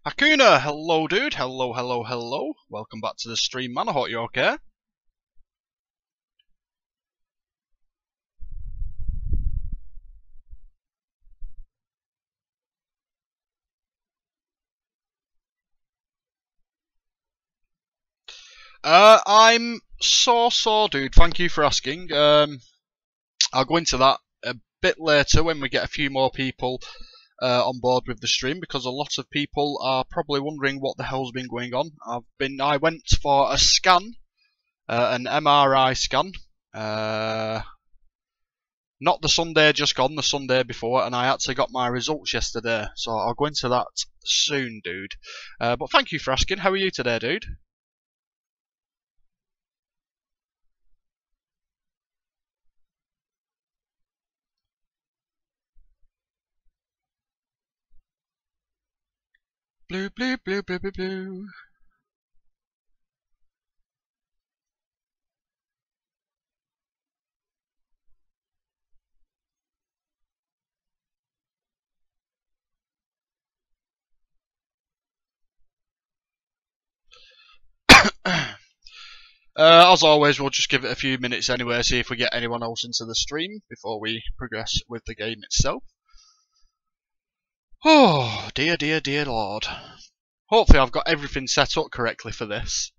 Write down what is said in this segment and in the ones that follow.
Hakuna, hello dude, hello. Welcome back to the stream, man. I hope you're okay. I'm so dude, thank you for asking. I'll go into that a bit later when we get a few more people on board with the stream, because a lot of people are probably wondering what the hell's been going on. I went for a scan, an MRI scan, not the Sunday just gone, the Sunday before, and I actually got my results yesterday, so I'll go into that soon, dude. But thank you for asking. How are you today, dude? Blue. As always, we'll just give it a few minutes anyway, see if we get anyone else into the stream before we progress with the game itself. Oh, dear Lord. Hopefully I've got everything set up correctly for this.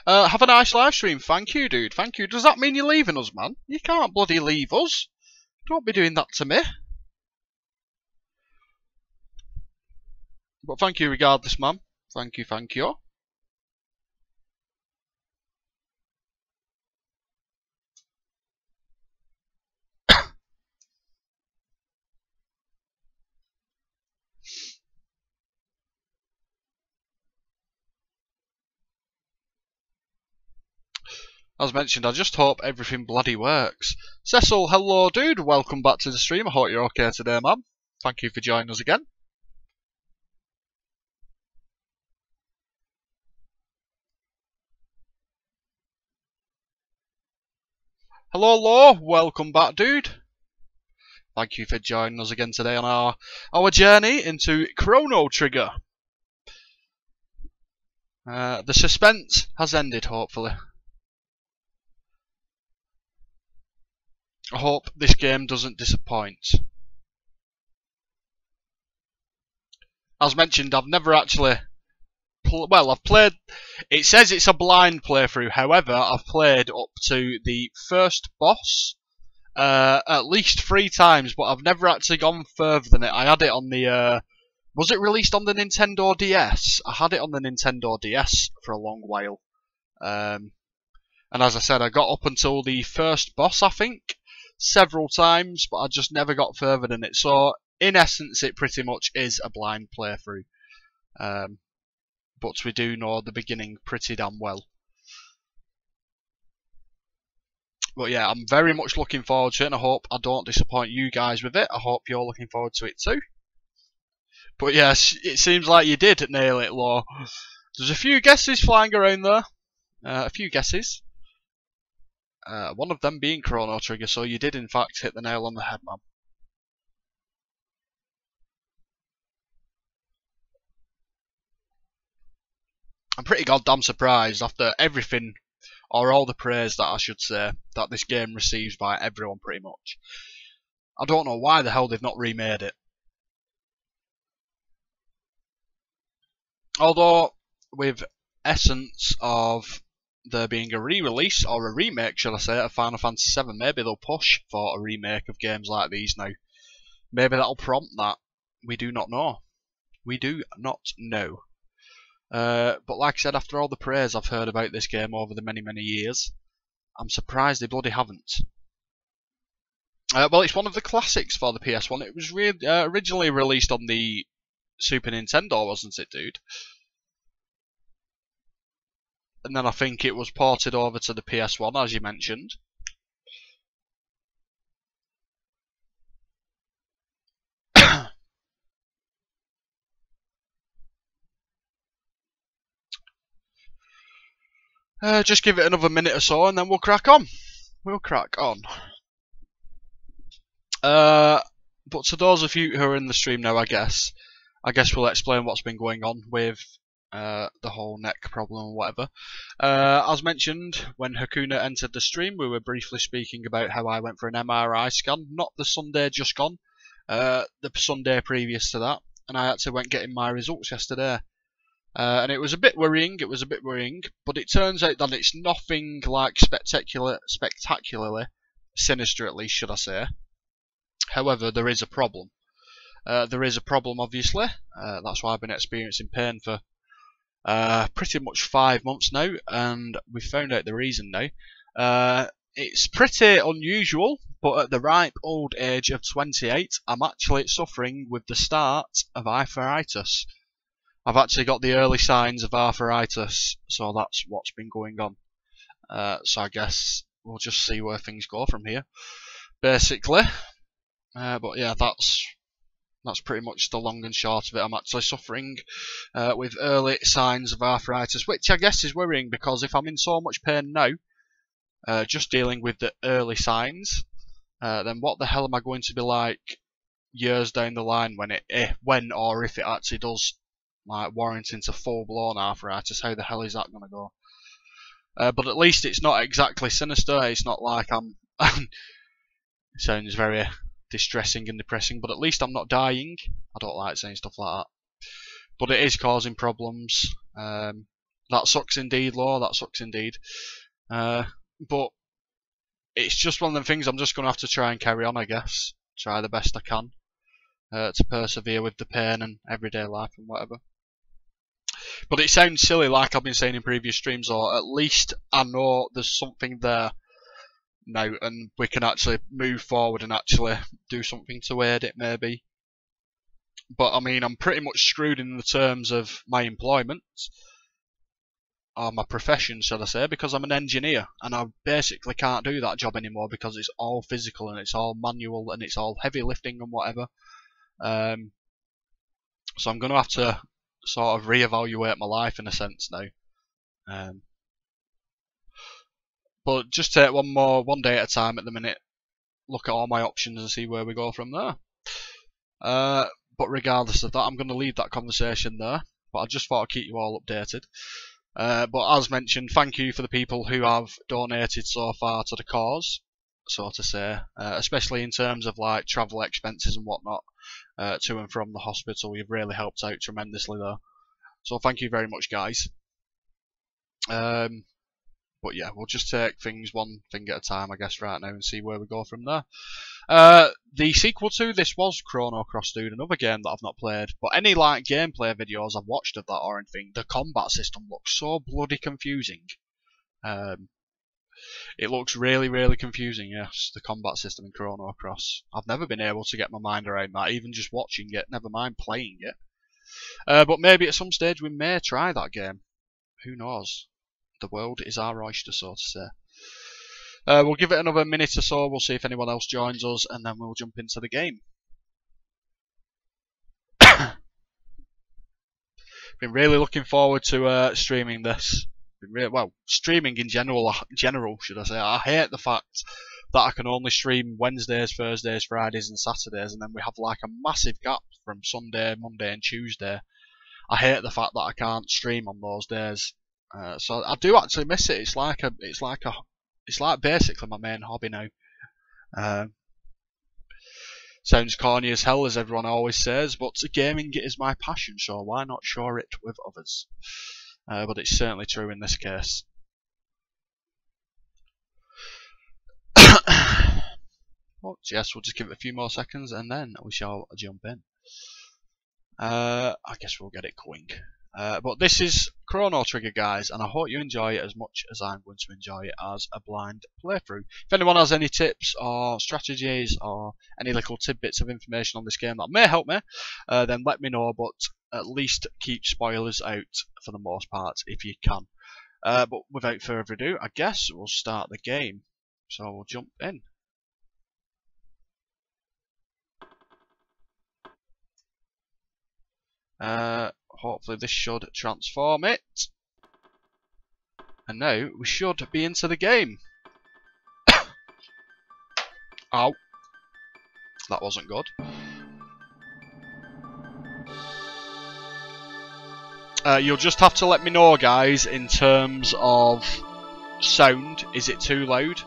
Have a nice live stream. Thank you, dude. Thank you. Does that mean you're leaving us, man? You can't bloody leave us. Don't be doing that to me. But thank you regardless, man. Thank you. As mentioned, I just hope everything bloody works. Cecil, hello dude, welcome back to the stream. I hope you're okay today, man. Thank you for joining us again. Hello, Law, welcome back, dude. Thank you for joining us again today on our journey into Chrono Trigger. The suspense has ended, hopefully. I hope this game doesn't disappoint. As mentioned, I've never actually... I've played... It says it's a blind playthrough, however, I've played up to the first boss at least 3 times, but I've never actually gone further than it. I had it on the... was it released on the Nintendo DS? I had it on the Nintendo DS for a long while. And as I said, I got up until the first boss, I think, several times, but I just never got further than it. So, in essence, it pretty much is a blind playthrough. But we do know the beginning pretty damn well. But yeah, I'm very much looking forward to it, and I hope I don't disappoint you guys with it. I hope you're looking forward to it too. But yes, it seems like you did nail it, Law. There's a few guesses flying around there. A few guesses. One of them being Chrono Trigger, so you did in fact hit the nail on the head, man. I'm pretty goddamn surprised after everything, or all the praise that I should say, that this game receives by everyone pretty much. I don't know why the hell they've not remade it. Although, with essence of there being a re-release, or a remake, shall I say, of Final Fantasy VII, maybe they'll push for a remake of games like these now. Maybe that'll prompt that. We do not know. We do not know. But like I said, after all the praise I've heard about this game over the many years, I'm surprised they bloody haven't. Well, it's one of the classics for the PS1. It was originally released on the Super Nintendo, wasn't it, dude? and then I think it was ported over to the PS1, as you mentioned. Just give it another minute or so, and then we'll crack on. But to those of you who are in the stream now, I guess we'll explain what's been going on with the whole neck problem or whatever. As mentioned, when Hakuna entered the stream, we were briefly speaking about how I went for an MRI scan, not the Sunday just gone, the Sunday previous to that, and I actually went getting my results yesterday. And it was a bit worrying, but it turns out that it's nothing like spectacularly sinister, at least, should I say. However, there is a problem. Obviously. That's why I've been experiencing pain for pretty much 5 months now, and we found out the reason now. It's pretty unusual, but at the ripe old age of 28, I'm actually suffering with the start of arthritis. I've actually got the early signs of arthritis, so that's what's been going on. So I guess we'll just see where things go from here, basically. But yeah, that's pretty much the long and short of it. I'm actually suffering with early signs of arthritis, which I guess is worrying, because if I'm in so much pain now, just dealing with the early signs, then what the hell am I going to be like years down the line when or if it actually does like warrant into full-blown arthritis? How the hell is that going to go? But at least it's not exactly sinister. It's not like I'm it sounds very distressing and depressing, but at least I'm not dying. I don't like saying stuff like that, but it is causing problems. That sucks indeed, Law. That sucks indeed. But it's just one of them things. I'm just going to have to try and carry on, I guess. Try the best I can to persevere with the pain and everyday life and whatever. But it sounds silly, like I've been saying in previous streams, or at least I know there's something there now, and we can actually move forward and actually do something to aid it, maybe. But I mean, I'm pretty much screwed in the terms of my employment, or my profession, should I say, because I'm an engineer, and I basically can't do that job anymore because it's all physical and it's all manual and it's all heavy lifting and whatever. So I'm going to have to sort of reevaluate my life in a sense now. But just take one day at a time at the minute, look at all my options and see where we go from there. But regardless of that, I'm going to leave that conversation there, but I just thought I'd keep you all updated. But as mentioned, thank you for the people who have donated so far to the cause, so to say, especially in terms of like travel expenses and whatnot to and from the hospital. You've really helped out tremendously there, so thank you very much, guys. But yeah, we'll just take things one thing at a time, I guess, right now, and see where we go from there. The sequel to this was Chrono Cross, dude, another game that I've not played. But any like gameplay videos I've watched of that or anything, the combat system looks so bloody confusing. It looks really, really confusing, yes, the combat system in Chrono Cross. I've never been able to get my mind around that, even just watching it, never mind playing it. But maybe at some stage we may try that game. Who knows? The world is our oyster, so to say. We'll give it another minute or so, we'll see if anyone else joins us, and then we'll jump into the game. Been really looking forward to streaming this. Well, streaming in general, should I say. I hate the fact that I can only stream Wednesdays, Thursdays, Fridays and Saturdays, and then we have like a massive gap from Sunday, Monday and Tuesday. I hate the fact that I can't stream on those days. So I do actually miss it. It's like basically my main hobby now. Sounds corny as hell, as everyone always says, but gaming is my passion, so why not share it with others? But it's certainly true in this case. But yes, we'll just give it a few more seconds and then we shall jump in. I guess we'll get it going. But this is Chrono Trigger, guys, and I hope you enjoy it as much as I'm going to enjoy it as a blind playthrough. If anyone has any tips or strategies or any little tidbits of information on this game that may help me, then let me know, but at least keep spoilers out for the most part if you can. But without further ado, I guess we'll start the game. So we'll jump in. Hopefully this should transform it. And now we should be into the game. Ow. That wasn't good. You'll just have to let me know, guys, in terms of sound. Is it too loud?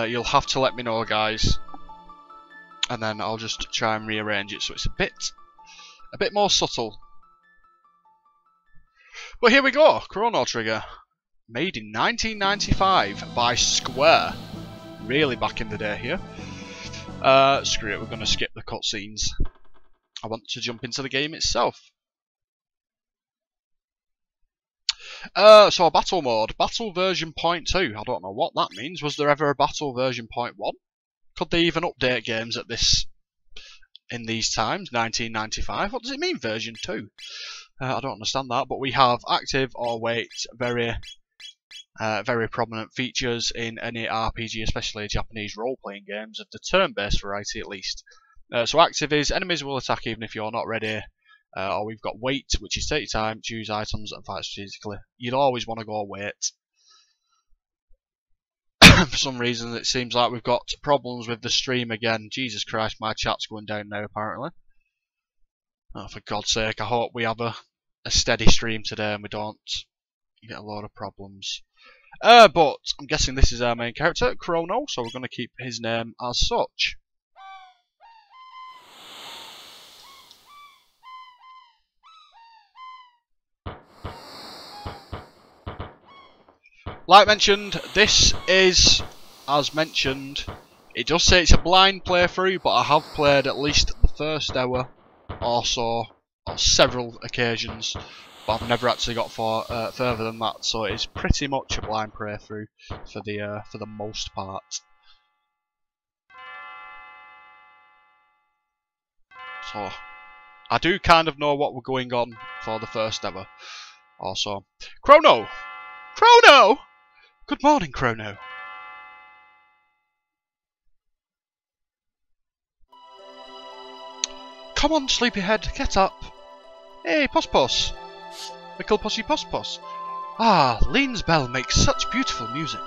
You'll have to let me know, guys. And then I'll just try and rearrange it so it's a bit more subtle. But here we go, Chrono Trigger. Made in 1995 by Square. Really back in the day here. Screw it, we're going to skip the cutscenes. I want to jump into the game itself. So a battle mode. Battle version 0.2. I don't know what that means. Was there ever a battle version 0.1? Could they even update games at this... in these times, 1995? What does it mean, version 2? I don't understand that, but we have active or wait, very prominent features in any RPG, especially Japanese role-playing games of the turn-based variety at least. So active is enemies will attack even if you're not ready, or we've got wait, which is take your time, choose items and fight strategically. You'd always want to go wait. For some reason it seems like we've got problems with the stream again. Jesus Christ, my chat's going down now apparently. Oh, for God's sake, I hope we have a steady stream today and we don't get a lot of problems. But I'm guessing this is our main character, Chrono, so we're going to keep his name as such. Like mentioned, this is, as mentioned, it does say it's a blind playthrough, but I have played at least the first hour or so, on several occasions, but I've never actually got further than that, so it's pretty much a blind playthrough for the most part. So, I do kind of know what we're going on for the first hour. Also, Chrono! Chrono! Good morning, Chrono. Come on, sleepyhead, get up. Hey, Puss. Mickle Pussy Puss. Ah, Lean's bell makes such beautiful music.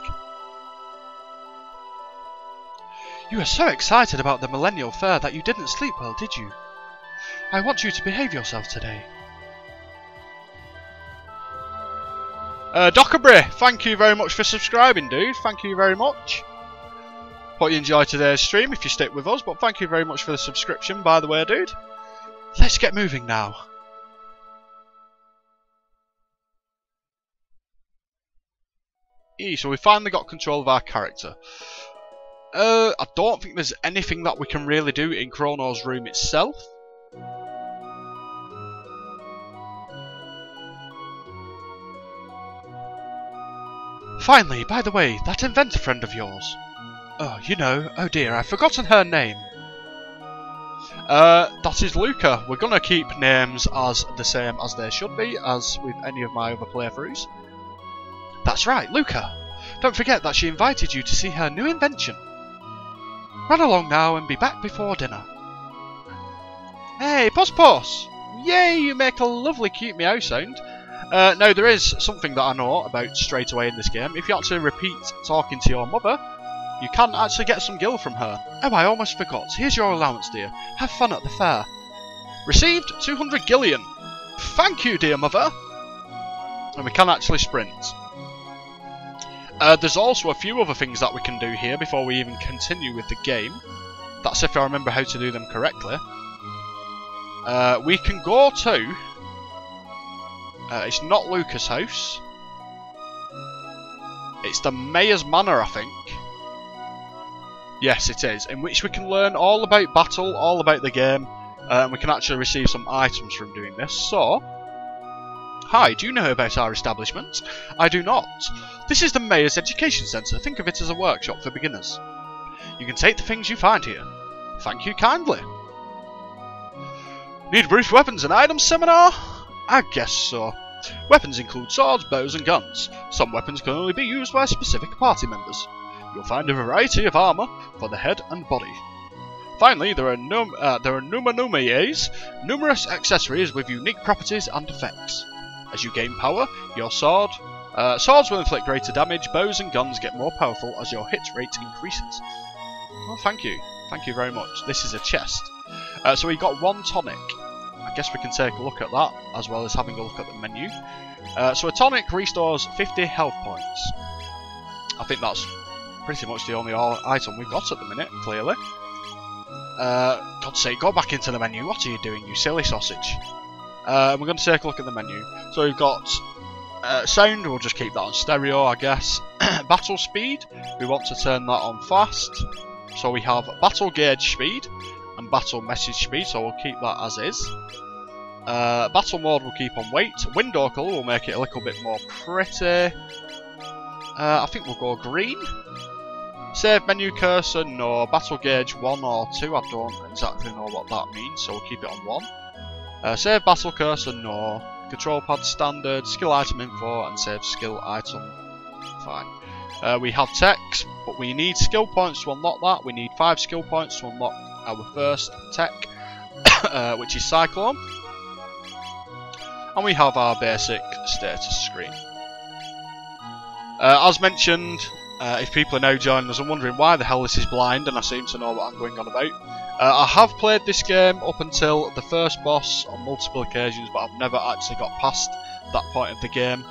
You were so excited about the Millennial Fair that you didn't sleep well, did you? I want you to behave yourself today. Dockerbury, thank you very much for subscribing, dude. Thank you very much. Hope you enjoyed today's stream if you stick with us, but thank you very much for the subscription, by the way, dude. Let's get moving now. So we finally got control of our character. I don't think there's anything that we can really do in Chrono's room itself. Finally, by the way, that inventor friend of yours. Oh, you know, oh dear, I've forgotten her name. That is Luca. We're gonna keep names as the same as they should be, as with any of my other playthroughs. That's right, Luca. Don't forget that she invited you to see her new invention. Run along now and be back before dinner. Hey, Puss! Yay, you make a lovely cute meow sound. Now, there is something that I know about straight away in this game. If you actually repeat talking to your mother, you can actually get some gil from her. Oh, I almost forgot. Here's your allowance, dear. Have fun at the fair. Received 200 gillion. Thank you, dear mother. And we can actually sprint. There's also a few other things that we can do here before we even continue with the game. That's if I remember how to do them correctly. We can go to... it's not Luca's house. It's the Mayor's Manor, I think. Yes, it is. In which we can learn all about battle, all about the game. And we can actually receive some items from doing this. So... Hi, do you know about our establishment? I do not. This is the Mayor's Education Centre. Think of it as a workshop for beginners. You can take the things you find here. Thank you kindly. Need brief weapons and items seminar? I guess so. Weapons include swords, bows and guns. Some weapons can only be used by specific party members. You'll find a variety of armour for the head and body. Finally, there are numerous accessories with unique properties and effects. As you gain power, your swords will inflict greater damage, bows and guns get more powerful as your hit rate increases. Well, thank you very much. This is a chest. So we got 1 tonic. I guess we can take a look at that, as well as having a look at the menu. So a tonic restores 50 health points. I think that's pretty much the only item we've got at the minute, clearly. God's sake, go back into the menu. What are you doing, you silly sausage? We're going to take a look at the menu. So we've got sound, we'll just keep that on stereo, I guess. Battle speed, we want to turn that on fast. So we have battle gauge speed and battle message speed, so we'll keep that as is. Battle mode we'll keep on weight. Window colour will make it a little bit more pretty. I think we'll go green. Save menu cursor, no. Battle gauge 1 or 2, I don't exactly know what that means, so we'll keep it on 1. Save battle cursor, no. Control pad standard, skill item info, and save skill item. Fine. We have techs, but we need skill points to unlock that. We need 5 skill points to unlock our first tech, which is Cyclone. And we have our basic status screen. As mentioned, if people are now joining us and wondering why the hell this is blind, and I seem to know what I'm going on about, I have played this game up until the first boss on multiple occasions, but I've never actually got past that point of the game.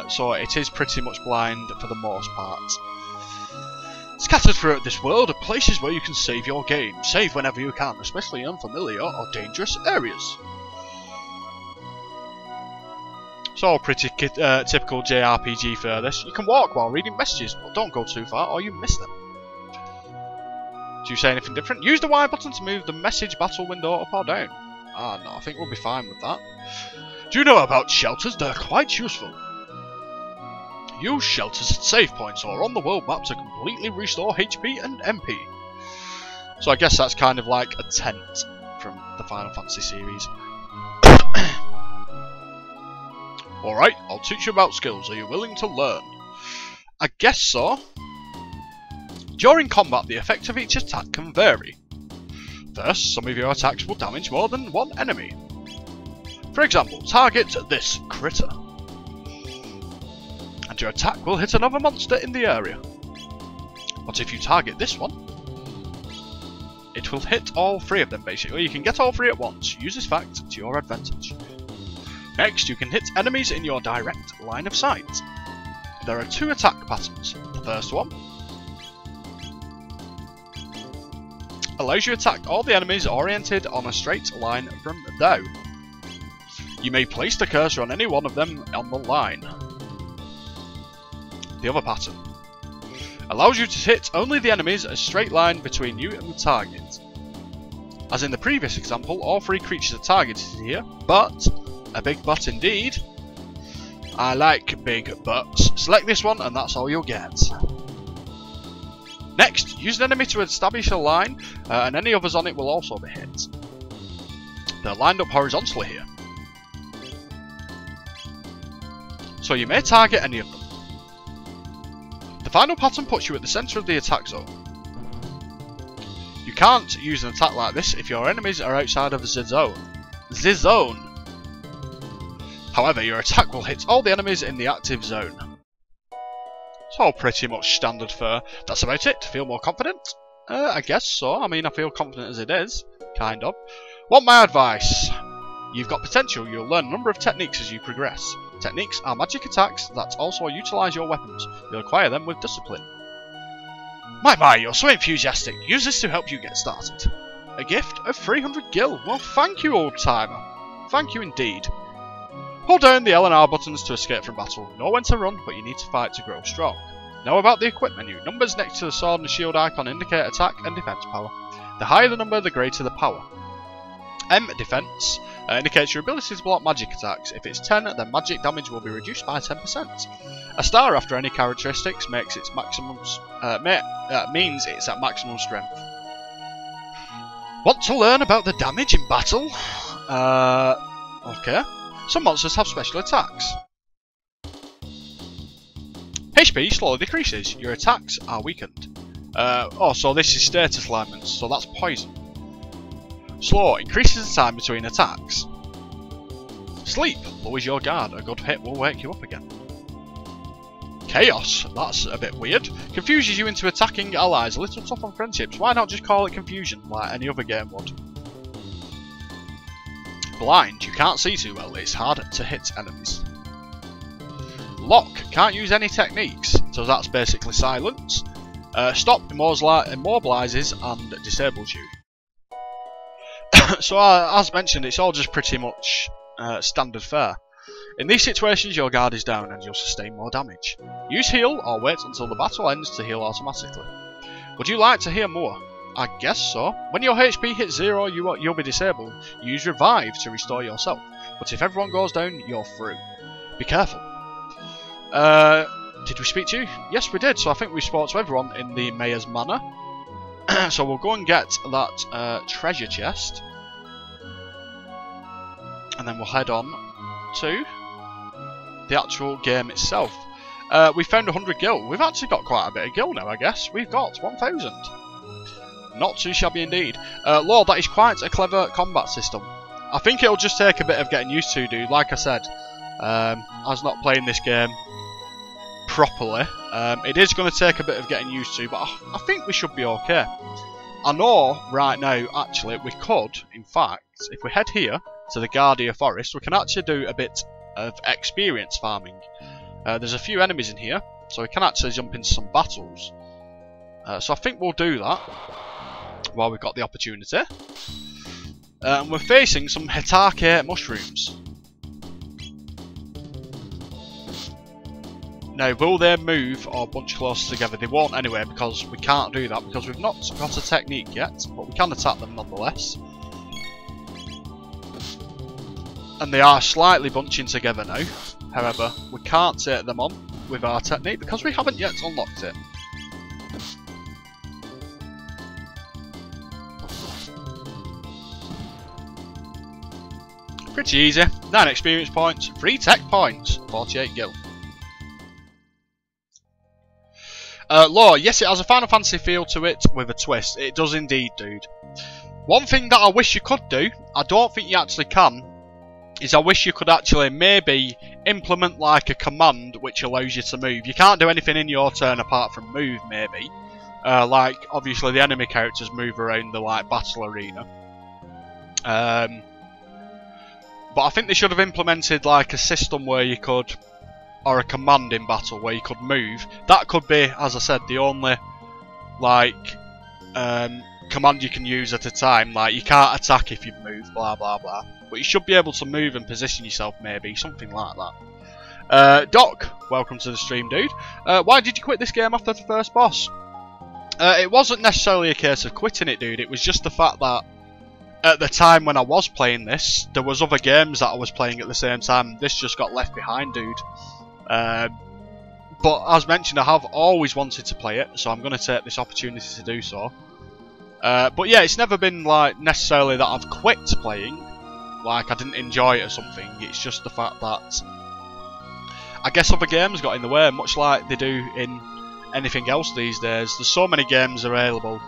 So it is pretty much blind for the most part. Scattered throughout this world are places where you can save your game. Save whenever you can, especially in unfamiliar or dangerous areas. So pretty typical JRPG for this. You can walk while reading messages, but don't go too far or you miss them. Do you say anything different? Use the Y button to move the message battle window up or down. Ah, no, I think we'll be fine with that. Do you know about shelters? They're quite useful. Use shelters at save points or on the world map to completely restore HP and MP. So I guess that's kind of like a tent from the Final Fantasy series. Alright, I'll teach you about skills. Are you willing to learn? I guess so. During combat, the effect of each attack can vary. First, some of your attacks will damage more than one enemy. For example, target this critter, and your attack will hit another monster in the area. But if you target this one, it will hit all 3 of them basically. You can get all 3 at once. Use this fact to your advantage. Next, you can hit enemies in your direct line of sight. There are 2 attack patterns. The first one allows you to attack all the enemies oriented on a straight line from thou. You may place the cursor on any one of them on the line. The other pattern allows you to hit only the enemies a straight line between you and the target. As in the previous example, all 3 creatures are targeted here, but a big but indeed. I like big butts. Select this one and that's all you'll get. Next, use an enemy to establish a line, and any others on it will also be hit. They're lined up horizontally here, so you may target any of them. The final pattern puts you at the centre of the attack zone. You can't use an attack like this if your enemies are outside of the zone. However, your attack will hit all the enemies in the active zone. So pretty much standard fare. That's about it. Feel more confident? I guess so. I mean, I feel confident as it is. Kind of. Want my advice? You've got potential. You'll learn a number of techniques as you progress. Techniques are magic attacks that also utilise your weapons. You'll acquire them with discipline. My, you're so enthusiastic. Use this to help you get started. A gift of 300 gil. Well, thank you, old timer. Thank you indeed. Hold down the L and R buttons to escape from battle. Know when to run, but you need to fight to grow strong. Now about the equip menu. Numbers next to the sword and shield icon indicate attack and defense power. The higher the number, the greater the power. M, defense, indicates your ability to block magic attacks. If it's 10, then magic damage will be reduced by 10%. A star after any characteristics makes its maximum means it's at maximum strength. Want to learn about the damage in battle? Okay. Some monsters have special attacks. HP slowly decreases. Your attacks are weakened. So this is status alignments, so that's poison. Slow increases the time between attacks. Sleep lowers your guard. A good hit will wake you up again. Chaos, that's a bit weird. Confuses you into attacking allies. A little tough on friendships. Why not just call it confusion like any other game would? Blind, you can't see too well. It's hard to hit enemies. Lock, can't use any techniques. So that's basically silence. Stop immobilizes and disables you. So as mentioned, it's all just pretty much standard fare. In these situations, your guard is down and you'll sustain more damage. Use heal or wait until the battle ends to heal automatically. Would you like to hear more? I guess so. When your HP hits 0, you'll be disabled. Use revive to restore yourself. But if everyone goes down, you're through. Be careful. Did we speak to you? Yes, we did. So I think we spoke to everyone in the Mayor's Manor. So we'll go and get that treasure chest. And then we'll head on to the actual game itself. We found 100 gil. We've actually got quite a bit of gil now, I guess. We've got 1,000. Not too shabby indeed. Lord, that is quite a clever combat system. I think it'll just take a bit of getting used to, dude. Like I said, I was not playing this game properly. It is going to take a bit of getting used to, but I think we should be okay. I know right now, actually, we could, in fact, if we head here to the Guardia Forest, we can actually do a bit of experience farming. There's a few enemies in here, so we can actually jump into some battles. So I think we'll do that while we've got the opportunity. And we're facing some Hitake mushrooms. Now, will they move or bunch closer together? They won't anyway, because we can't do that, because we've not got a technique yet, but we can attack them nonetheless. And they are slightly bunching together now. However, we can't take them on with our technique, because we haven't yet unlocked it. Pretty easy. 9 experience points, 3 tech points, 48 gil. Lore, yes, it has a Final Fantasy feel to it with a twist. It does indeed, dude. One thing that I wish you could do, I don't think you actually can, is I wish you could actually maybe implement like a command which allows you to move. You can't do anything in your turn apart from move, maybe. Like, obviously the enemy characters move around the like battle arena. But I think they should have implemented like a system where you could, or a command in battle where you could move. That could be, as I said, the only like command you can use at a time. Like, you can't attack if you've moved, blah blah blah. But you should be able to move and position yourself, maybe something like that. Doc, welcome to the stream, dude. Why did you quit this game after the first boss? It wasn't necessarily a case of quitting it, dude. It was just the fact that at the time when I was playing this, there was other games that I was playing at the same time. This just got left behind, dude. But as mentioned, I have always wanted to play it, so I'm going to take this opportunity to do so. But yeah, it's never been like necessarily that I've quit playing, like I didn't enjoy it or something. It's just the fact that I guess other games got in the way, much like they do in anything else these days. There's so many games available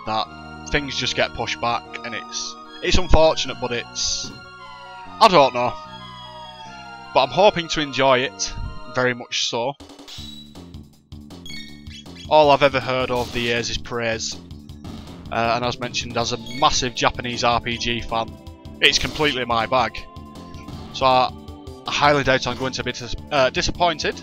that things just get pushed back, and it's unfortunate, but I don't know. But I'm hoping to enjoy it, very much so. All I've ever heard over the years is praise. And as mentioned, as a massive Japanese RPG fan, it's completely my bag. So I highly doubt I'm going to be disappointed.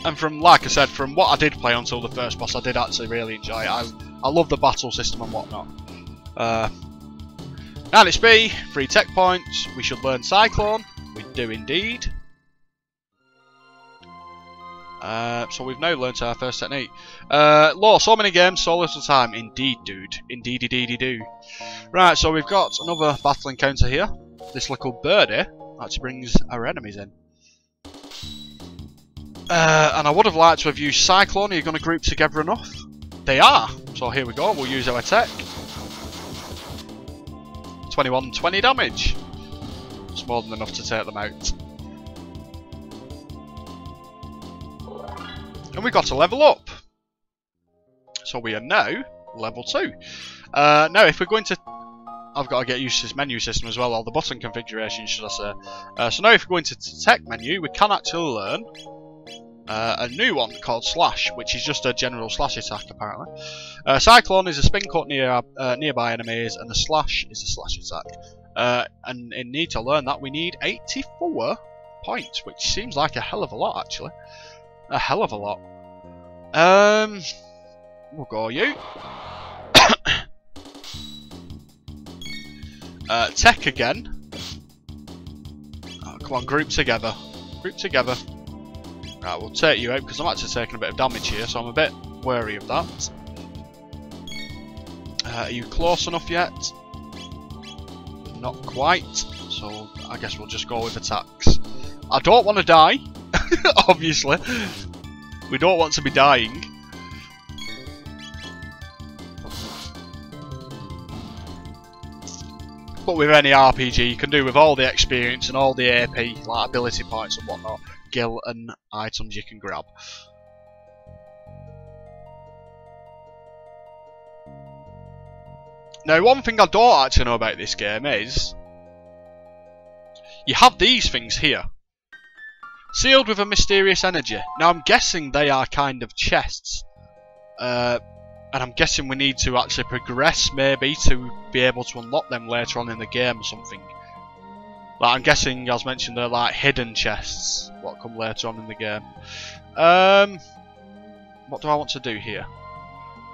And from, like I said, from what I did play until the first boss, I did actually really enjoy it. I love the battle system and whatnot. And it's B, 3 tech points. We should learn Cyclone. We do indeed. So we've now learnt our first technique. Lore, so many games, so little time. Indeed, dude. Indeedy do. Right, so we've got another battle encounter here. This little birdie actually brings our enemies in. And I would have liked to have used Cyclone. Are you going to group together enough? They are. So here we go. We'll use our tech. 2120 damage. It's more than enough to take them out. And we got to level up. So we are now level 2. Now if we're going to... I've got to get used to this menu system as well, or the button configuration should I say. So now if we're going to tech menu, we can actually learn a new one called Slash, which is just a general slash attack apparently. Cyclone is a spin cut near nearby enemies, and the Slash is a slash attack. And in need to learn that we need 84 points, which seems like a hell of a lot actually. A hell of a lot. We'll go you. Tech again. Oh, come on, group together. Group together. Right, we'll take you out because I'm actually taking a bit of damage here, so I'm a bit wary of that. Are you close enough yet? Not quite, so I guess we'll just go with attacks. I don't want to die, obviously. We don't want to be dying. But with any RPG, you can do with all the experience and all the AP, like ability points and whatnot, gil and items you can grab. Now, one thing I don't actually know about this game is you have these things here, sealed with a mysterious energy. Now, I'm guessing they are kind of chests. And I'm guessing we need to actually progress, maybe, to be able to unlock them later on in the game or something. Like, I'm guessing, as mentioned, they're like hidden chests, what come later on in the game. What do I want to do here?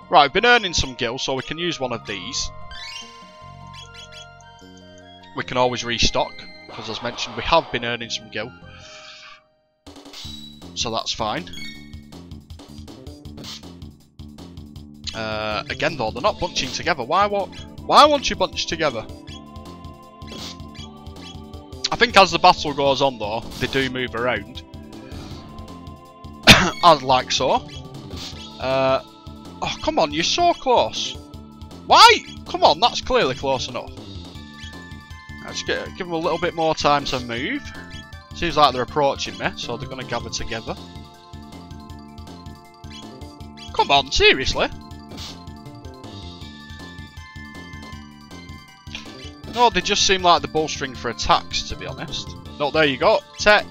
Right, I've been earning some gil, so we can use one of these. We can always restock, because as mentioned, we have been earning some gil. So that's fine. Again though, they're not bunching together. Why won't you bunch together? I think as the battle goes on though, they do move around. As like so. Oh come on, you're so close. Why? Come on, that's clearly close enough. Let's give them a little bit more time to move. Seems like they're approaching me, so they're going to gather together. Come on, seriously? No, they just seem like the bowstring for attacks, to be honest. No, there you go. Tech.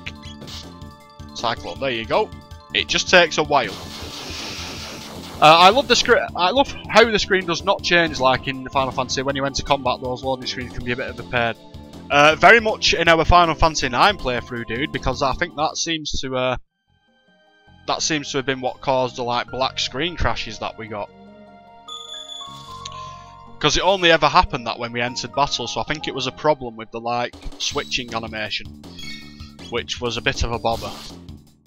Cyclone, there you go. It just takes a while. I love the screen. I love how the screen does not change like in Final Fantasy. When you enter combat, those loading screens can be a bit of a pain. Very much in our Final Fantasy 9 playthrough, dude, because I think that seems to have been what caused the like black screen crashes that we got. Because it only ever happened that when we entered battle, so I think it was a problem with the like switching animation, which was a bit of a bother.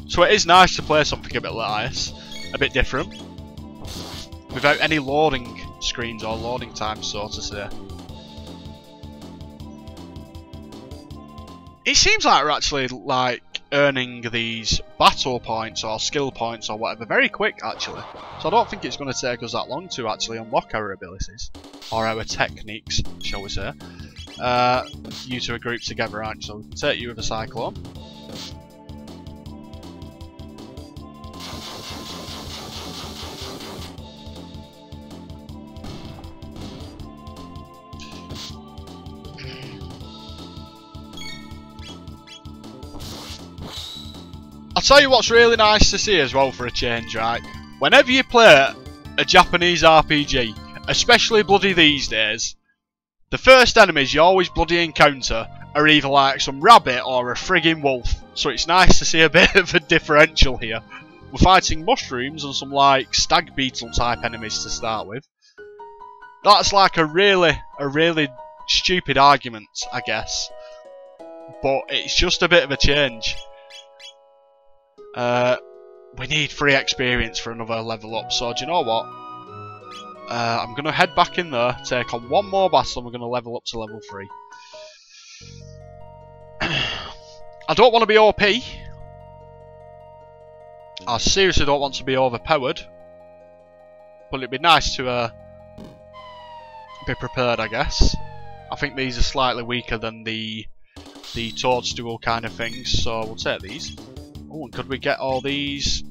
So it is nice to play something a bit like this, a bit different, without any loading screens or loading times, so to say. It seems like we're actually like earning these battle points or skill points or whatever very quick actually. So I don't think it's going to take us that long to actually unlock our abilities. Or our techniques, shall we say. You two are grouped together, aren't you? So we can take you with a Cyclone. I'll tell you what's really nice to see as well for a change, right? Whenever you play a Japanese RPG, especially bloody these days, the first enemies you always bloody encounter are either like some rabbit or a friggin' wolf. So it's nice to see a bit of a differential here. We're fighting mushrooms and some like stag beetle type enemies to start with. That's like a really stupid argument, I guess. But it's just a bit of a change. We need free experience for another level up, so do you know what? I'm going to head back in there, take on one more battle, and we're going to level up to level 3. I don't want to be OP. I seriously don't want to be overpowered. But it'd be nice to be prepared, I guess. I think these are slightly weaker than the the toadstool kind of things, so we'll take these. Oh, and could we get all these?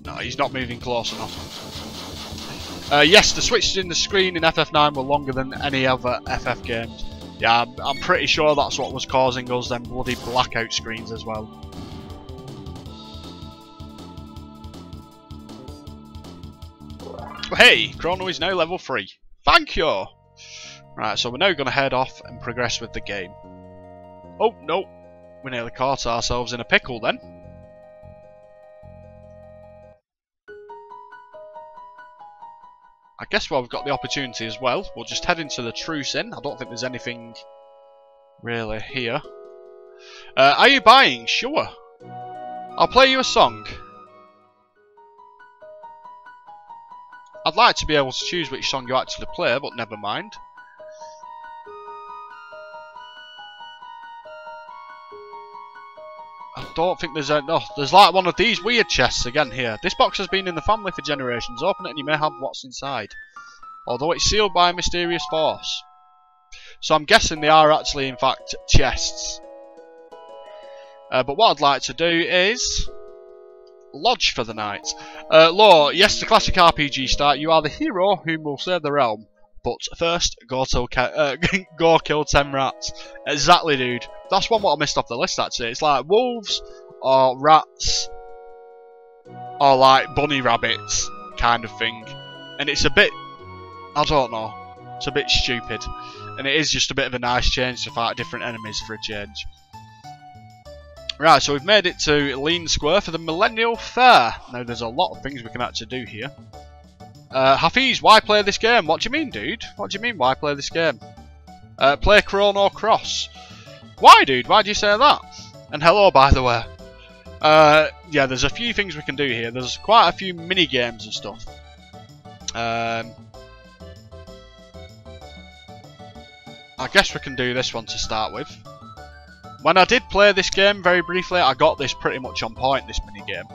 No, he's not moving close enough. Yes, the switches in the screen in FF9 were longer than any other FF games. Yeah, I'm pretty sure that's what was causing us them bloody blackout screens as well. Hey, Chrono is now level 3. Thank you! Right, so we're now going to head off and progress with the game. Oh, no. We nearly caught ourselves in a pickle then. I guess while we've got the opportunity as well, we'll just head into the Truce Inn. I don't think there's anything really here. Are you buying? Sure. I'll play you a song. I'd like to be able to choose which song you actually play, but never mind. I don't think there's no. There's like one of these weird chests again here. This box has been in the family for generations. Open it and you may have what's inside. Although it's sealed by a mysterious force. So I'm guessing they are actually in fact chests. But what I'd like to do is lodge for the night. Lore, yes, the classic RPG start. You are the hero whom will save the realm. But first, go kill 10 rats. Exactly, dude. That's one what I missed off the list, actually. It's like wolves, or rats, or like bunny rabbits, kind of thing. And it's a bit, I don't know, it's a bit stupid. And it is just a bit of a nice change to fight different enemies for a change. Right, so we've made it to Lean Square for the Millennial Fair. Now, there's a lot of things we can actually do here. Hafiz, why play this game? What do you mean, dude? What do you mean, why play this game? Play Chrono Cross. Why, dude? Why do you say that? And hello, by the way. Yeah, there's a few things we can do here. There's quite a few mini games and stuff. I guess we can do this one to start with. When I did play this game very briefly, I got this pretty much on point, this mini game.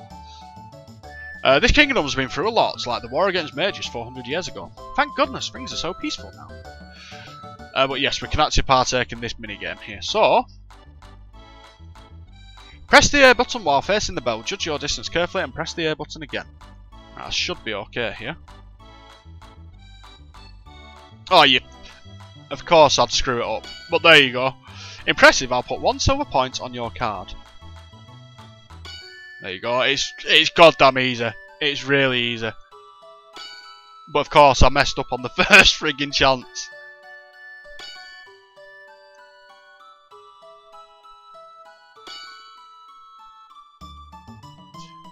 This kingdom's been through a lot. It's like the war against mages 400 years ago. Thank goodness, things are so peaceful now. But yes, we can actually partake in this minigame here. So, press the A button while facing the bell. Judge your distance carefully and press the A button again. Right, that should be okay here. Oh, of course I'd screw it up. But there you go. Impressive, I'll put 1 silver point on your card. There you go, it's goddamn easy. It's really easy. But of course I messed up on the first friggin' chance.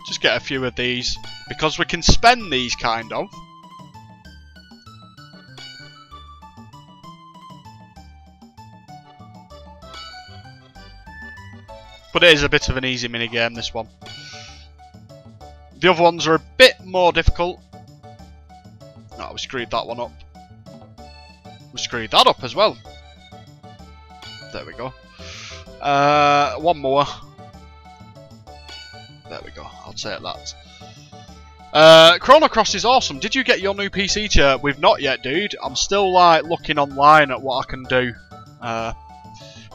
Just get a few of these, because we can spend these kind of. But it is a bit of an easy minigame, this one. The other ones are a bit more difficult. Oh, we screwed that one up. We screwed that up as well. There we go. One more. There we go, I'll take that. Chrono Cross is awesome. Did you get your new PC chair? We've not yet, dude. I'm still like looking online at what I can do.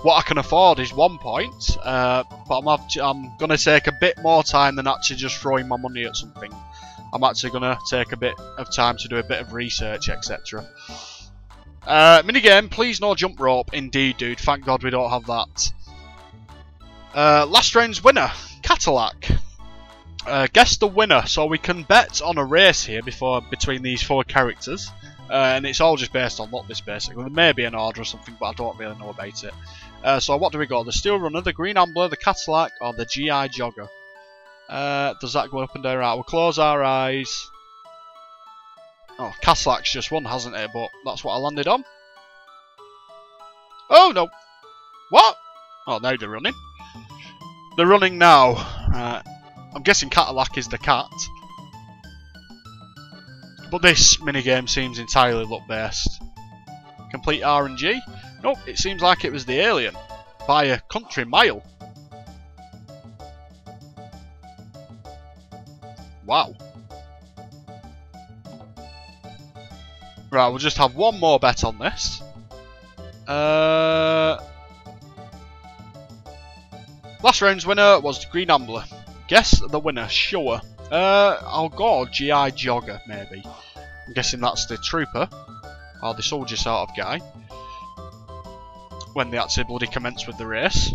What I can afford is 1 point, but I'm going to take a bit more time than actually just throwing my money at something. I'm actually going to take a bit of time to do a bit of research, etc. Minigame, please no jump rope. Indeed, dude. Thank God we don't have that. Last round's winner, Cadillac. Guess the winner. So we can bet on a race here between these 4 characters. And it's all just based on luck, this basically. There may be an order or something, but I don't really know about it. So what do we got? The Steel Runner, the Green Ambler, the Cadillac, or the GI Jogger? Does that go up and down? Right, we'll close our eyes. Oh, Cadillac's just won, hasn't it? But that's what I landed on. Oh, no. What? Oh, now they're running. They're running now. I'm guessing Cadillac is the cat. But this minigame seems entirely luck-based. Complete RNG? Nope, it seems like it was the alien. By a country mile. Wow. Right, we'll just have one more bet on this. Last round's winner was the Green Ambler. Guess the winner, sure. I'll go GI Jogger, maybe. I'm guessing that's the trooper, or the soldier sort of guy, when they actually bloody commence with the race.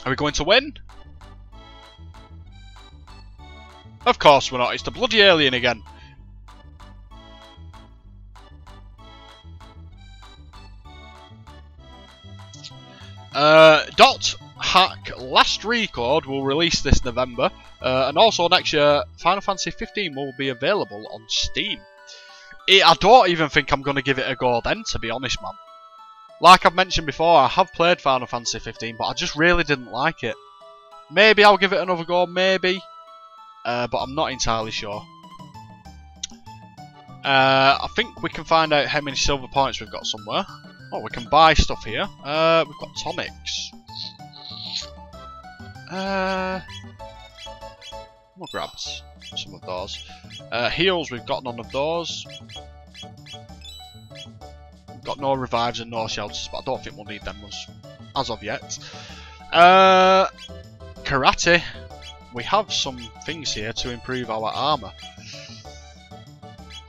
Are we going to win? Of course we're not, it's the bloody alien again. Dot Hack Last Record will release this November, and also next year Final Fantasy 15 will be available on Steam. I don't even think I'm going to give it a go then, to be honest, man. Like I've mentioned before, I have played Final Fantasy 15, but I just really didn't like it. Maybe I'll give it another go, maybe, but I'm not entirely sure. I think we can find out how many silver points we've got somewhere. Oh, we can buy stuff here. We've got tonics. We'll grab some of those. Heals, we've got none of those. We've got no revives and no shelters, but I don't think we'll need them as of yet. Karate. We have some things here to improve our armour.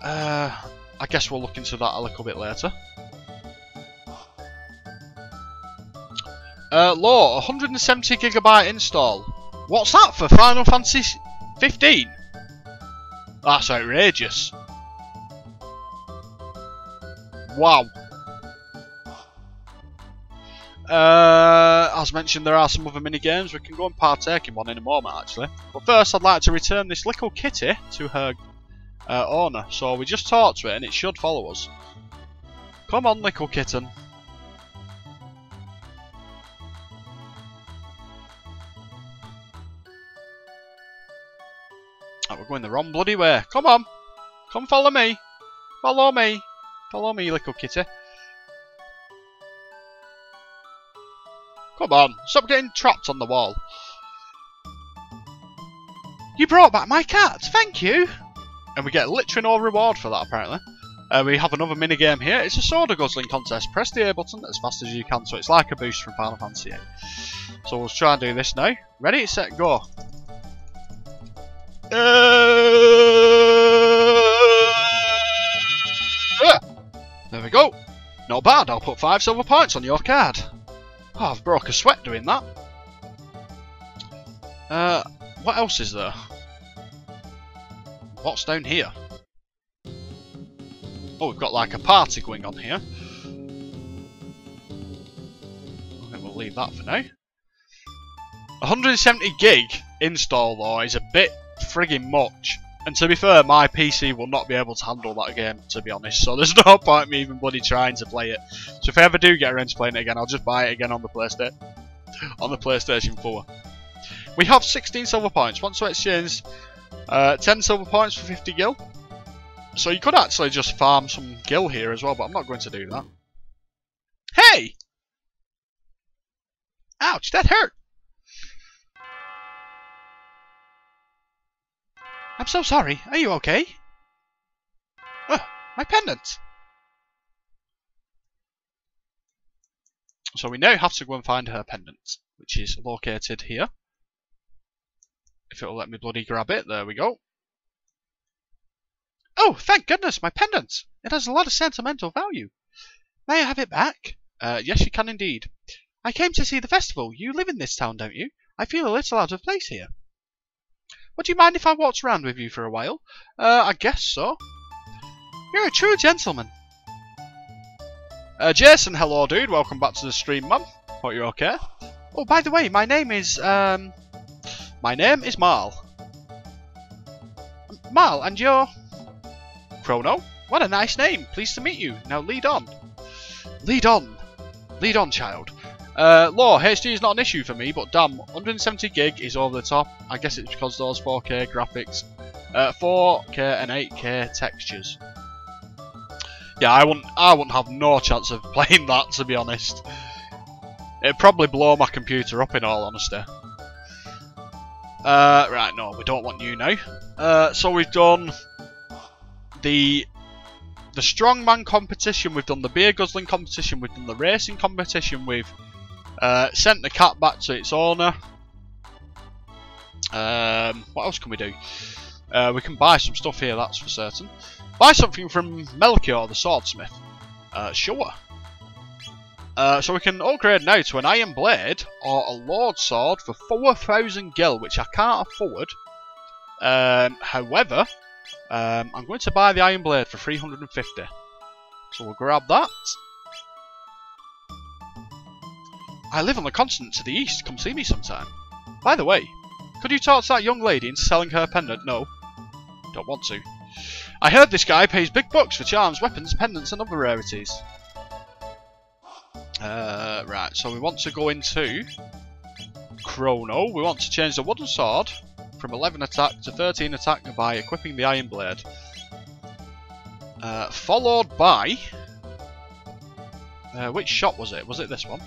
I guess we'll look into that a little bit later. Law, 170GB install. What's that for Final Fantasy 15? That's outrageous. Wow. As mentioned, there are some other mini games. We can go and partake in one in a moment, actually. But first, I'd like to return this little kitty to her owner. So we just talk to it, and it should follow us. Come on, little kitten. Oh, we're going the wrong bloody way. Come on. Come follow me. Follow me. Follow me, little kitty. Come on. Stop getting trapped on the wall. You brought back my cat. Thank you. And we get literally no reward for that, apparently. We have another minigame here. It's a soda guzzling contest. Press the A button as fast as you can. So it's like a boost from Final Fantasy 8. So we'll try and do this now. Ready, set, go. There we go. Not bad. I'll put 5 silver points on your card. Oh, I've broke a sweat doing that. What else is there? What's down here? Oh, we've got like a party going on here. I think we'll leave that for now. 170GB install though is a bit frigging much. And to be fair, my PC will not be able to handle that game, to be honest. So there's no point me even bloody trying to play it. So if I ever do get around to playing it again, I'll just buy it again on the PlayStation 4. We have 16 silver points. Want to exchange 10 silver points for 50 gil. So you could actually just farm some gil here as well, but I'm not going to do that. Hey! Ouch, that hurt! I'm so sorry. Are you okay? Oh, my pendant! So we now have to go and find her pendant, which is located here. If it'll let me bloody grab it, there we go. Oh, thank goodness, my pendant! It has a lot of sentimental value. May I have it back? Yes, you can indeed. I came to see the festival. You live in this town, don't you? I feel a little out of place here. Would you mind if I walked around with you for a while? I guess so. You're a true gentleman. Jason, hello dude, welcome back to the stream, man. Hope you're okay. Oh, by the way, my name is Marl. Marl, and you're... Chrono? What a nice name. Pleased to meet you. Now lead on. Lead on. Lead on, child. Law, HD is not an issue for me, but damn, 170GB is over the top. I guess it's because those 4K graphics. 4K and 8K textures. Yeah, I wouldn't have no chance of playing that, to be honest. It'd probably blow my computer up, in all honesty. Right, no, we don't want you now. So we've done the the strongman competition, we've done the beer guzzling competition, we've done the racing competition, we've sent the cat back to its owner. What else can we do? We can buy some stuff here, that's for certain. Buy something from Melchior, the swordsmith. Sure. So we can upgrade now to an iron blade or a lord sword for 4,000 gil, which I can't afford. However, I'm going to buy the iron blade for 350. So we'll grab that. I live on the continent to the east. Come see me sometime. By the way, could you talk to that young lady into selling her pendant? No. Don't want to. I heard this guy pays big bucks for charms, weapons, pendants and other rarities. Right, so we want to go into Chrono. We want to change the wooden sword from 11 attack to 13 attack by equipping the iron blade. Followed by... which shop was it? Was it this one?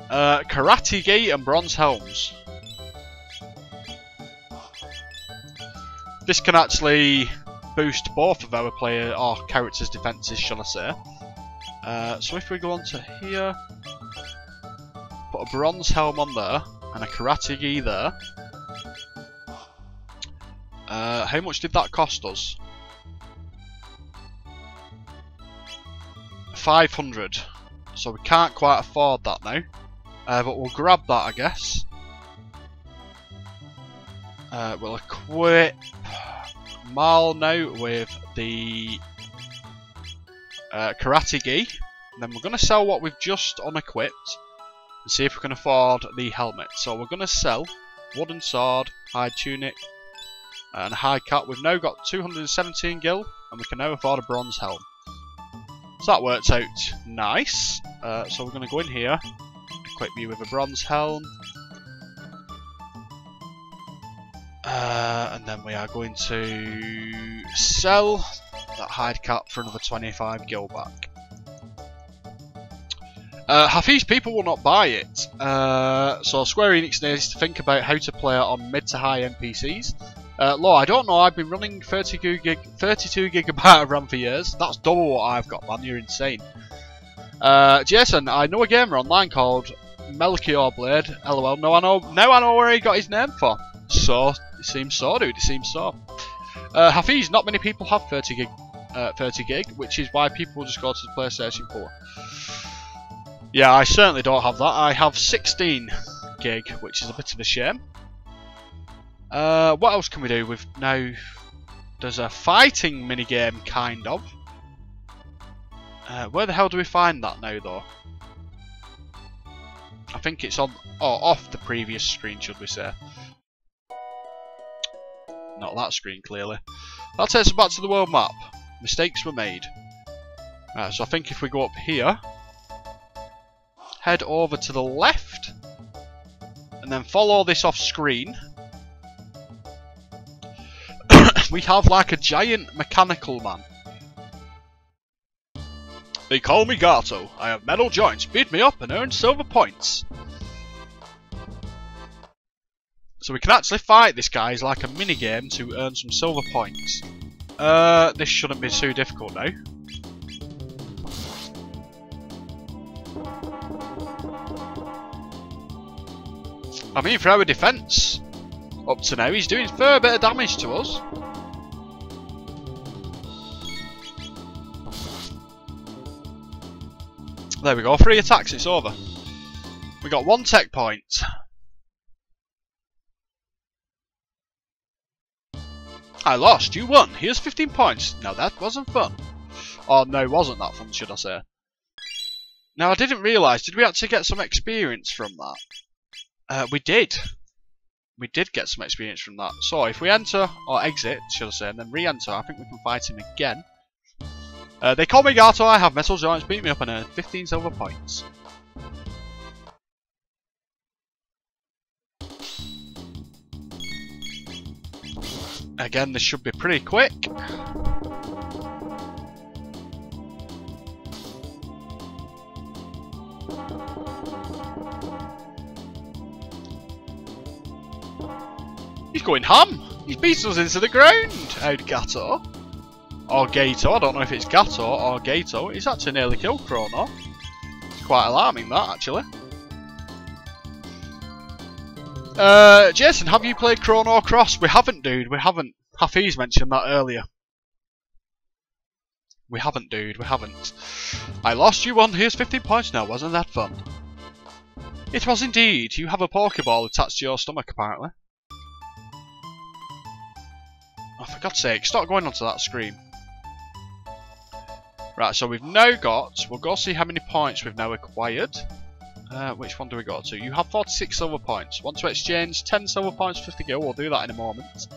Karate gi and bronze helms. This can actually boost both of our player or characters' defences, shall I say. So if we go on to here, put a bronze helm on there and a karate gi there. How much did that cost us? 500. So we can't quite afford that now. But we'll grab that, I guess. We'll equip Mal now with the karate gi. And then we're going to sell what we've just unequipped and see if we can afford the helmet. So we're going to sell wooden sword, hide tunic, and a hide cap. We've now got 217 gil, and we can now afford a bronze helm. So that works out nice. So we're going to go in here, equip you with a bronze helm. And then we are going to sell that hide cap for another 25 gil back. Hafiz people will not buy it, so Square Enix needs to think about how to play it on mid to high NPCs. Law, I don't know, I've been running 32 gigabyte of RAM for years. That's double what I've got, man, you're insane. Jason, I know a gamer online called Melchior Blade, lol, now I know where he got his name for. So, it seems so, dude, it seems so. Hafiz, not many people have 30 gig, which is why people just go to the PlayStation 4. Yeah, I certainly don't have that. I have 16 gig, which is a bit of a shame. What else can we do with now? There's a fighting minigame, kind of. Where the hell do we find that now, though? I think it's on, off the previous screen, should we say? Not that screen, clearly. That takes us back to the world map. Mistakes were made. Right, so I think if we go up here, head over to the left, and then follow this off screen, we have like a giant mechanical man. They call me Gato. I have metal joints. Beat me up and earn silver points. So we can actually fight this guy as like a minigame to earn some silver points. This shouldn't be too difficult now. I mean, for our defence, up to now, he's doing a fair bit of damage to us. There we go, 3 attacks, it's over. We got 1 tech point. I lost, you won. Here's 15 points. Now that wasn't fun. Oh no, wasn't that fun, should I say. Now I didn't realise, did we actually get some experience from that? We did. We did get some experience from that. So if we enter, or exit, should I say, and then re-enter, I think we can fight him again. They call me Gato, I have metal joints, beat me up and earn 15 silver points. Again, this should be pretty quick. He's going ham! He's beating us into the ground, out Gato. Or Gato. I don't know if it's Gato or Gato. He's actually nearly killed Chrono. It's quite alarming, that, actually. Jason, have you played Chrono Cross? We haven't, dude. We haven't. Hafiz mentioned that earlier. We haven't, dude. We haven't. I lost, you won. Here's 15 points now. Wasn't that fun? It was indeed. You have a Pokeball attached to your stomach, apparently. Oh, for God's sake, stop going onto that screen. Right, so we've now got... We'll go see how many points we've now acquired. Which one do we go to? You have 46 silver points. Want to exchange 10 silver points for 50 gil? We'll do that in a moment.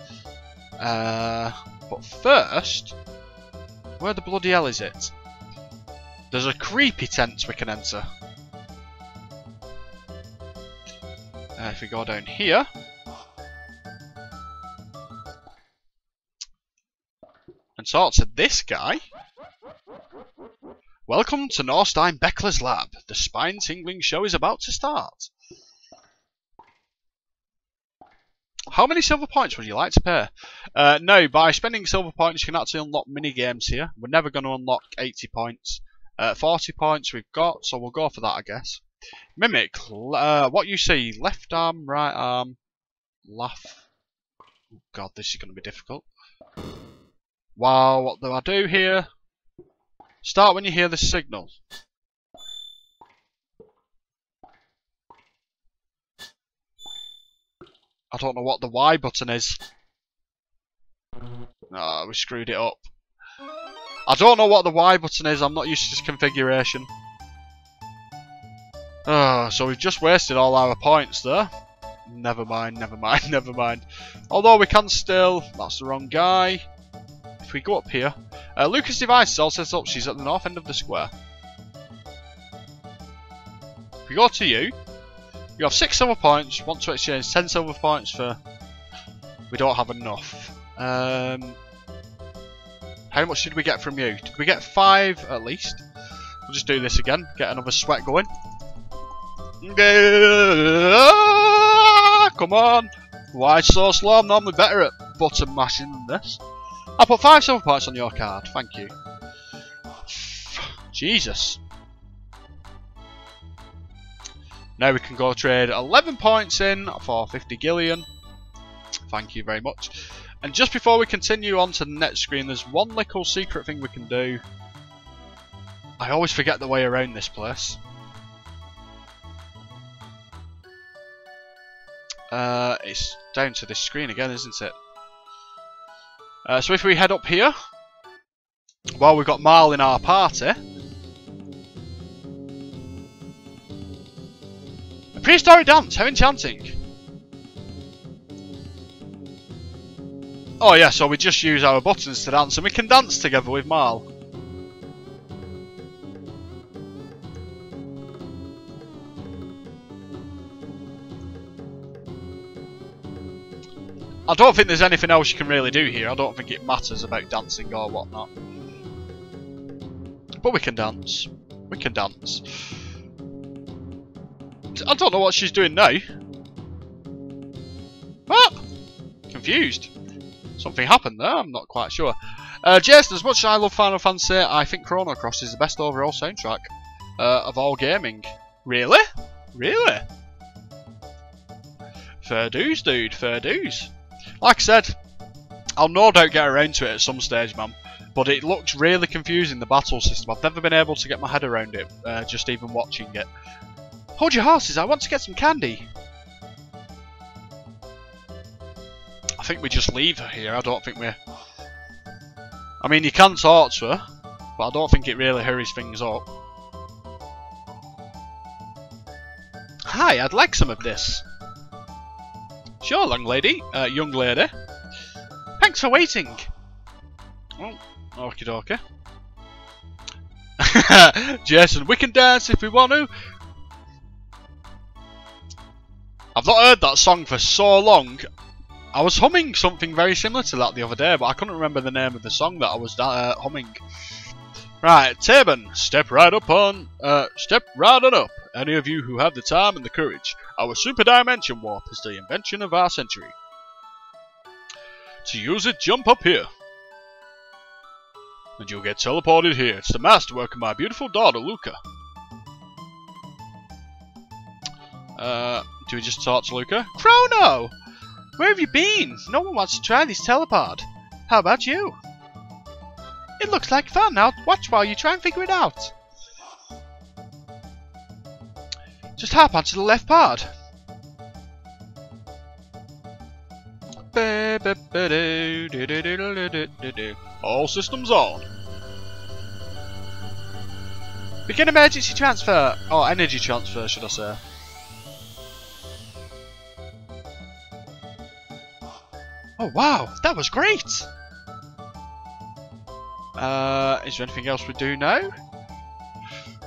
But first... Where the bloody hell is it? There's a creepy tent we can enter. If we go down here... And talk to this guy. Welcome to Norstein Beckler's lab. The spine-tingling show is about to start. How many silver points would you like to pay? No, by spending silver points you can actually unlock mini-games here. We're never going to unlock 80 points. 40 points we've got, so we'll go for that, I guess. Mimic, what you see, left arm, right arm, laugh. Oh god, this is going to be difficult. Wow, what do I do here? Start when you hear the signal. I don't know what the Y button is. No, we screwed it up. I don't know what the Y button is, I'm not used to this configuration. So we've just wasted all our points there. Never mind, never mind, never mind. Although we can still... That's the wrong guy. If we go up here... Lucas' device is all set up, she's at the north end of the square. If we go to you... You have 6 silver points, want to exchange 10 silver points for... We don't have enough. How much did we get from you? Did we get 5 at least? We'll just do this again, get another sweat going. Come on! Why so slow? I'm normally better at button mashing than this. I'll put 5 silver points on your card, thank you. Jesus. Now we can go trade 11 points in for 50 Gillian. Thank you very much. And just before we continue on to the next screen, there's one little secret thing we can do. I always forget the way around this place. It's down to this screen again, isn't it? So if we head up here, well, we've got Marl in our party. A prehistoric dance, how enchanting! Oh yeah, so we just use our buttons to dance, and we can dance together with Marl. I don't think there's anything else you can really do here. I don't think it matters about dancing or whatnot. But we can dance. We can dance. I don't know what she's doing now. What? Confused. Something happened there, I'm not quite sure. Jason, as much as I love Final Fantasy, I think Chrono Cross is the best overall soundtrack of all gaming. Really? Really? Fair dues, dude, fair dues. Like I said, I'll no doubt get around to it at some stage, man. But it looks really confusing, the battle system. I've never been able to get my head around it, just even watching it. Hold your horses, I want to get some candy. I think we just leave her here, I don't think we're... I mean, you can talk to her, but I don't think it really hurries things up. Hi, I'd like some of this. Sure, young lady. Thanks for waiting. Oh, okie dokie. Jason, we can dance if we want to. I've not heard that song for so long. I was humming something very similar to that the other day, but I couldn't remember the name of the song that I was humming. Right, Taban, step right on up. Any of you who have the time and the courage. Our super dimension warp is the invention of our century. To use it, jump up here. and you'll get teleported here. It's the masterwork of my beautiful daughter, Luca. Do we just talk to Luca? Chrono! Where have you been? No one wants to try this teleport. How about you? It looks like fun. Now watch while you try and figure it out. Just hop onto the left part. All systems on. Begin emergency transfer. Or energy transfer, should I say. Oh wow, that was great! Is there anything else we do now?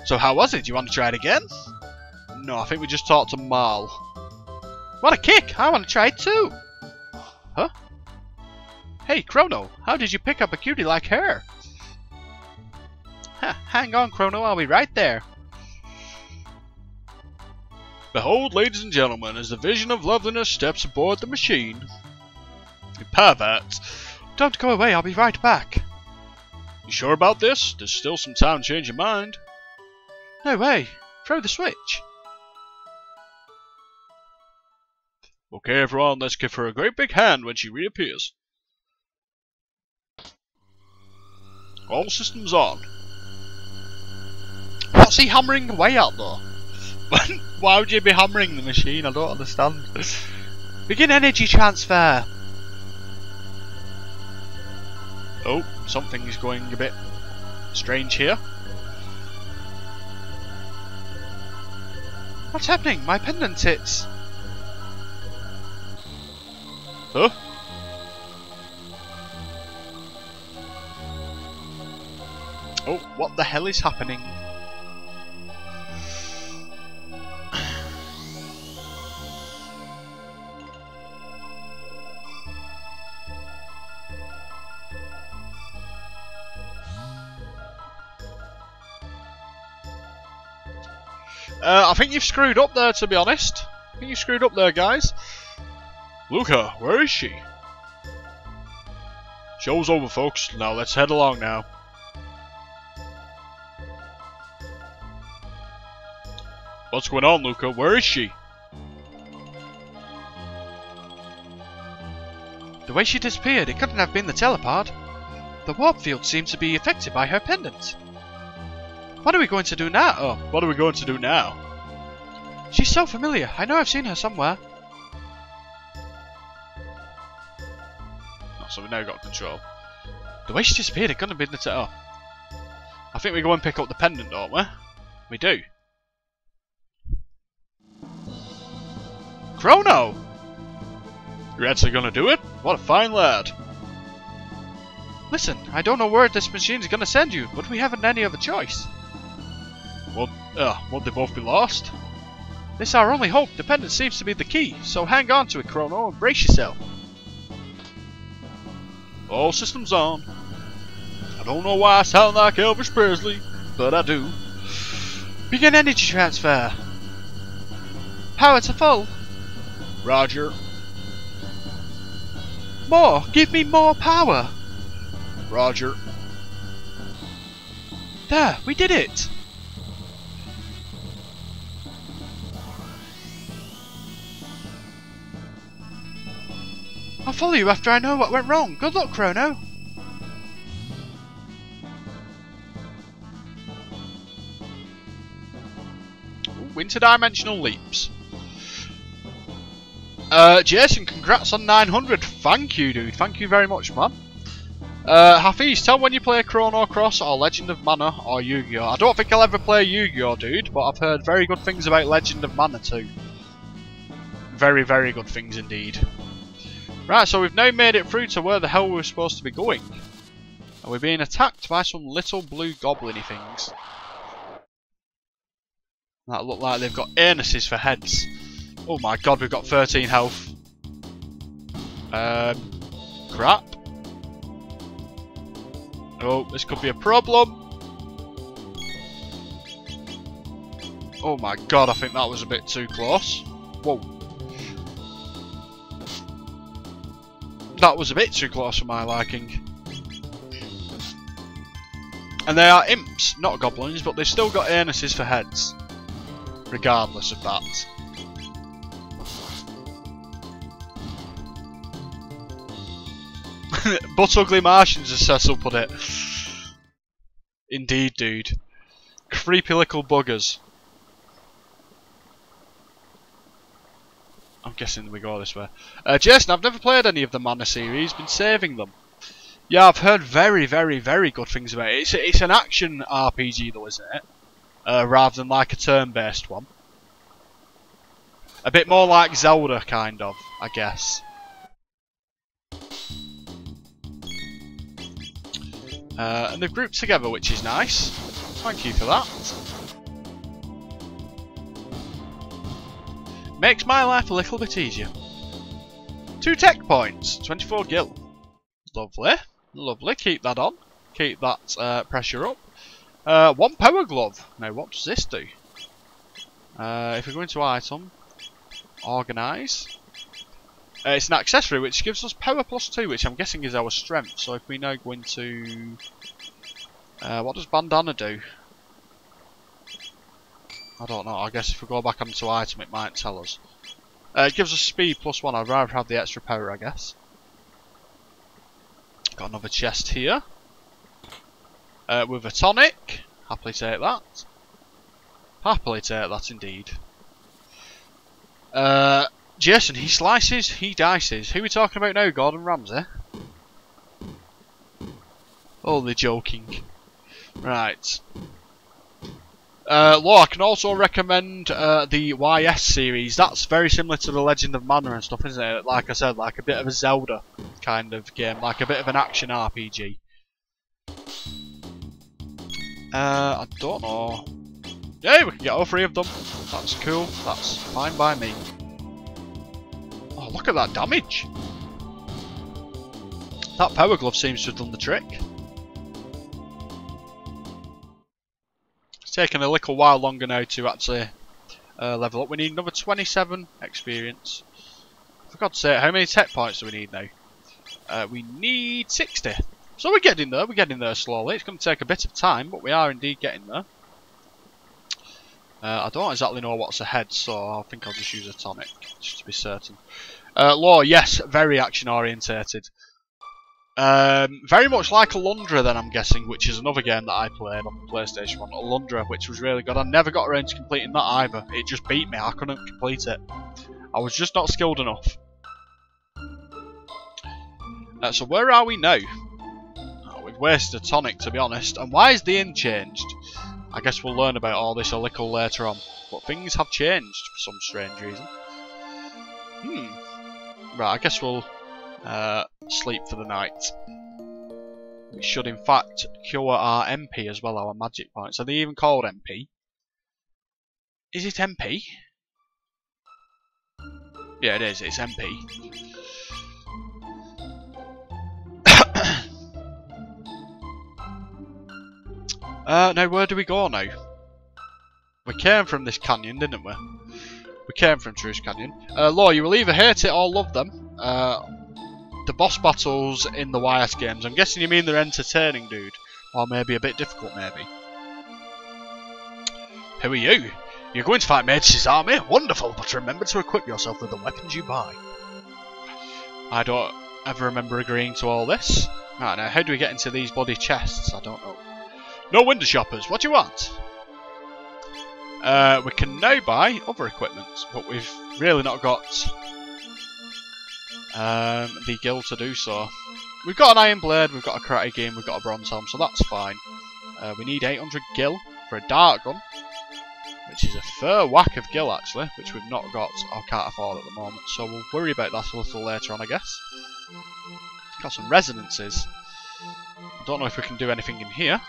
So how was it? Do you want to try it again? No, I think we just talked to Marl. What a kick! I want to try it too! Huh? Hey, Chrono, how did you pick up a cutie like her? Hang on, Chrono, I'll be right there. Behold, ladies and gentlemen, as the vision of loveliness steps aboard the machine. You pervert! Don't go away, I'll be right back. You sure about this? There's still some time to change your mind. No way! Throw the switch! Okay everyone, let's give her a great big hand when she reappears. All systems on. What's he hammering away at though? Why would you be hammering the machine? I don't understand. Begin energy transfer! Oh, something's going a bit strange here. What's happening? My pendant hits. Huh? Oh, what the hell is happening? I think you've screwed up there, to be honest. I think you screwed up there, guys. Luca, where is she? Show's over, folks. Now let's head along now. What's going on, Luca? Where is she? The way she disappeared, it couldn't have been the teleport. The warp field seems to be affected by her pendant. What are we going to do now? Oh, what are we going to do now? She's so familiar. I know I've seen her somewhere. Oh, so we've now got control. The way she disappeared, it couldn't have been the oh. I think we go and pick up the pendant, don't we? We do. Chrono! You're actually gonna do it? What a fine lad. Listen, I don't know where this machine's gonna send you, but we haven't any other choice. Won't they both be lost? This is our only hope. The pendant seems to be the key, so hang on to it, Chrono, and brace yourself. All systems on. I don't know why I sound like Elvis Presley, but I do. Begin energy transfer. Power to full. Roger. More! Give me more power! Roger. There, we did it! I'll follow you after I know what went wrong. Good luck, Chrono. Ooh, interdimensional leaps. Jason, congrats on 900. Thank you, dude. Thank you very much, man. Hafiz, tell when you play Chrono Cross or Legend of Mana or Yu-Gi-Oh! I don't think I'll ever play Yu-Gi-Oh, dude, but I've heard very good things about Legend of Mana too. Very, very good things indeed. Right, so we've now made it through to where the hell we're supposed to be going. And we're being attacked by some little blue goblin-y things. That look like they've got anuses for heads. Oh my god, we've got 13 health. Crap. Oh, this could be a problem. Oh my god, I think that was a bit too close. Whoa. That was a bit too close for my liking. And they are imps, not goblins, but they've still got anuses for heads. Regardless of that. But ugly Martians, as Cecil put it. Indeed, dude. Creepy little buggers. I'm guessing we go this way. Jason, I've never played any of the Mana series, been saving them. Yeah, I've heard very, very, very good things about it. It's an action RPG though, isn't it? Rather than like a turn-based one. A bit more like Zelda, kind of, I guess. And they've grouped together, which is nice. Thank you for that. Makes my life a little bit easier. 2 tech points, 24 gil. Lovely, lovely. Keep that on. Keep that pressure up. 1 power glove. Now, what does this do? If we go into item, organise. It's an accessory which gives us power +2, which I'm guessing is our strength. So if we now go into... what does bandana do? I don't know. I guess if we go back onto item it might tell us. It gives us speed +1. I'd rather have the extra power, I guess. Got another chest here. With a tonic. Happily take that. Happily take that indeed. Jason, he slices, he dices. Who are we talking about now? Gordon Ramsay? Only joking. Right. Law, I can also recommend the YS series. That's very similar to the Legend of Mana and stuff, isn't it? Like I said, like a bit of a Zelda kind of game. Like a bit of an action RPG. I don't know. Yeah, we can get all 3 of them. That's cool. That's fine by me. Oh, look at that damage! That power glove seems to have done the trick. It's taken a little while longer now to actually level up. We need another 27 experience. For God's sake, how many tech points do we need now? We need 60. So we're getting there slowly. It's going to take a bit of time, but we are indeed getting there. I don't exactly know what's ahead, so I think I'll just use a tonic, just to be certain. Law, yes, very action orientated. Very much like Alundra then, I'm guessing, which is another game that I played on the PlayStation 1. Alundra, which was really good. I never got around to completing that either. It just beat me, I couldn't complete it. I was just not skilled enough. So where are we now? Oh, we've wasted a tonic, to be honest. And why is the inn changed? I guess we'll learn about all this a little later on. But things have changed for some strange reason. Right, I guess we'll sleep for the night. We should in fact cure our MP as well, our magic points. Are they even called MP? Is it MP? Yeah, it is. It's MP. Now where do we go now? We came from this canyon, didn't we? We came from Truce Canyon. Law, you will either hate it or love them. The boss battles in the YS games. I'm guessing you mean they're entertaining, dude. Or maybe a bit difficult, maybe. Who are you? You're going to fight Mage's army? Wonderful, but remember to equip yourself with the weapons you buy. I don't ever remember agreeing to all this. Right, now how do we get into these bloody chests? I don't know. No window shoppers, what do you want? We can now buy other equipment, but we've really not got the gil to do so. We've got an iron blade, we've got a karate game, we've got a bronze helm, so that's fine. We need 800 gil for a dart gun, which is a fair whack of gil actually, which we've not got or can't afford at the moment, so we'll worry about that a little later on, I guess. Got some resonances. I don't know if we can do anything in here.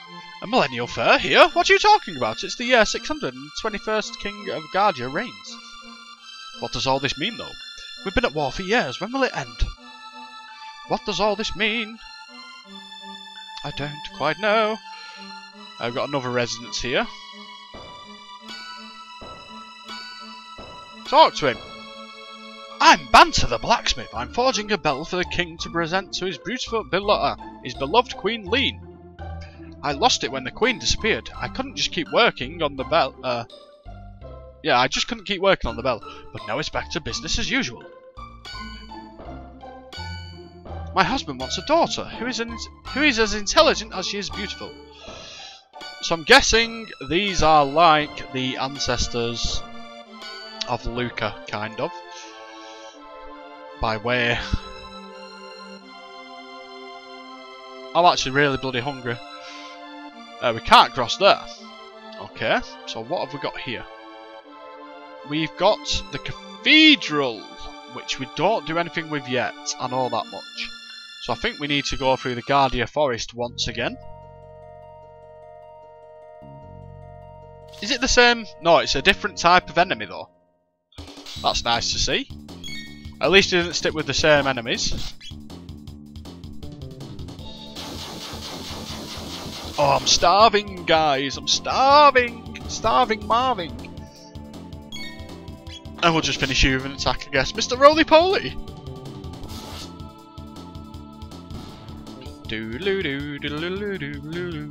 A millennial fair here? What are you talking about? It's the year 621st King of Gardia reigns. What does all this mean though? We've been at war for years, when will it end? What does all this mean? I don't quite know. I've got another residence here. Talk to him. I'm Banter the blacksmith. I'm forging a bell for the king to present to his beloved Queen Lean. I lost it when the Queen disappeared. I couldn't just keep working on the bell. Yeah, I just couldn't keep working on the bell. But now it's back to business as usual. My husband wants a daughter who is as intelligent as she is beautiful. So I'm guessing these are like the ancestors of Luca, kind of. By way. I'm actually really bloody hungry. We can't cross there. Okay, so what have we got here? We've got the cathedral, which we don't do anything with yet. I know that much. So I think we need to go through the Guardia Forest once again. Is it the same? No, it's a different type of enemy though. That's nice to see. At least it didn't stick with the same enemies. Oh, I'm starving, guys. I'm starving. Starving Marvin. And we'll just finish you with an attack, I guess. Mr. Roly-Poly! Doo-doo-doo-doo-doo-doo-doo-doo.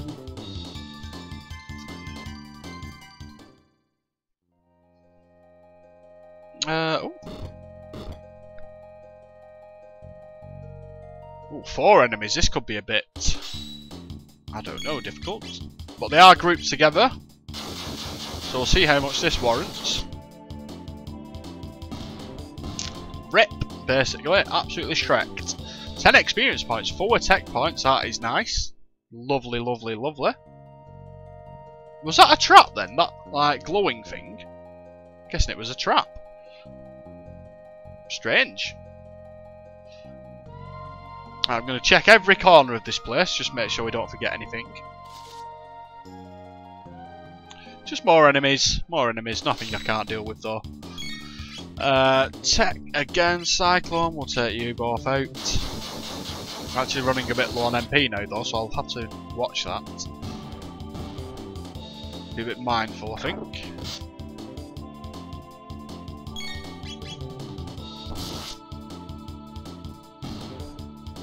Oh. Ooh, 4 enemies. This could be a bit, I don't know, difficult. But they are grouped together. So we'll see how much this warrants. Rip, basically. Absolutely shreked. 10 experience points, 4 tech points. That is nice. Lovely, lovely, lovely. Was that a trap then? That, like, glowing thing? I'm guessing it was a trap. Strange. I'm going to check every corner of this place, just make sure we don't forget anything. Just more enemies, nothing I can't deal with though. Tech again, Cyclone, we'll take you both out. I'm actually running a bit low on MP now though, so I'll have to watch that. Be a bit mindful, I think.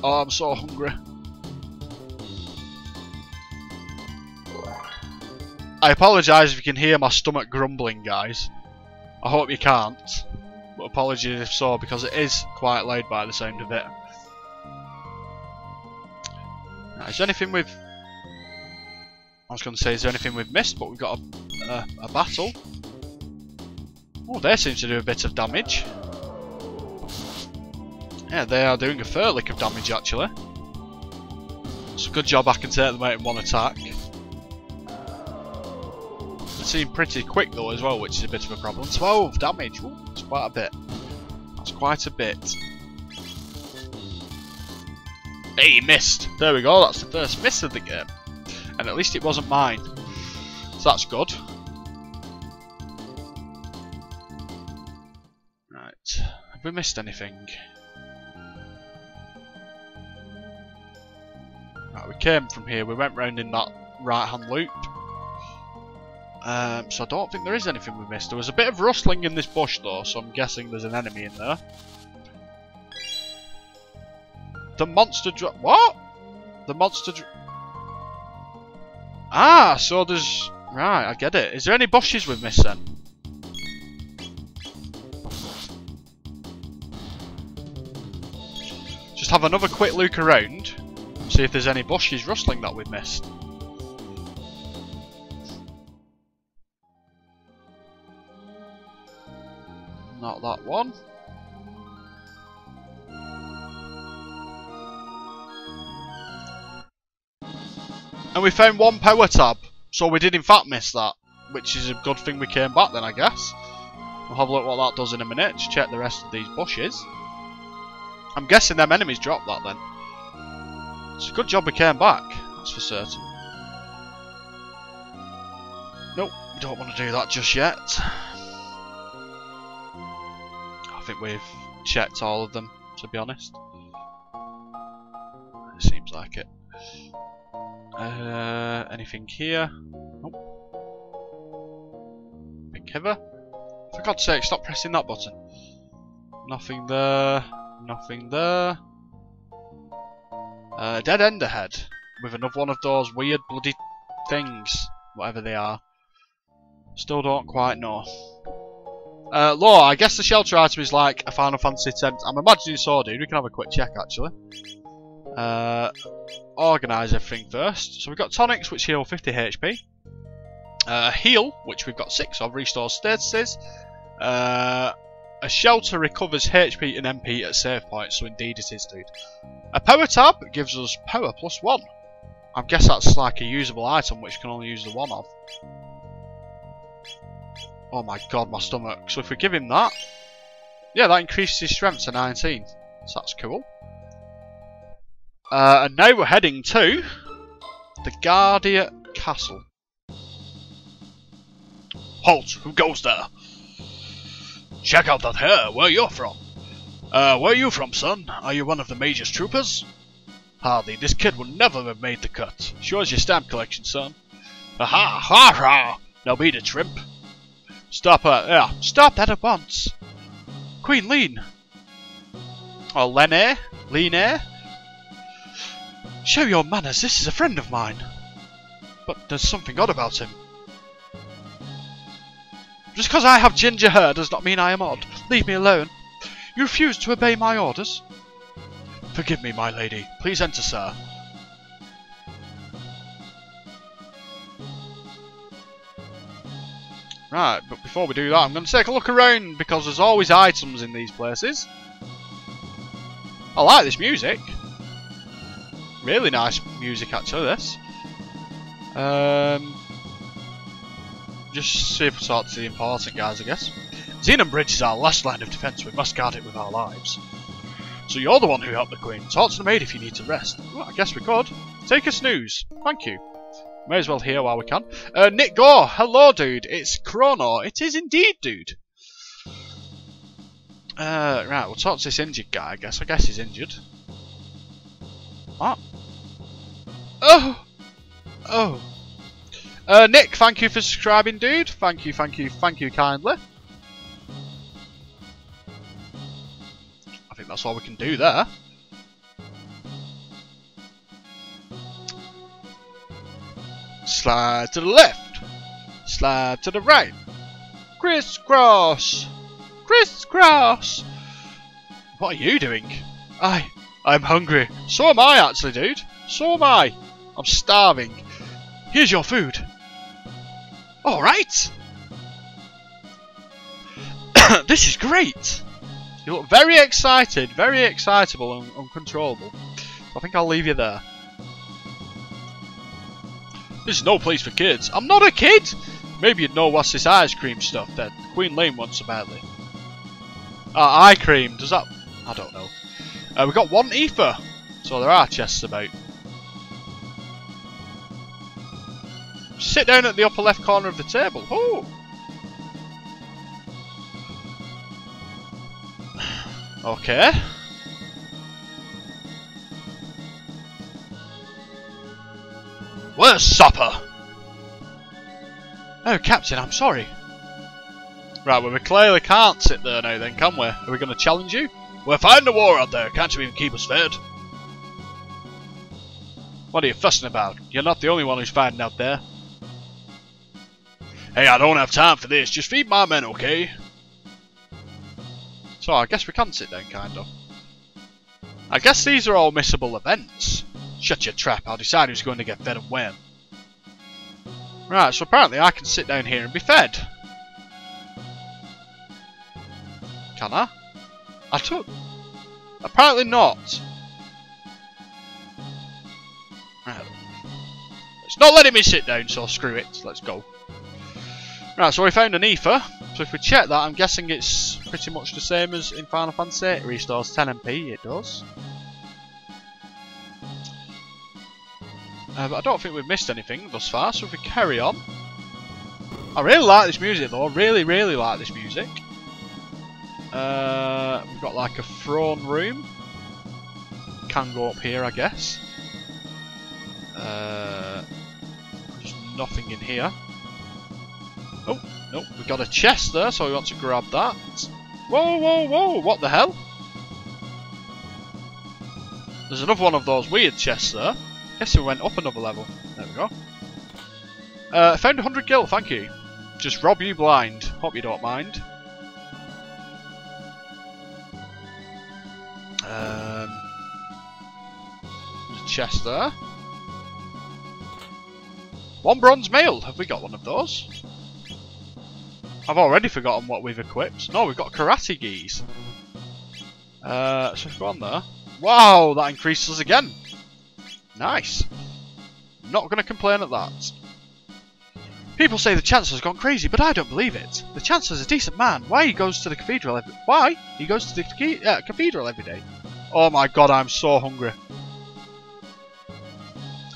Oh, I'm so hungry. I apologise if you can hear my stomach grumbling, guys. I hope you can't. But apologies if so, because it is quite loud by the sound of it. Now, is there anything we've... I was going to say, is there anything we've missed? But we've got a battle. Oh, they seem to do a bit of damage. Yeah, they are doing a fair lick of damage actually. It's a good job I can take them out in one attack. They seem pretty quick though as well, which is a bit of a problem. 12 damage, ooh, that's quite a bit. That's quite a bit. Hey, he missed! There we go, that's the first miss of the game. And at least it wasn't mine. So that's good. Right, have we missed anything? Right, we came from here, we went round in that right hand loop. So I don't think there is anything we missed. There was a bit of rustling in this bush though, so I'm guessing there's an enemy in there. The monster what? The monster ah, so there's... Right, I get it. Is there any bushes we've missed then? Just have another quick look around. See if there's any bushes rustling that we've missed. Not that one. And we found one power tab, so we did in fact miss that, which is a good thing we came back then, I guess. We'll have a look what that does in a minute, just check the rest of these bushes. I'm guessing them enemies dropped that then. It's a good job we came back, that's for certain. Nope, we don't want to do that just yet. I think we've checked all of them, to be honest. It seems like it. Anything here? Nope. Pink Hiver? For God's sake, stop pressing that button. Nothing there. Nothing there. Dead end ahead. with another one of those weird bloody things, whatever they are. Still don't quite know. Law, I guess the shelter item is like a Final Fantasy X. I'm imagining so, dude. We can have a quick check, actually. Organise everything first. So we've got tonics, which heal 50 HP. Heal, which we've got 6 of, restores statuses. A shelter recovers HP and MP at save points, so indeed it is, dude. A power tab gives us power +1. I guess that's like a usable item, which can only use the one of. Oh my god, my stomach. So if we give him that, yeah, that increases his strength to 19. So that's cool. And now we're heading to the Guardia Castle. Halt! Who goes there? Check out that hair. Where you're from? Where are you from, son? Are you one of the Major's troopers? Hardly. This kid would never have made the cut. Shows your stamp collection, son. Aha! Ha ha! Now beat it, shrimp. Stop her. Yeah, stop that at once. Queen Lean. Or Lene? Lene? Show your manners. This is a friend of mine. But there's something odd about him. Just because I have ginger hair does not mean I am odd. Leave me alone. You refuse to obey my orders? Forgive me, my lady. Please enter, sir. Right, but before we do that, I'm going to take a look around, because there's always items in these places. I like this music. Really nice music, actually, this. Just see if we talk to the important guys, I guess. Xenon Bridge is our last line of defence. We must guard it with our lives. So you're the one who helped the Queen. Talk to the maid if you need to rest. Well, I guess we could. Take a snooze. Thank you. May as well hear while we can. Nick Gore. Hello, dude. It's Chrono. It is indeed, dude. Right, we'll talk to this injured guy, I guess. I guess he's injured. What? Oh! Oh. Nick, thank you for subscribing, dude. Thank you kindly. I think that's all we can do there. Slide to the left. Slide to the right. Crisscross. Crisscross. What are you doing? I'm hungry. So am I, actually, dude. So am I. I'm starving. Here's your food. Alright. This is great. You look very excited, very excitable and uncontrollable. I think I'll leave you there. This is no place for kids. I'm not a kid! Maybe you'd know what's this ice cream stuff that Queen Lane wants so badly. Eye cream, does that... I don't know. We've got 1 ether, so there are chests about. Sit down at the upper left corner of the table. Oh! Okay. Where's supper? Oh, Captain, I'm sorry. Right, well, we clearly can't sit there now then, can we? Are we going to challenge you? We're fighting a war out there. Can't you even keep us fed? What are you fussing about? You're not the only one who's fighting out there. Hey, I don't have time for this. Just feed my men, okay? So, I guess we can sit down, kind of. I guess these are all missable events. Shut your trap. I'll decide who's going to get fed and when. Right, so apparently I can sit down here and be fed. Can I? I don't... Apparently not. Right. It's not letting me sit down, so screw it. Let's go. Right, so we found an ether. So if we check that, I'm guessing it's pretty much the same as in Final Fantasy. It restores 10 MP, it does. But I don't think we've missed anything thus far, so if we carry on. I really like this music though, I really like this music. We've got like a throne room. Can go up here, I guess. There's nothing in here. Oh, nope, we got a chest there, so we want to grab that. Whoa, whoa, whoa, what the hell? There's another one of those weird chests there. Guess we went up another level. There we go. Found 100 gil, thank you. Just rob you blind. Hope you don't mind. There's a chest there. 1 bronze mail. Have we got one of those? I've already forgotten what we've equipped. No, we've got karate gis. So if we go on there. Wow, that increases us again. Nice. Not going to complain at that. People say the Chancellor's gone crazy, but I don't believe it. The Chancellor's a decent man. Why he goes to the cathedral every... Why? He goes to the cathedral every day. Oh my god, I'm so hungry.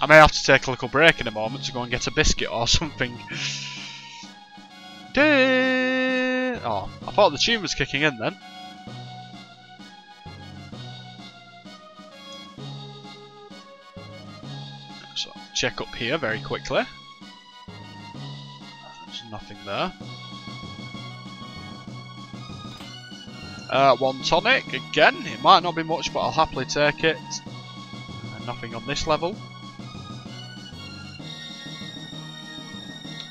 I may have to take a little break in a moment to go and get a biscuit or something. Oh, I thought the tune was kicking in then. So, check up here very quickly. There's nothing there. 1 tonic, again. It might not be much, but I'll happily take it. And nothing on this level.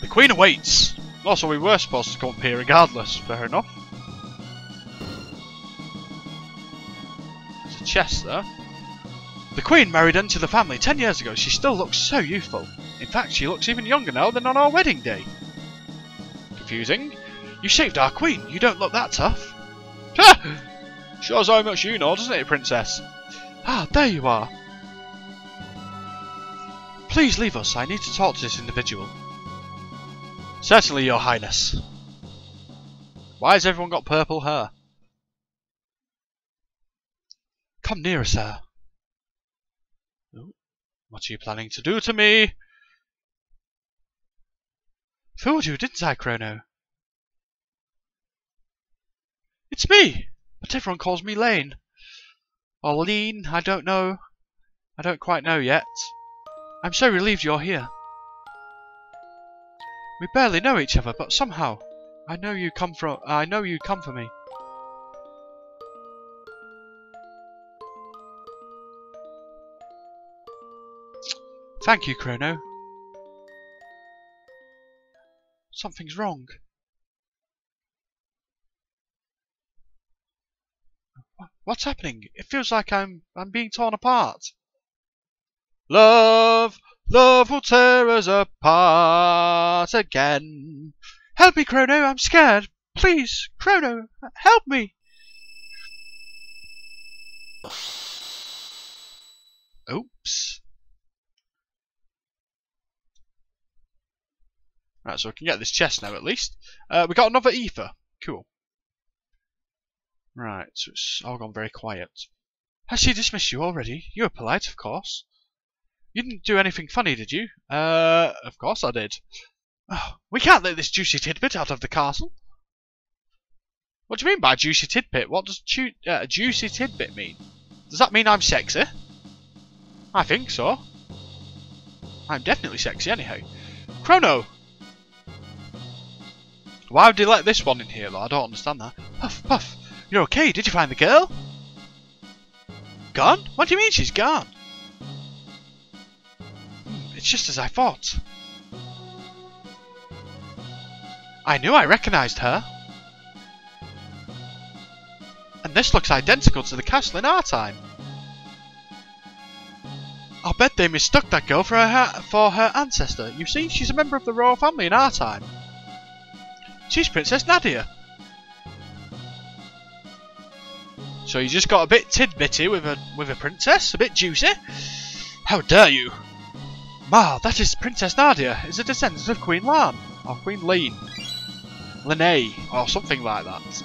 The Queen awaits! Also, we were supposed to come up here regardless, fair enough. There's a chest there. The Queen married into the family 10 years ago. She still looks so youthful. In fact, she looks even younger now than on our wedding day. Confusing. You saved our Queen. You don't look that tough. Ha! Shows how much you know, doesn't it, Princess? Ah, there you are. Please leave us. I need to talk to this individual. Certainly, Your Highness. Why has everyone got purple hair? Come nearer, sir. Ooh, what are you planning to do to me? Fooled you, didn't I, Chrono? It's me! But everyone calls me Lane. Or Lean, I don't know. I don't quite know yet. I'm so relieved you're here. We barely know each other, but somehow I know you come for me. Thank you, Chrono. Something's wrong. What's happening? It feels like I'm being torn apart. Love will tear us apart again. Help me, Chrono, I'm scared. Please, Chrono, help me. Oops. Right, so we can get this chest now at least. We got another ether. Cool. Right, so it's all gone very quiet. Has she dismissed you already? You were polite, of course. You didn't do anything funny, did you? Of course I did. Oh, we can't let this juicy tidbit out of the castle. What do you mean by juicy tidbit? What does juicy tidbit mean? Does that mean I'm sexy? I think so. I'm definitely sexy anyhow. Chrono! Why would you let this one in here, though? I don't understand that. Puff, Puff, you're okay? Did you find the girl? Gone? What do you mean she's gone? It's just as I thought. I knew I recognised her. And this looks identical to the castle in our time. I'll bet they mistook that girl for her ancestor. You see, she's a member of the royal family in our time. She's Princess Nadia. So you just got a bit tidbitty with a princess, a bit juicy. How dare you! Ma, that is Princess Nadia, is a descendant of Queen Lan, or Queen Lean, Lene, or something like that.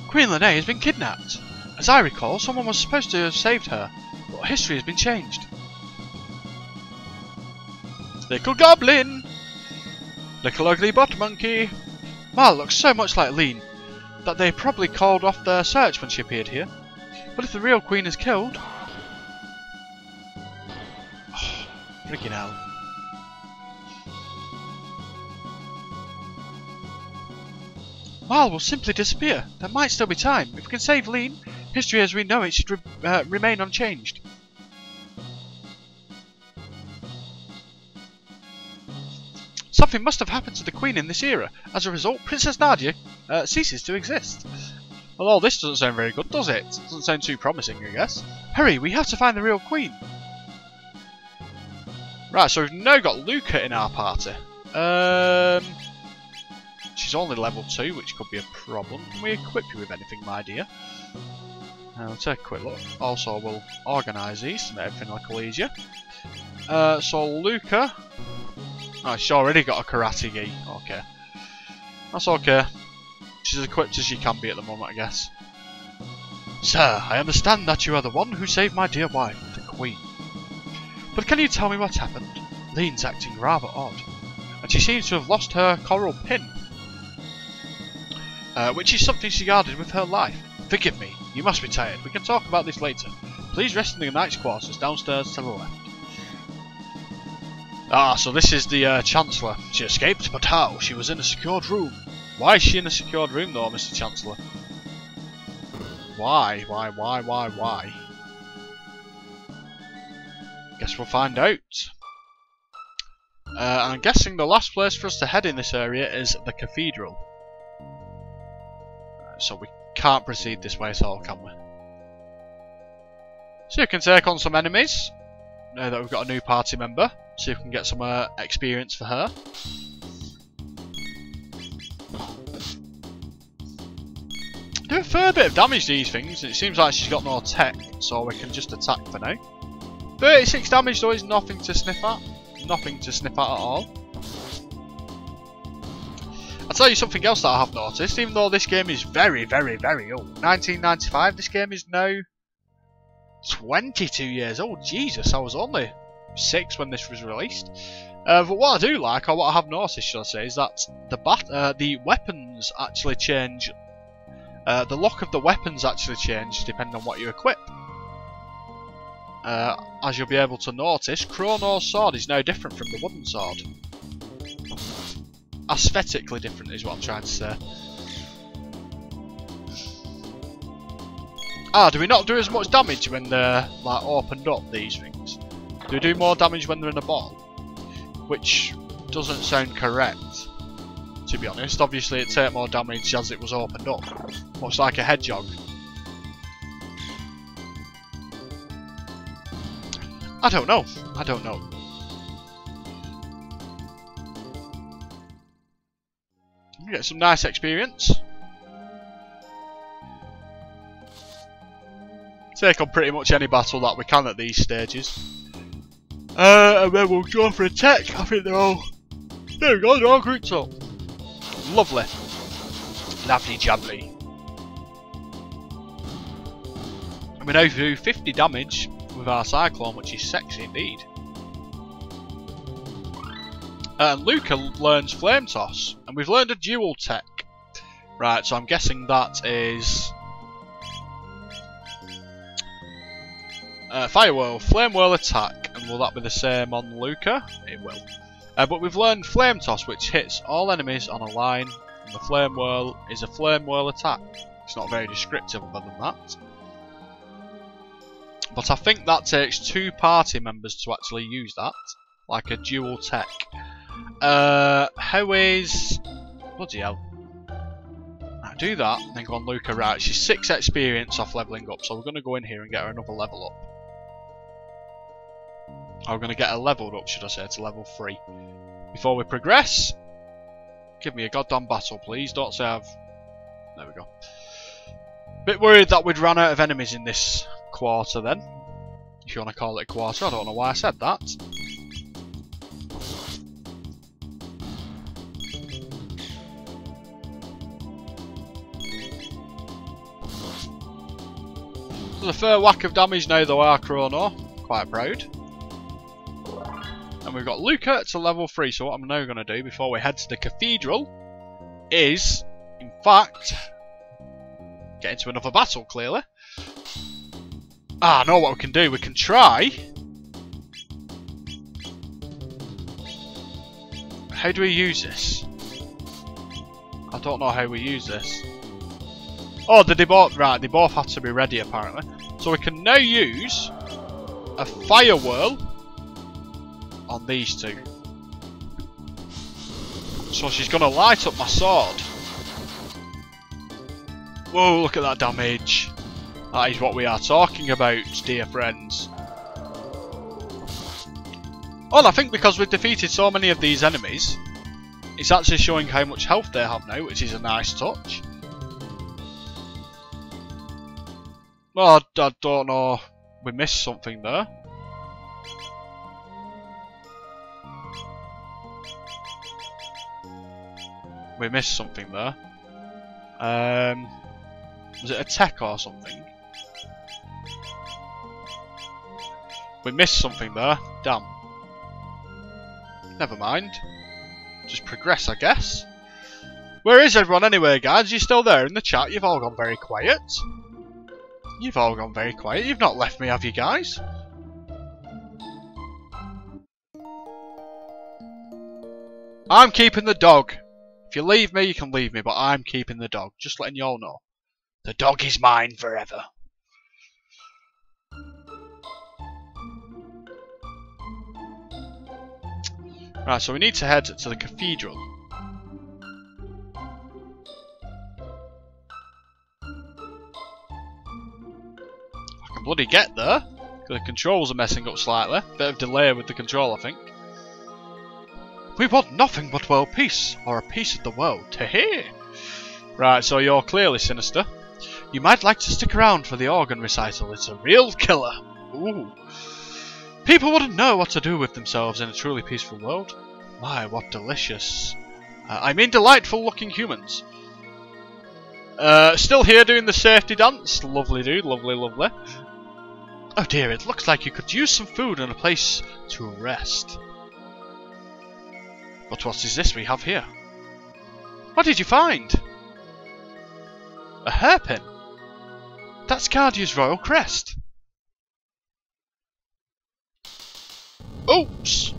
Queen Lene has been kidnapped. As I recall, someone was supposed to have saved her, but history has been changed. Little goblin! Little ugly butt monkey! Ma looks so much like Lean that they probably called off their search when she appeared here. But if the real queen is killed... Oh, freaking hell. Marl will simply disappear. There might still be time. If we can save Lean, history as we know it should remain unchanged. Something must have happened to the Queen in this era. As a result, Princess Nadia ceases to exist. Well, all this doesn't sound very good, does it? Doesn't sound too promising, I guess. Hurry, we have to find the real Queen. Right, so we've now got Luca in our party. She's only level 2, which could be a problem. Can we equip you with anything, my dear? I'll take a quick look. Also, we'll organise these to make everything a little easier. So Luca... Oh, she's already got a karate gi. Okay. That's okay. She's as equipped as she can be at the moment, I guess. Sir, I understand that you are the one who saved my dear wife, the Queen. But can you tell me what happened? Lean's acting rather odd. And she seems to have lost her coral pin. Which is something she guarded with her life. Forgive me, you must be tired. We can talk about this later. Please rest in the knight's quarters downstairs to the left. Ah, so this is the Chancellor. She escaped, but how? She was in a secured room. Why is she in a secured room though, Mr. Chancellor? Why? Guess we'll find out. I'm guessing the last place for us to head in this area is the Cathedral. So we can't proceed this way at all, can we? So you can take on some enemies. Now that we've got a new party member. See if we can get some experience for her. Do a fair bit of damage to these things. It seems like she's got no tech, so we can just attack for now. 36 damage though is nothing to sniff at. Nothing to sniff at all. I'll tell you something else that I have noticed, even though this game is very, very, very old. 1995, this game is now 22 years old. Jesus, I was only 6 when this was released. But what I do like, or what I have noticed, should I say, is that the weapons actually change. The look of the weapons actually change depending on what you equip. As you'll be able to notice, Chrono's sword is now different from the wooden sword. Aesthetically different is what I'm trying to say. Ah, do we not do as much damage when they're like opened up, these things? Do we do more damage when they're in a ball? Which doesn't sound correct, to be honest. Obviously it'd take more damage as it was opened up. Much like a hedgehog. I don't know. Get some nice experience. Take on pretty much any battle that we can at these stages. And then we'll go for a tech. I think they're all... There we go, they're all grouped up. Lovely. Lovely jubbly. And we now do 50 damage with our Cyclone, which is sexy indeed. And Luca learns Flame Toss, and we've learned a dual tech. Right, so I'm guessing that is Fire Whirl, Flame Whirl attack, and will that be the same on Luca? It will. But we've learned Flame Toss, which hits all enemies on a line, and the Flame Whirl is a Flame Whirl attack. It's not very descriptive other than that. But I think that takes 2 party members to actually use that, like a dual tech. How is... Bloody hell. I do that, and then go on Luca. Right, she's 6 experience off levelling up, so we're going to go in here and get her another level up. Or we're going to get her leveled up, should I say, to level 3. Before we progress, give me a goddamn battle, please. Don't say I've... There we go. Bit worried that we'd run out of enemies in this quarter then. If you want to call it a quarter, I don't know why I said that. There's a fair whack of damage now though, our Chrono. Quite proud. And we've got Luca to level 3, so what I'm now going to do before we head to the Cathedral is, in fact, get into another battle, clearly. Ah, I know what we can do. We can try... How do we use this? I don't know how we use this. Oh, they both have to be ready apparently. So we can now use a fire whirl on these two. So she's gonna light up my sword. Whoa, look at that damage. That is what we are talking about, dear friends. Well, I think because we've defeated so many of these enemies, it's actually showing how much health they have now, which is a nice touch. Well, I don't know. We missed something there. We missed something there. Was it a tech or something? We missed something there. Damn. Never mind. Just progress, I guess. Where is everyone anyway, guys? Are you still there in the chat? You've all gone very quiet. You've all gone very quiet. You've not left me, have you guys? I'm keeping the dog. If you leave me, you can leave me, but I'm keeping the dog. Just letting you all know. The dog is mine forever. Right, so we need to head to the cathedral. I can bloody get there. The controls are messing up slightly. Bit of delay with the control, I think. We want nothing but world peace, or a piece of the world. Heh. Right, so you're clearly sinister. You might like to stick around for the organ recital. It's a real killer. Ooh. People wouldn't know what to do with themselves in a truly peaceful world. My, what delicious. I mean delightful looking humans. Still here doing the safety dance. Lovely dude, lovely, lovely. Oh dear, it looks like you could use some food and a place to rest. But what is this we have here? What did you find? A hairpin. That's Cardia's royal crest. Oops!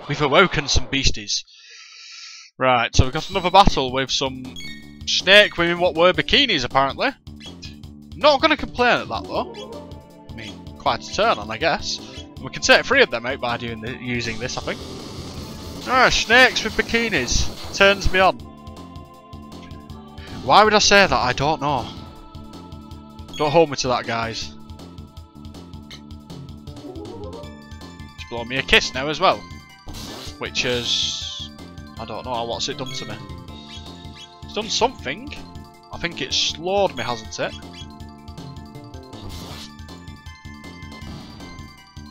We've awoken some beasties. Right, so we've got another battle with some snake women what were bikinis apparently. Not going to complain at that though. I mean, quite a turn on I guess. We can take 3 of them out by using this I think. Ah, snakes with bikinis. Turns me on. Why would I say that? I don't know. Don't hold me to that, guys. It's blown me a kiss now as well. Which is... I don't know, what's it done to me? It's done something. I think it's slowed me, hasn't it?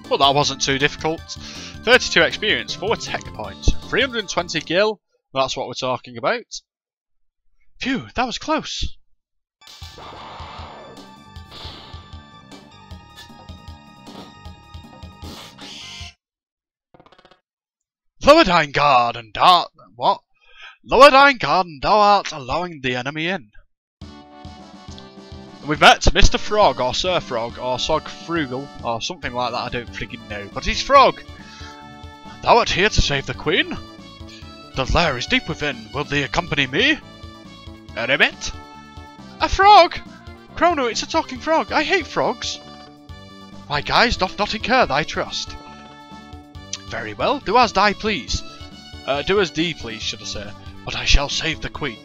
Well, that wasn't too difficult. 32 experience, 4 tech points, 320 gil. That's what we're talking about. Phew, that was close. Lower guard and dart. What? Lower guard and thou art allowing the enemy in. And we've met Mr. Frog or Sir Frog or Sog Frugal or something like that. I don't friggin' know, but he's Frog. Thou art here to save the Queen? The lair is deep within. Will thee accompany me? A ribbit? A frog? Chrono, it's a talking frog. I hate frogs. Why, guys, doth not incur thy trust. Very well, do as thee please. Do as thee please, should I say. But I shall save the Queen.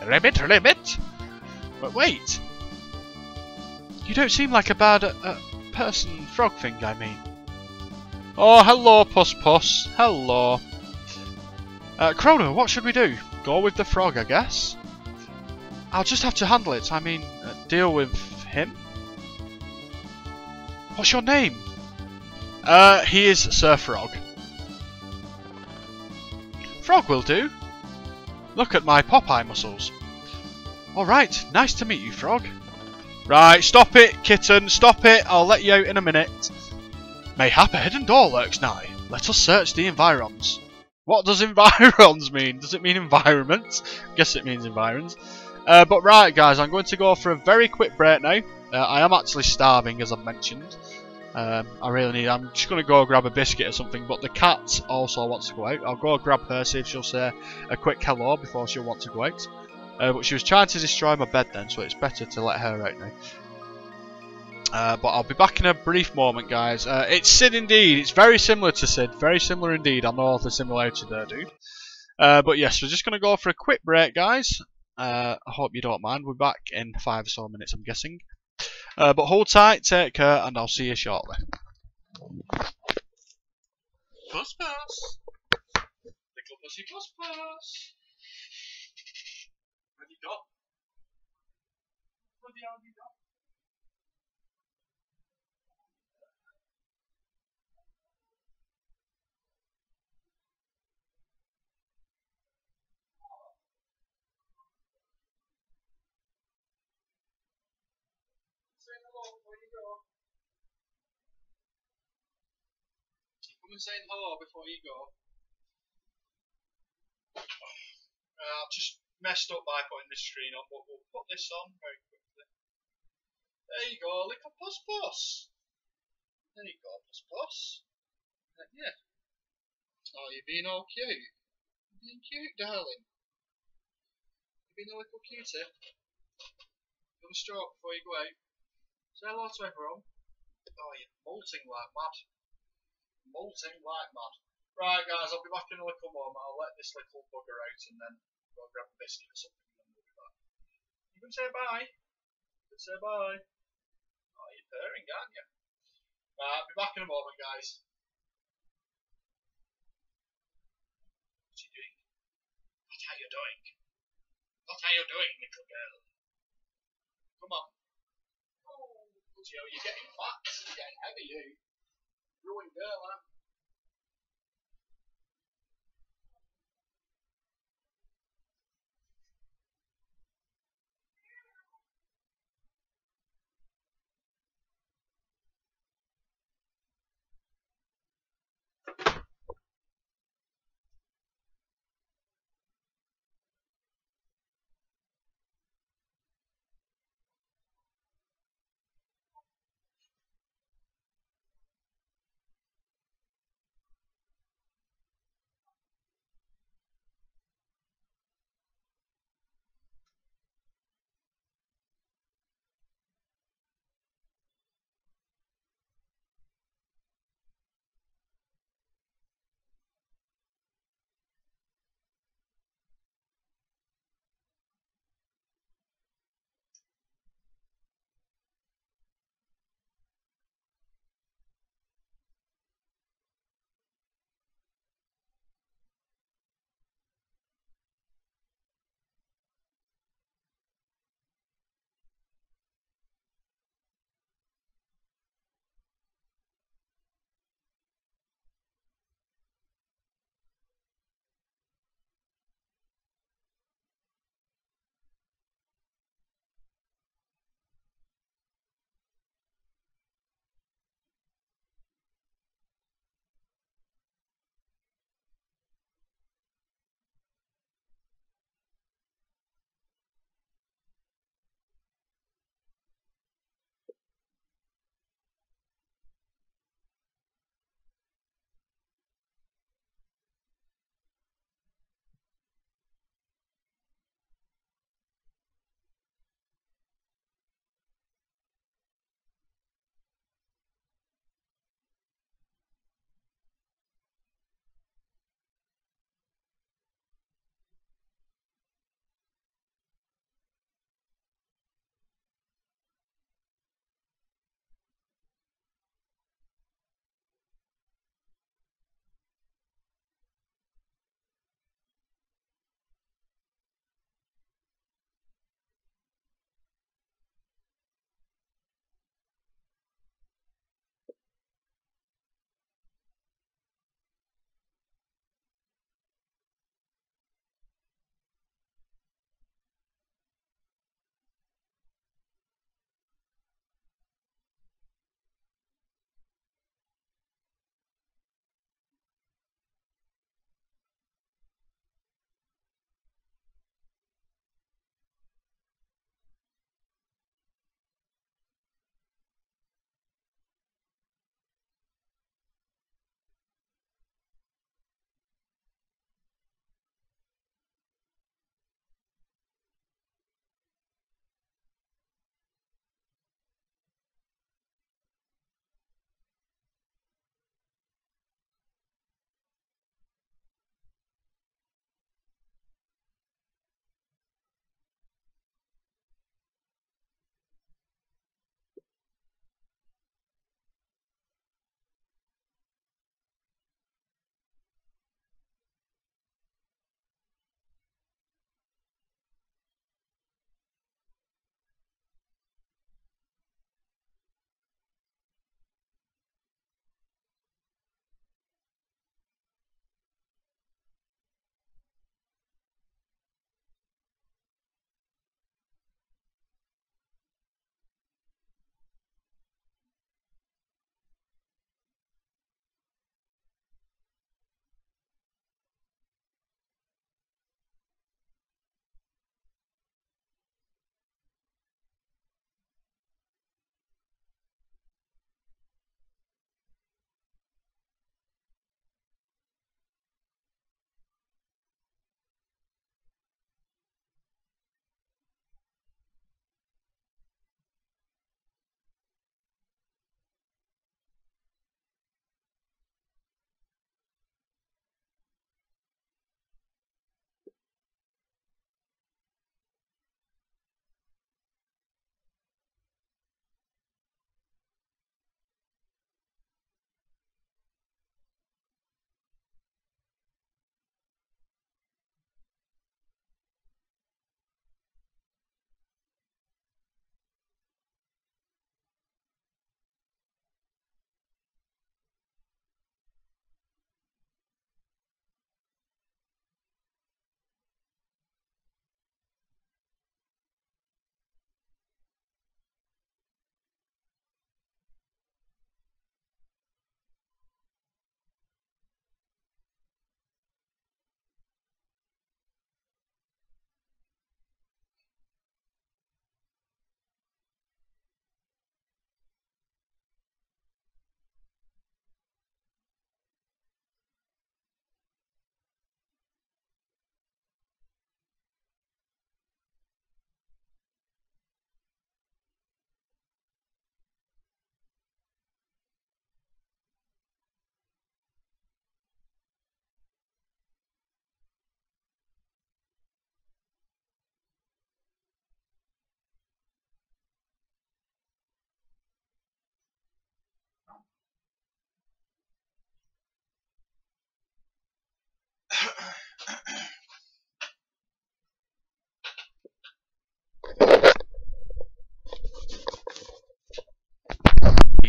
Ribbit, ribbit? But wait. You don't seem like a bad person frog thing, I mean. Oh, hello, Puss Puss. Hello. Chrono, what should we do? Go with the frog, I guess. I'll just have to handle it. I mean, deal with him. What's your name? He is Sir Frog. Frog will do. Look at my Popeye muscles. Alright, nice to meet you, Frog. Right, stop it, kitten, stop it. I'll let you out in a minute. Mayhap a hidden door lurks nigh. Let us search the environs. What does environs mean? Does it mean environment? I guess it means environs. But right, guys, I'm going to go for a very quick break now. I am actually starving, as I've mentioned. I'm just going to go grab a biscuit or something, but the cat also wants to go out. I'll go grab her, see if she'll say a quick hello before she'll want to go out. But she was trying to destroy my bed then, so it's better to let her out now. But I'll be back in a brief moment, guys. It's Sid indeed. It's very similar to Sid. Very similar indeed. I know the similarity there, dude. But yes, we're just going to go for a quick break, guys. I hope you don't mind. We're back in 5 or so minutes, I'm guessing. But hold tight, take care, and I'll see you shortly. Puss puss! Little pussy puss puss! Where'd you go? Where the hell have you gone? Say hello before you go. Come and say hello before you go. I've just messed up by putting this screen on, but we'll put this on very quickly. There you go, little puss puss. There you go, puss puss. Yeah. Oh, you're being all cute. You're being cute, darling. You're being a little cutie. You want a stroke before you go out? Say hello to everyone. Oh, you're molting like mad. Molting like mad. Right, guys, I'll be back in a little moment. I'll let this little bugger out and then go grab a biscuit or something and then we'll be back. You can say bye. You can say bye. Oh, you're purring, aren't you? Right, I'll be back in a moment, guys. What are you doing? What are you doing? What are you doing, little girl? Come on. Oh, Joe, you're getting fat. You're getting heavy, you. Growing girl, huh?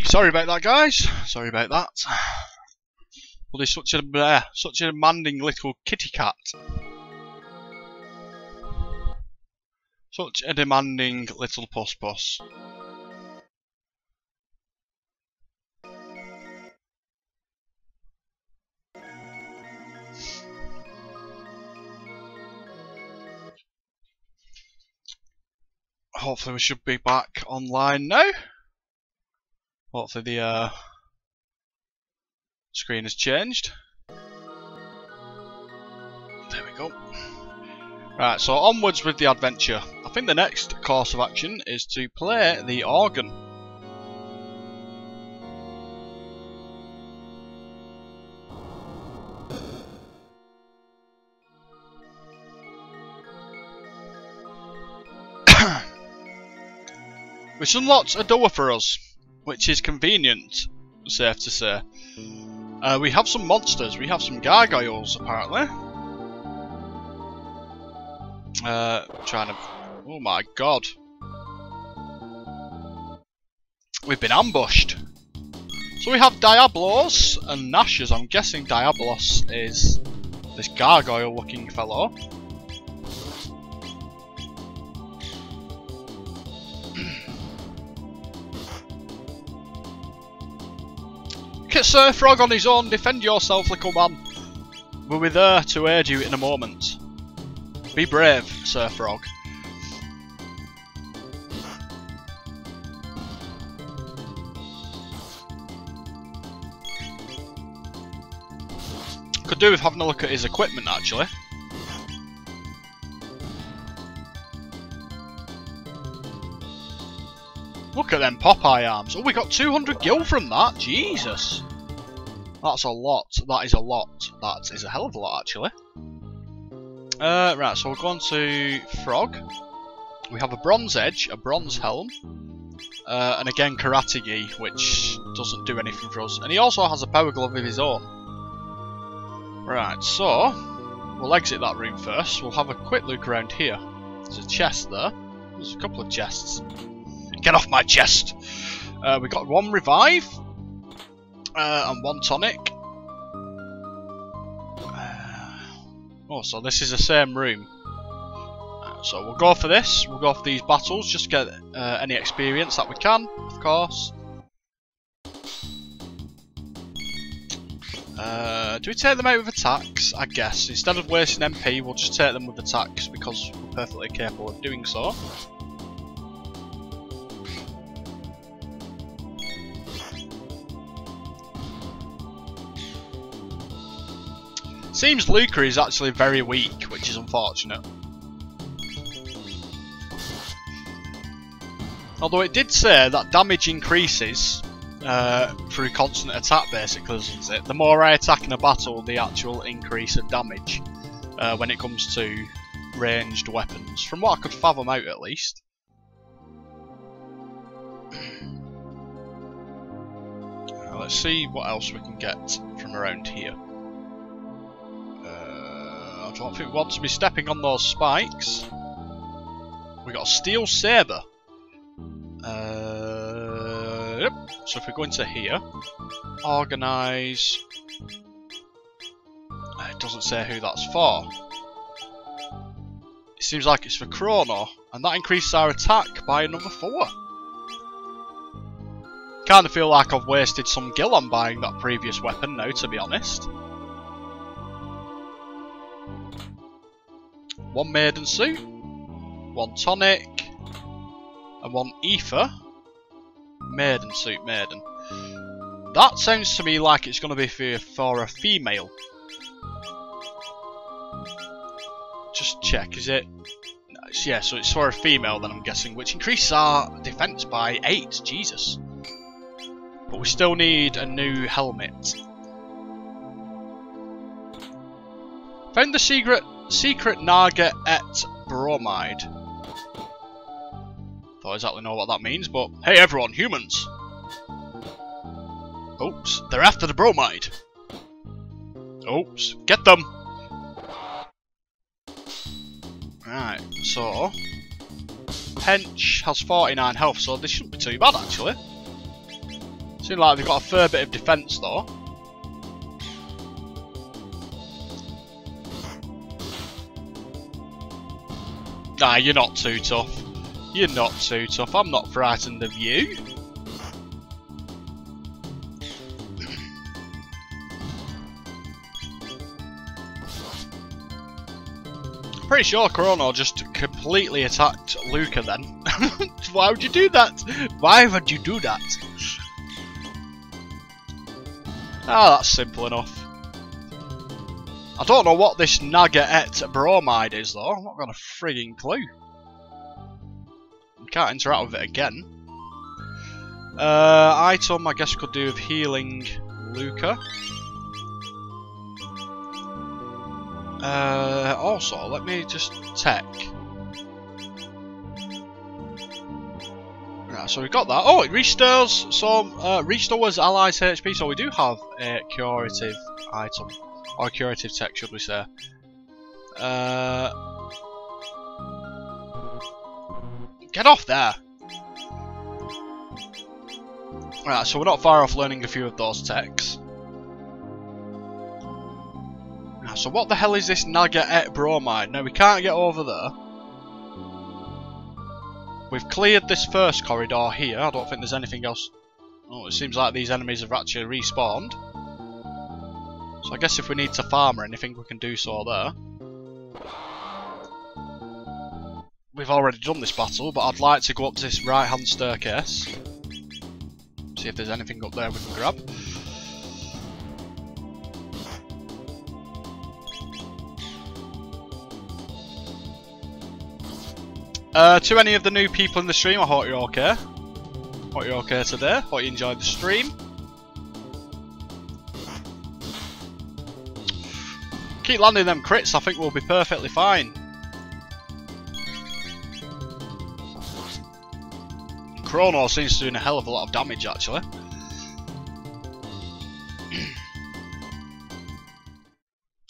Sorry about that, guys. Sorry about that. Well, he's such a demanding little kitty cat. Such a demanding little puss. Hopefully we should be back online now. Hopefully the screen has changed. There we go. Right, so onwards with the adventure. I think the next course of action is to play the organ. Which unlocks a door for us, which is convenient, safe to say. We have some monsters. We have some gargoyles, apparently. Trying to... Oh my god. We've been ambushed. So we have Diablos and Gnashers. I'm guessing Diablos is this gargoyle looking fellow. Look at Sir Frog on his own. Defend yourself, little man. We'll be there to aid you in a moment. Be brave, Sir Frog. Could do with having a look at his equipment, actually. Look at them Popeye arms. Oh, we got 200 gil from that. Jesus. That's a lot. That is a lot. That is a hell of a lot, actually. Right, so we're going to Frog. We have a bronze edge, a bronze helm, and again Karate Gi, which doesn't do anything for us. And he also has a power glove of his own. Right, so we'll exit that room first. We'll have a quick look around here. There's a chest there. There's a couple of chests. Get off my chest! We got one revive and one tonic. Oh, so this is the same room. So we'll go for this. We'll go for these battles just to get any experience that we can, of course. Do we take them out with attacks? I guess. Instead of wasting MP, we'll just take them with attacks because we're perfectly capable of doing so. Seems Luca is actually very weak, which is unfortunate. Although it did say that damage increases through constant attack, basically, doesn't it? The more I attack in a battle, the actual increase of damage when it comes to ranged weapons. From what I could fathom out, at least. Let's see what else we can get from around here. I don't think we want to be stepping on those spikes. We got a steel saber. Yep. So if we go into here, organise. It doesn't say who that's for. It seems like it's for Chrono, and that increases our attack by another 4. Kind of feel like I've wasted some gil on buying that previous weapon now, to be honest. One maiden suit, one tonic, and one ether. Maiden suit, maiden. That sounds to me like it's going to be for a female. Just check, is it? Yeah, so it's for a female then, I'm guessing, which increases our defense by 8, Jesus. But we still need a new helmet. Found the secret Naga et bromide. Don't exactly know what that means, but hey everyone, humans! Oops, they're after the bromide. Oops, get them! Right, so Hench has 49 health, so this shouldn't be too bad actually. Seems like they've got a fair bit of defence though. Nah, you're not too tough. You're not too tough. I'm not frightened of you. Pretty sure Chrono just completely attacked Luca then. Why would you do that? Why would you do that? Ah, that's simple enough. I don't know what this Nagaet bromide is though. I've not got a frigging clue. You can't interact with it again. Item I guess could do with healing Luca. Also, let me just check. Right, so we got that. Oh, it restores some, restores allies HP, so we do have a curative item. Or curative tech, should we say. Get off there! Right, so we're not far off learning a few of those techs. So what the hell is this Nagaet bromide? Now we can't get over there. We've cleared this first corridor here. I don't think there's anything else. Oh, it seems like these enemies have actually respawned. So I guess if we need to farm or anything, we can do so there. We've already done this battle, but I'd like to go up to this right-hand staircase. See if there's anything up there we can grab. To any of the new people in the stream, I hope you're okay. Hope you're okay today. Hope you enjoyed the stream. Keep landing them crits, I think we'll be perfectly fine. Chrono seems to be doing a hell of a lot of damage actually.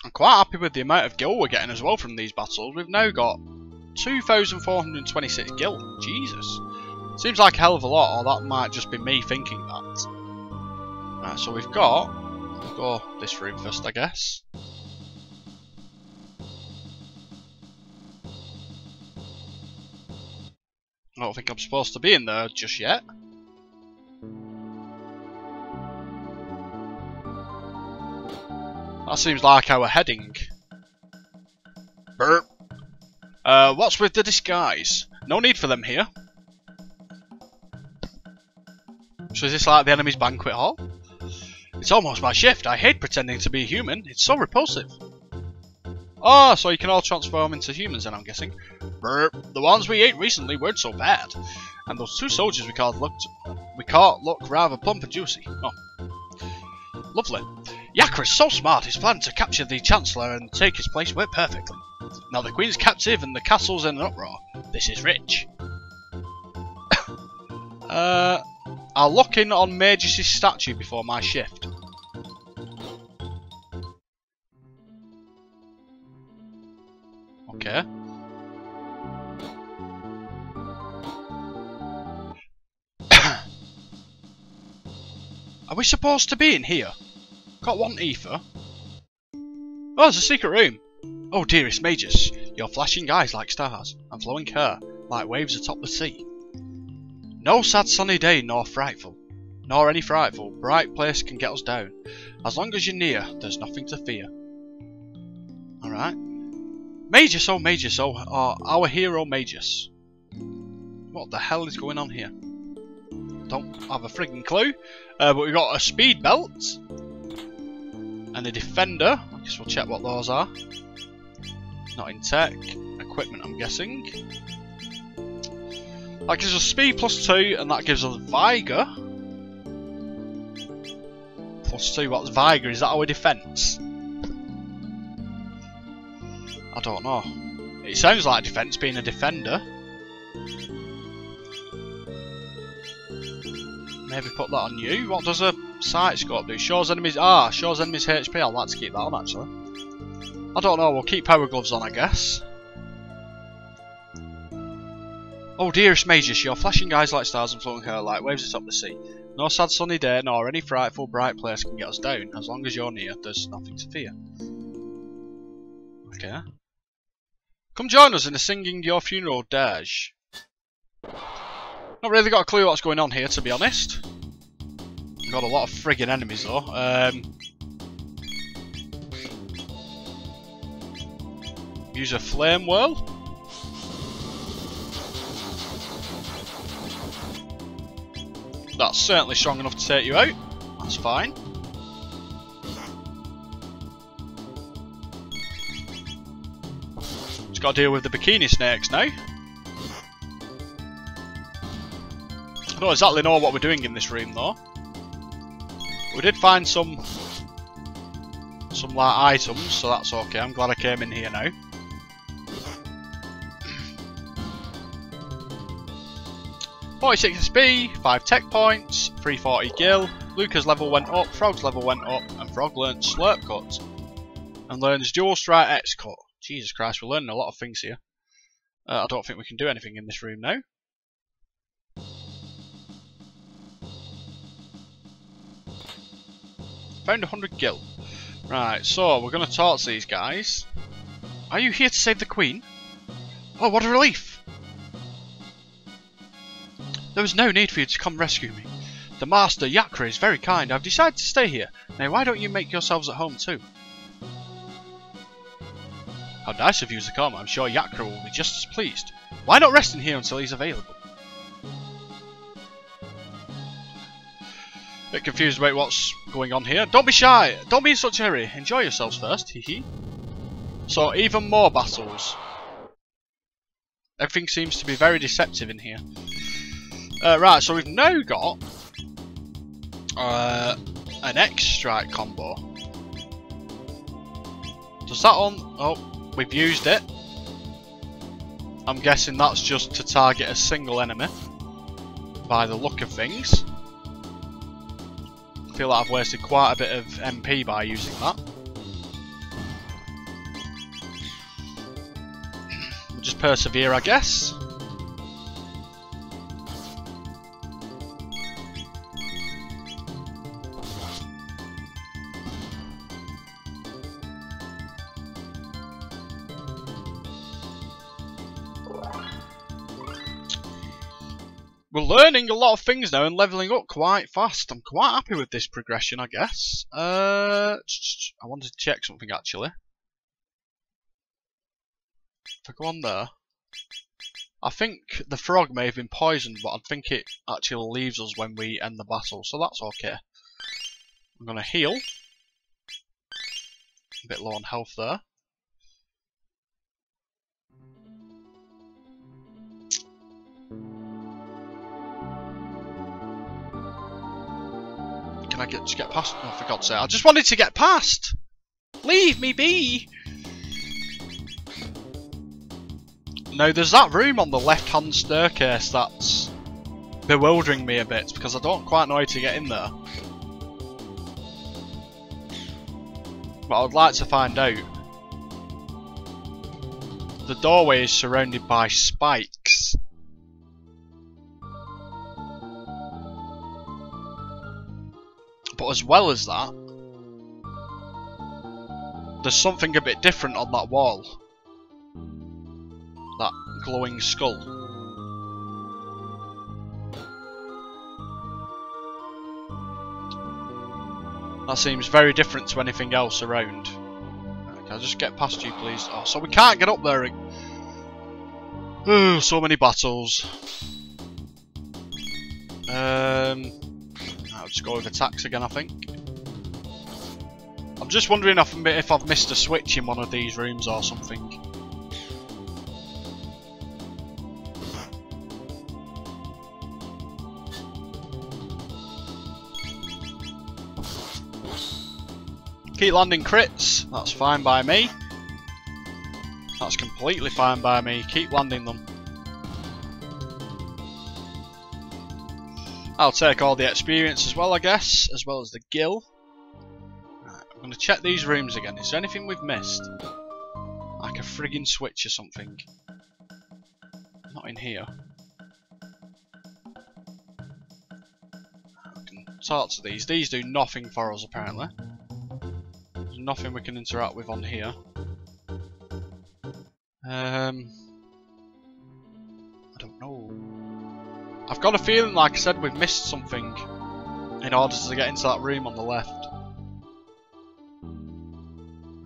I'm quite happy with the amount of gil we're getting as well from these battles. We've now got 2,426 gil. Jesus. Seems like a hell of a lot, or that might just be me thinking that. Right, so we've got... We'll go this room first, I guess. I don't think I'm supposed to be in there just yet. That seems like our heading. Burp. What's with the disguise? No need for them here. So is this like the enemy's banquet hall? It's almost my shift. I hate pretending to be human. It's so repulsive. Oh, so you can all transform into humans then, I'm guessing. Burp. The ones we ate recently weren't so bad. And those two soldiers we caught look rather plump and juicy. Oh. Lovely. Yakra's so smart, his plan to capture the Chancellor and take his place worked perfectly. Now the Queen's captive and the castle's in an uproar. This is rich. I'll look in on Magus' statue before my shift. Okay. Are we supposed to be in here? Got one ether. Oh, there's a secret room. Oh, dearest Magus, your flashing eyes like stars, and flowing hair like waves atop the sea. No sad sunny day nor any frightful, bright place can get us down. As long as you're near, there's nothing to fear. Alright. Magus, our hero Magus. What the hell is going on here? Don't have a frigging clue. But we've got a speed belt. And a defender. I guess we'll check what those are. Not in tech. Equipment, I'm guessing. That gives us speed +2, and that gives us Vigor. +2, what's Vigor? Is that our defence? I don't know. It sounds like defence being a defender. Maybe put that on you. What does a sight scope do? Shows enemies HP. I'd like to keep that on actually. I don't know, we'll keep power gloves on I guess. Oh dearest Magus, your flashing eyes like stars and floating hair like waves atop the sea. No sad sunny day nor any frightful bright place can get us down. As long as you're near, there's nothing to fear. Okay. Come join us in the singing your funeral dirge. Not really got a clue what's going on here, to be honest. Got a lot of friggin' enemies though. Use a flame whirl. That's certainly strong enough to take you out. That's fine. Just got to deal with the bikini snakes now. I don't exactly know what we're doing in this room though. We did find some like items, so that's okay. I'm glad I came in here now. $46 SP, 5 tech points, 340 gil, Luca's level went up, Frog's level went up, and Frog learnt Slurp Cut. And learns Dual Strike X Cut. Jesus Christ, we're learning a lot of things here. I don't think we can do anything in this room now. Found 100 gil. Right, so we're going to talk to these guys. Are you here to save the Queen? Oh, what a relief! There was no need for you to come rescue me. The Master, Yakra, is very kind. I've decided to stay here. Now, why don't you make yourselves at home too? How nice of you to come. I'm sure Yakra will be just as pleased. Why not rest in here until he's available? Bit confused about what's going on here. Don't be shy. Don't be in such a hurry. Enjoy yourselves first. Hee. So, even more battles. Everything seems to be very deceptive in here. Right, so we've now got an X-Strike combo. Does that on... Oh, we've used it. I'm guessing that's just to target a single enemy. By the look of things. I feel like I've wasted quite a bit of MP by using that. We'll just persevere, I guess. We're learning a lot of things now and levelling up quite fast. I'm quite happy with this progression, I guess. I wanted to check something actually. If I go on there, I think the frog may have been poisoned, but I think it actually leaves us when we end the battle, so that's okay. I'm going to heal. A bit low on health there. Can I just get past? Oh, for God's sake, I just wanted to get past! Leave me be! Now, there's that room on the left-hand staircase that's bewildering me a bit, because I don't quite know how to get in there. But I would like to find out. The doorway is surrounded by spikes. But as well as that, there's something a bit different on that wall. That glowing skull. That seems very different to anything else around. Can I just get past you, please? Oh, so we can't get up there. Oh, so many battles. I'll just go with attacks again, I think. I'm just wondering if I've missed a switch in one of these rooms or something. Keep landing crits, that's fine by me. That's completely fine by me, keep landing them. I'll take all the experience as well, I guess, as well as the gil. Right, I'm going to check these rooms again. Is there anything we've missed? Like a friggin' switch or something. Not in here. talk to these. These do nothing for us, apparently. There's nothing we can interact with on here. I don't know. I've got a feeling, like I said, we've missed something in order to get into that room on the left.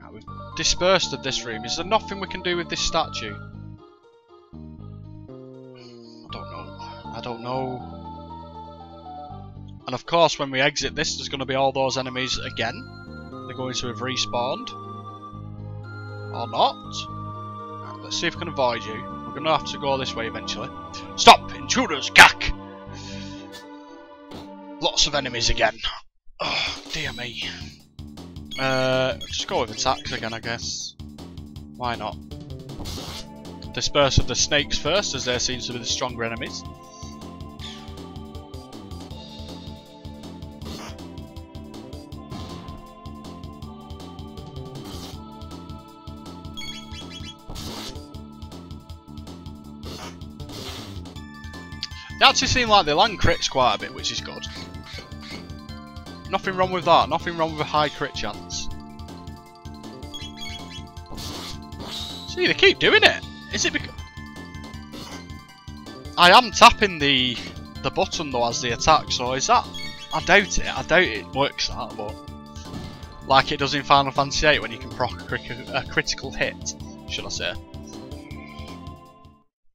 Right, we've dispersed of this room. Is there nothing we can do with this statue? I don't know. And of course, when we exit this, there's going to be all those enemies again. They're going to have respawned. Or not. Right, let's see if we can avoid you. We're going to have to go this way eventually. Stop! Intruders! Gak! Lots of enemies again. Oh, dear me. Just go with attacks again, I guess. Why not? Disperse of the snakes first, as there seems to be the stronger enemies. They actually seem like they land crits quite a bit, which is good. Nothing wrong with that. Nothing wrong with a high crit chance. See, they keep doing it. Is it because... I am tapping the button though as the attack, so is that... I doubt it. I doubt it works that, but... Like it does in Final Fantasy VIII when you can proc a critical hit, should I say.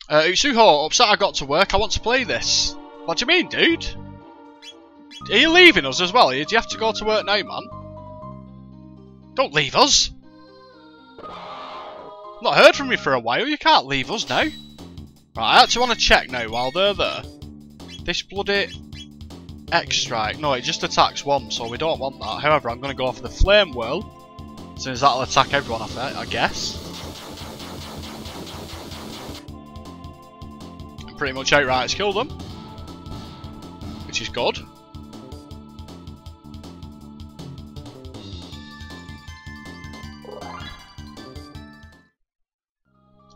Utsuho, upset I got to work. I want to play this. What do you mean, dude? Are you leaving us as well? Do you have to go to work now, man? Don't leave us. Not heard from you for a while. You can't leave us now. Right, I actually want to check now while they're there. This bloody X-Strike. No, it just attacks one, so we don't want that. However, I'm going to go for the Flame Whirl, since that'll attack everyone off it, I guess. Pretty much outright killed them, which is good.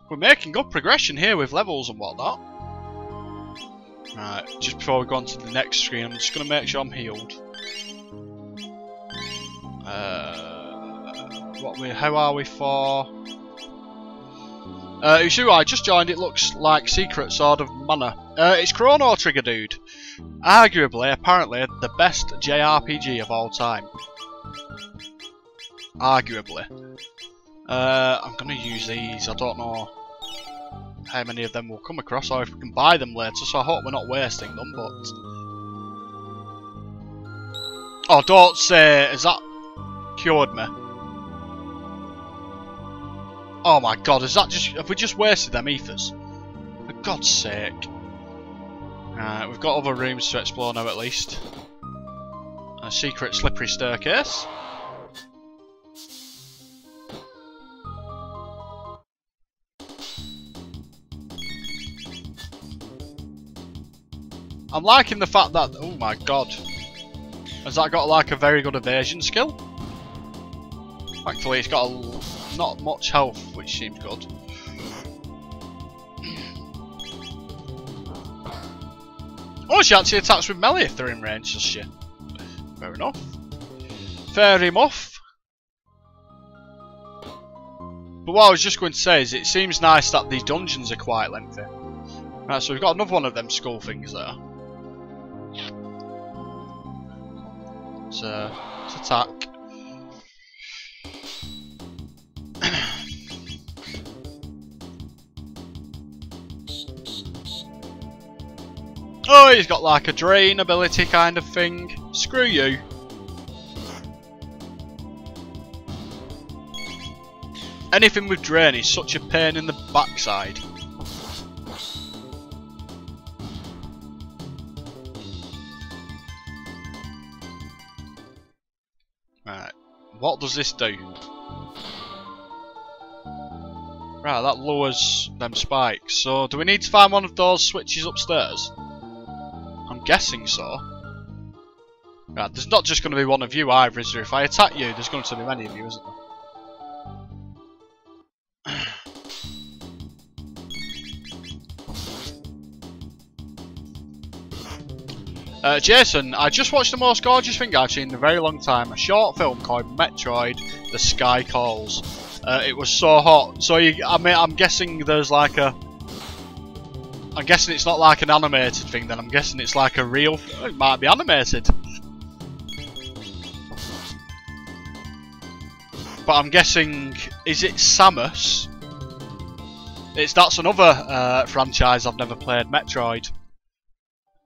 We're making good progression here with levels and whatnot. Right, just before we go on to the next screen, I'm just going to make sure I'm healed. How are we for... Ushu, I just joined. It looks like Secret Sword of Mana. It's Chrono Trigger, dude. Arguably, apparently, the best JRPG of all time. Arguably. I'm gonna use these. I don't know how many of them we'll come across, or if we can buy them later, so I hope we're not wasting them, but... Oh, don't say... Has that cured me? Oh my god, is that just... Have we just wasted them ethers? For God's sake. Right, we've got other rooms to explore now at least. A secret slippery staircase. I'm liking the fact that... Oh my god. Has that got like a very good evasion skill? Thankfully it's got not much health, which seems good. Oh, she actually attacks with melee if they're in range, does she? Fair enough. Fair enough. But what I was just going to say is it seems nice that these dungeons are quite lengthy. Right, so we've got another one of them skull things there. So, let's attack. Oh, he's got like a drain ability kind of thing. Screw you. Anything with drain is such a pain in the backside. Right, what does this do? Right, that lowers them spikes. So, do we need to find one of those switches upstairs? I'm guessing so. Right, there's not just going to be one of you either, is there? If I attack you, there's going to be many of you, isn't there? Jason, I just watched the most gorgeous thing I've seen in a very long time. A short film called Metroid: The Sky Calls. It was so hot. So I'm guessing there's like a... I'm guessing it's not like an animated thing then. I'm guessing it's like a real... It might be animated. But I'm guessing... Is it Samus? That's another franchise I've never played, Metroid.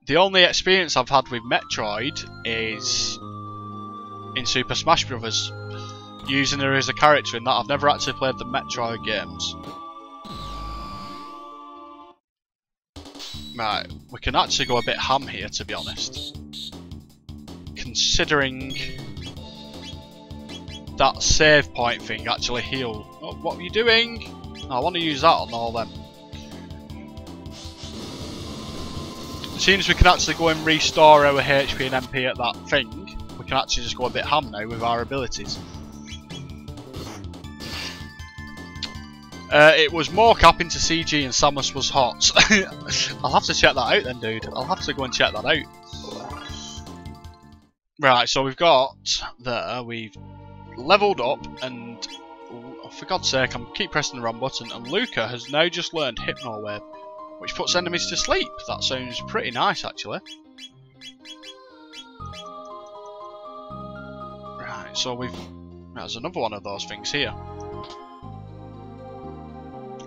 The only experience I've had with Metroid is in Super Smash Bros. Using her as a character in that. I've never actually played the Metroid games. Right, we can actually go a bit ham here, to be honest. Considering that save point thing actually healed. Oh, what are you doing? I want to use that on all them. As soon as we can actually go and restore our HP and MP at that thing, we can actually just go a bit ham now with our abilities. It was more capping to CG and Samus was hot. I'll have to check that out then, dude. I'll have to go and check that out. Right, so we've got there, we've leveled up and... Oh, for God's sake, I keep pressing the wrong button. And Luca has now just learned Hypno Wave, which puts enemies to sleep. That sounds pretty nice, actually. Right, so there's another one of those things here.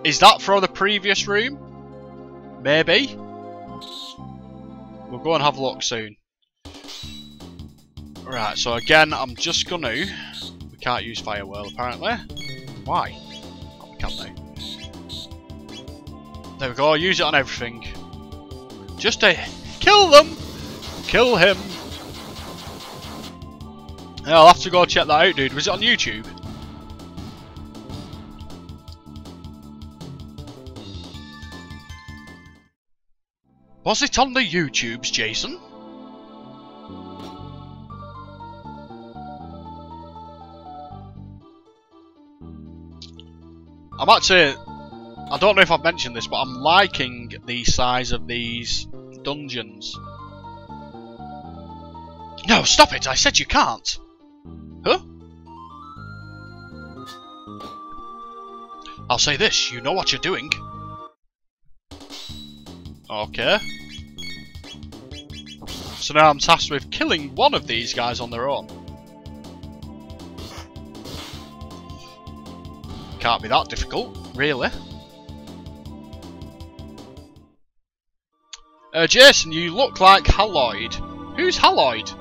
Is that for the previous room? Maybe. We'll go and have a look soon. Right, so again, I'm just gonna... We can't use Fire Whirl, apparently. Why? Oh, we can now. There we go, use it on everything. Just to kill them! Kill him! Yeah, I'll have to go check that out, dude. Was it on YouTube? Was it on the YouTubes, Jason? I'm actually... I don't know if I've mentioned this, but I'm liking the size of these dungeons. No, stop it! I said you can't! Huh? I'll say this, you know what you're doing. Okay. So now I'm tasked with killing one of these guys on their own. Can't be that difficult, really. Jason, you look like Haloid. Who's Haloid?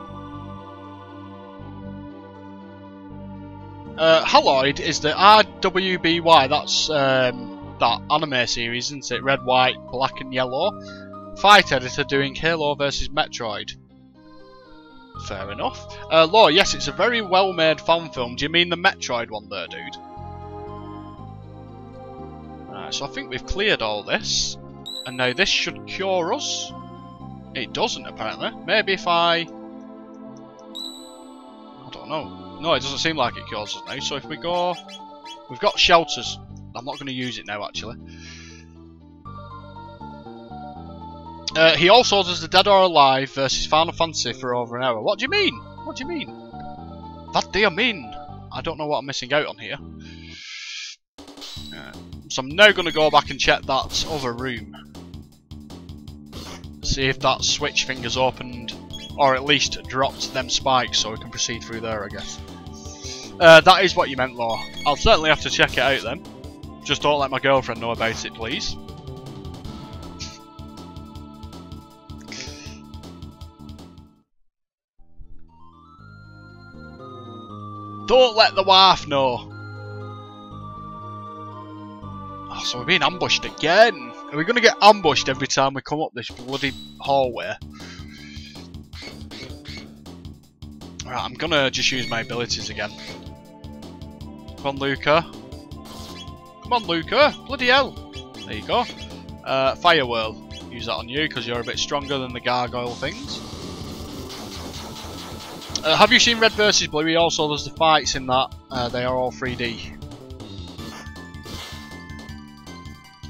Haloid is the RWBY, that's that anime series, isn't it? Red, white, black and yellow. Fight editor doing Halo vs Metroid. Fair enough. Law, yes, it's a very well made fan film. Do you mean the Metroid one there, dude? Right, so I think we've cleared all this. And now this should cure us. It doesn't, apparently. Maybe if I don't know. No, it doesn't seem like it cures us now. So if we go... We've got shelters. I'm not going to use it now, actually. He also does the Dead or Alive versus Final Fantasy for over an hour. What do you mean? What do you mean? What do you mean? I don't know what I'm missing out on here. So I'm now going to go back and check that other room. See if that switch finger's opened, or at least dropped them spikes so we can proceed through there, I guess. That is what you meant, Law. I'll certainly have to check it out then. Just don't let my girlfriend know about it, please. Don't let the wife know. Oh, so we're being ambushed again. Are we going to get ambushed every time we come up this bloody hallway? Right, I'm going to just use my abilities again. Come on, Luca. Come on, Luca. Bloody hell. There you go. Fire Whirl. Use that on you because you're a bit stronger than the gargoyle things. Have you seen Red vs Blue? He also does the fights in that. They are all 3D.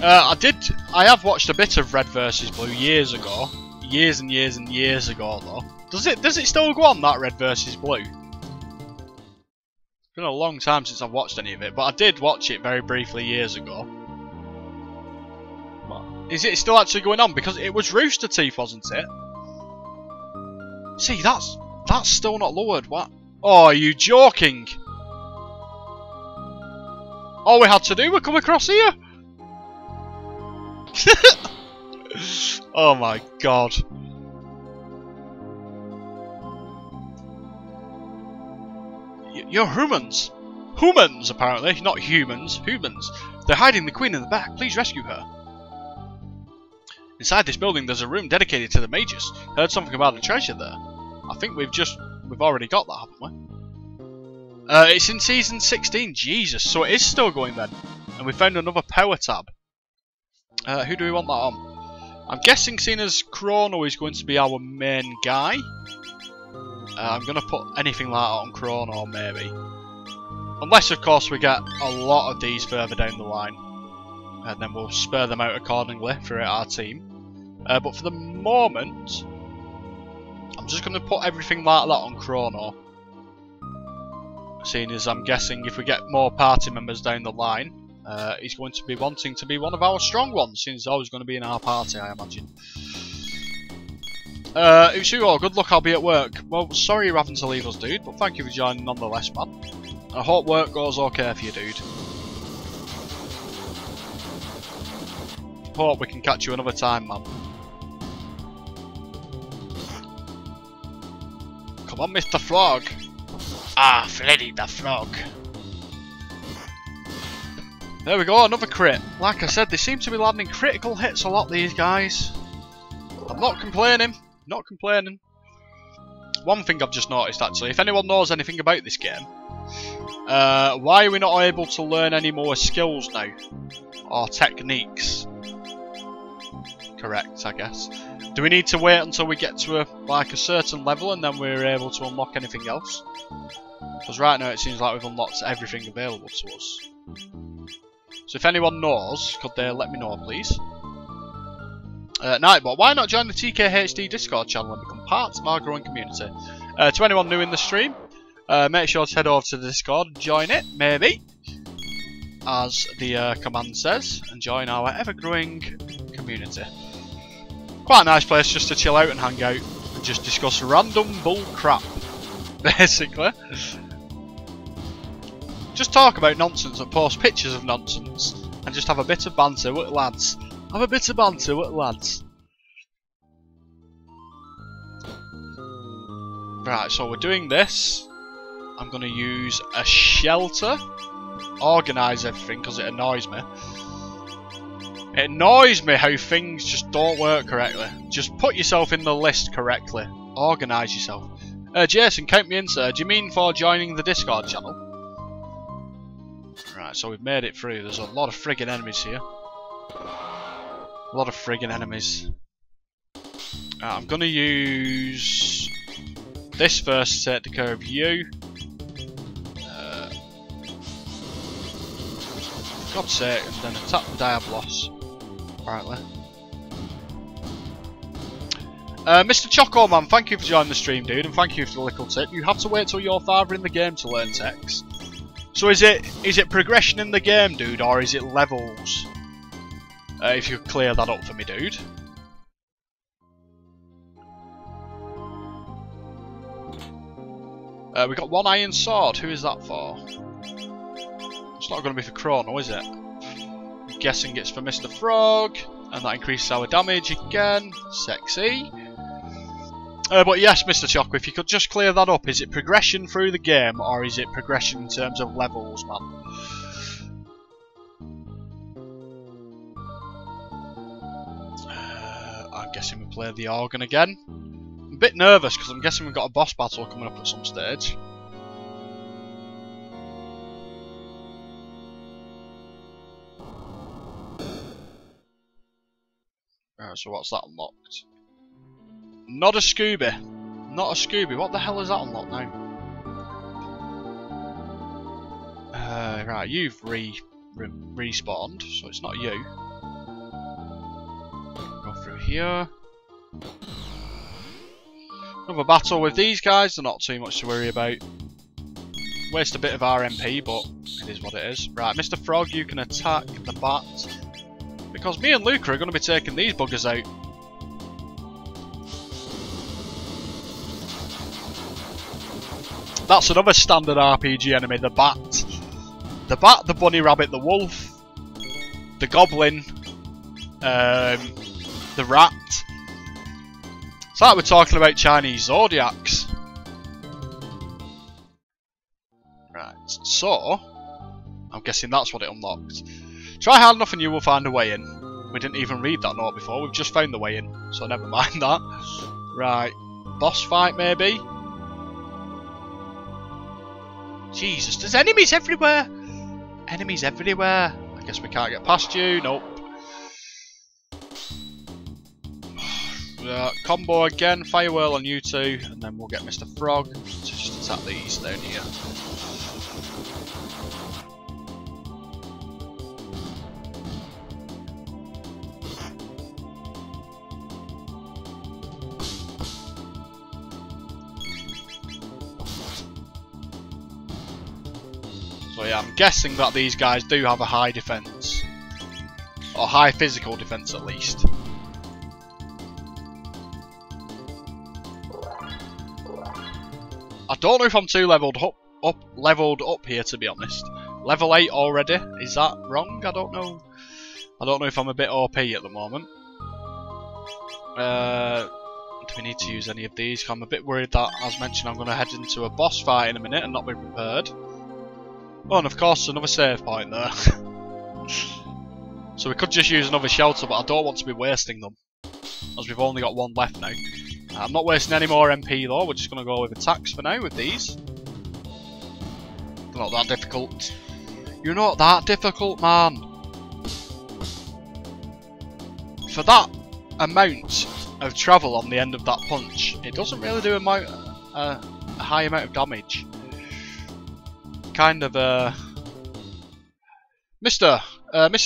I have watched a bit of Red vs Blue years ago. years and years and years ago, though. Does it still go on, that red versus blue? It's been a long time since I've watched any of it, but I did watch it very briefly years ago. Is it still actually going on? Because it was Rooster Teeth, wasn't it? See, that's still not lowered. What? Oh, are you joking? All we had to do was come across here. Oh my god. You're humans. Humans, apparently. Not humans. Humans. They're hiding the queen in the back. Please rescue her. Inside this building, there's a room dedicated to the mages. Heard something about a treasure there. I think we've already got that, haven't we? It's in season 16. Jesus, so it is still going then. And we found another power tab. Who do we want that on? I'm guessing, seeing as Chrono is going to be our main guy, I'm going to put anything like that on Chrono, maybe. Unless, of course, we get a lot of these further down the line. And then we'll spur them out accordingly throughout our team. But for the moment, I'm just going to put everything like that on Chrono. Seeing as I'm guessing if we get more party members down the line, he's going to be wanting to be one of our strong ones, since he's always going to be in our party, I imagine. Usuo, good luck, I'll be at work. Well, sorry you're having to leave us, dude, but thank you for joining nonetheless, man. I hope work goes okay for you, dude. Hope we can catch you another time, man. Come on, Mr. Frog. Ah, Freddy the Frog. There we go, another crit. Like I said, they seem to be landing critical hits a lot, these guys. I'm not complaining. Not complaining. One thing I've just noticed, actually, if anyone knows anything about this game, why are we not able to learn any more skills now? Or techniques? Correct, I guess. Do we need to wait until we get to a certain level and then we're able to unlock anything else? Because right now it seems like we've unlocked everything available to us. So if anyone knows, could they let me know, please? Nightbot, why not join the TeeKayHD Discord channel and become part of our growing community? To anyone new in the stream, make sure to head over to the Discord and join it, maybe, as the command says, and join our ever-growing community. Quite a nice place just to chill out and hang out and just discuss random bull crap, basically. Just talk about nonsense and post pictures of nonsense and just have a bit of banter with lads. Have a bit of banter with lads. Right, so we're doing this. I'm going to use a shelter. Organise everything because it annoys me. It annoys me how things just don't work correctly. Just put yourself in the list correctly. Organise yourself. Jason, count me in, sir. Do you mean for joining the Discord channel? Right, so we've made it through. There's a lot of friggin' enemies here. A lot of friggin' enemies. I'm going to use this first to take care of you. For God's sake, and then attack the Diablos. Apparently. Mr. Choco Man, thank you for joining the stream, dude, and thank you for the little tip. You have to wait till you're farther in the game to learn text. So is it progression in the game, dude, or is it levels? If you could clear that up for me, dude. We got one iron sword. Who is that for? It's not going to be for Chrono, is it? I'm guessing it's for Mr. Frog, and that increases our damage again. Sexy. But yes, Mr. Choco, if you could just clear that up. Is it progression through the game, or is it progression in terms of levels, man? I'm guessing we play the organ again. I'm a bit nervous because I'm guessing we've got a boss battle coming up at some stage. Right, so what's that unlocked? Not a Scooby. Not a Scooby. What the hell is that unlocked now? Right, you've respawned, so it's not you. Go through here. Another battle with these guys, they're not too much to worry about. Waste a bit of RMP, but it is what it is. Right, Mr. Frog, you can attack the bat. Because me and Luca are going to be taking these buggers out. That's another standard RPG enemy, the bat. The bat, the bunny rabbit, the wolf, the goblin, the rat. It's like we're talking about Chinese zodiacs. Right, so I'm guessing that's what it unlocked. Try hard enough and you will find a way in. We didn't even read that note before, we've just found the way in, so never mind that. Right, boss fight maybe? Jesus, there's enemies everywhere! Enemies everywhere. I guess we can't get past you, nope. Combo again, Fire Whirl on you two, and then we'll get Mr. Frog to just attack these down here. So yeah, I'm guessing that these guys do have a high defense. Or high physical defense at least. I don't know if I'm too leveled up here, to be honest. Level 8 already? Is that wrong? I don't know. I don't know if I'm a bit OP at the moment. Do we need to use any of these? I'm a bit worried that, as mentioned, I'm going to head into a boss fight in a minute and not be prepared. Oh, and of course, another save point there. So we could just use another shelter, but I don't want to be wasting them, as we've only got one left now. I'm not wasting any more MP though, we're just going to go with attacks for now with these. They're not that difficult. You're not that difficult, man. For that amount of travel on the end of that punch, it doesn't really do a high amount of damage. Kind of Mr.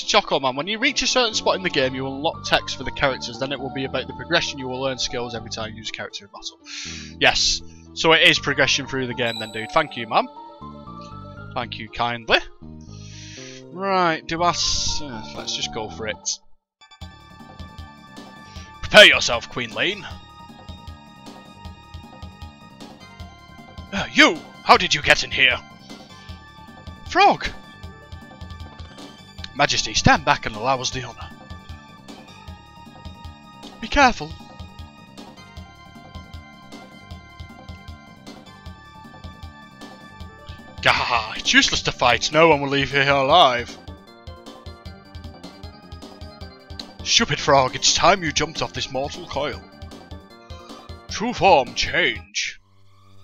Choco Man, when you reach a certain spot in the game, you will unlock text for the characters. Then it will be about the progression. You will learn skills every time you use a character in battle. Yes, so it is progression through the game then, dude. Thank you, man. Thank you kindly. Right, let's just go for it. Prepare yourself, Queen Lane. You! How did you get in here? Frog! Majesty, stand back and allow us the honour. Be careful. Gah! It's useless to fight. No one will leave here alive. Stupid frog, it's time you jumped off this mortal coil. True form, change.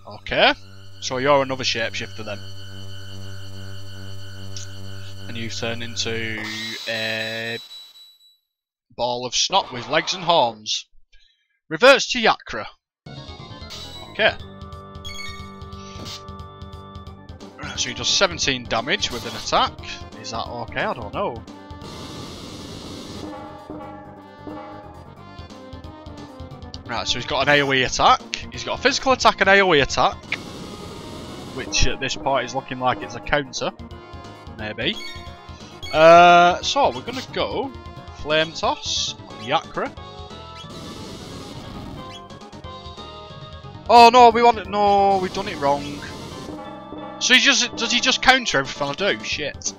Okay, so you're another shapeshifter then. And you turn into a ball of snot with legs and horns. Reverts to Yakra. Okay. So he does 17 damage with an attack. Is that okay? I don't know. Right, so he's got an AoE attack. He's got a physical attack and AoE attack. Which at this point is looking like it's a counter. Maybe. So we're gonna go Flame Toss on Yakra. Oh no, we want it. No, we've done it wrong. So does he just counter everything I do? Shit.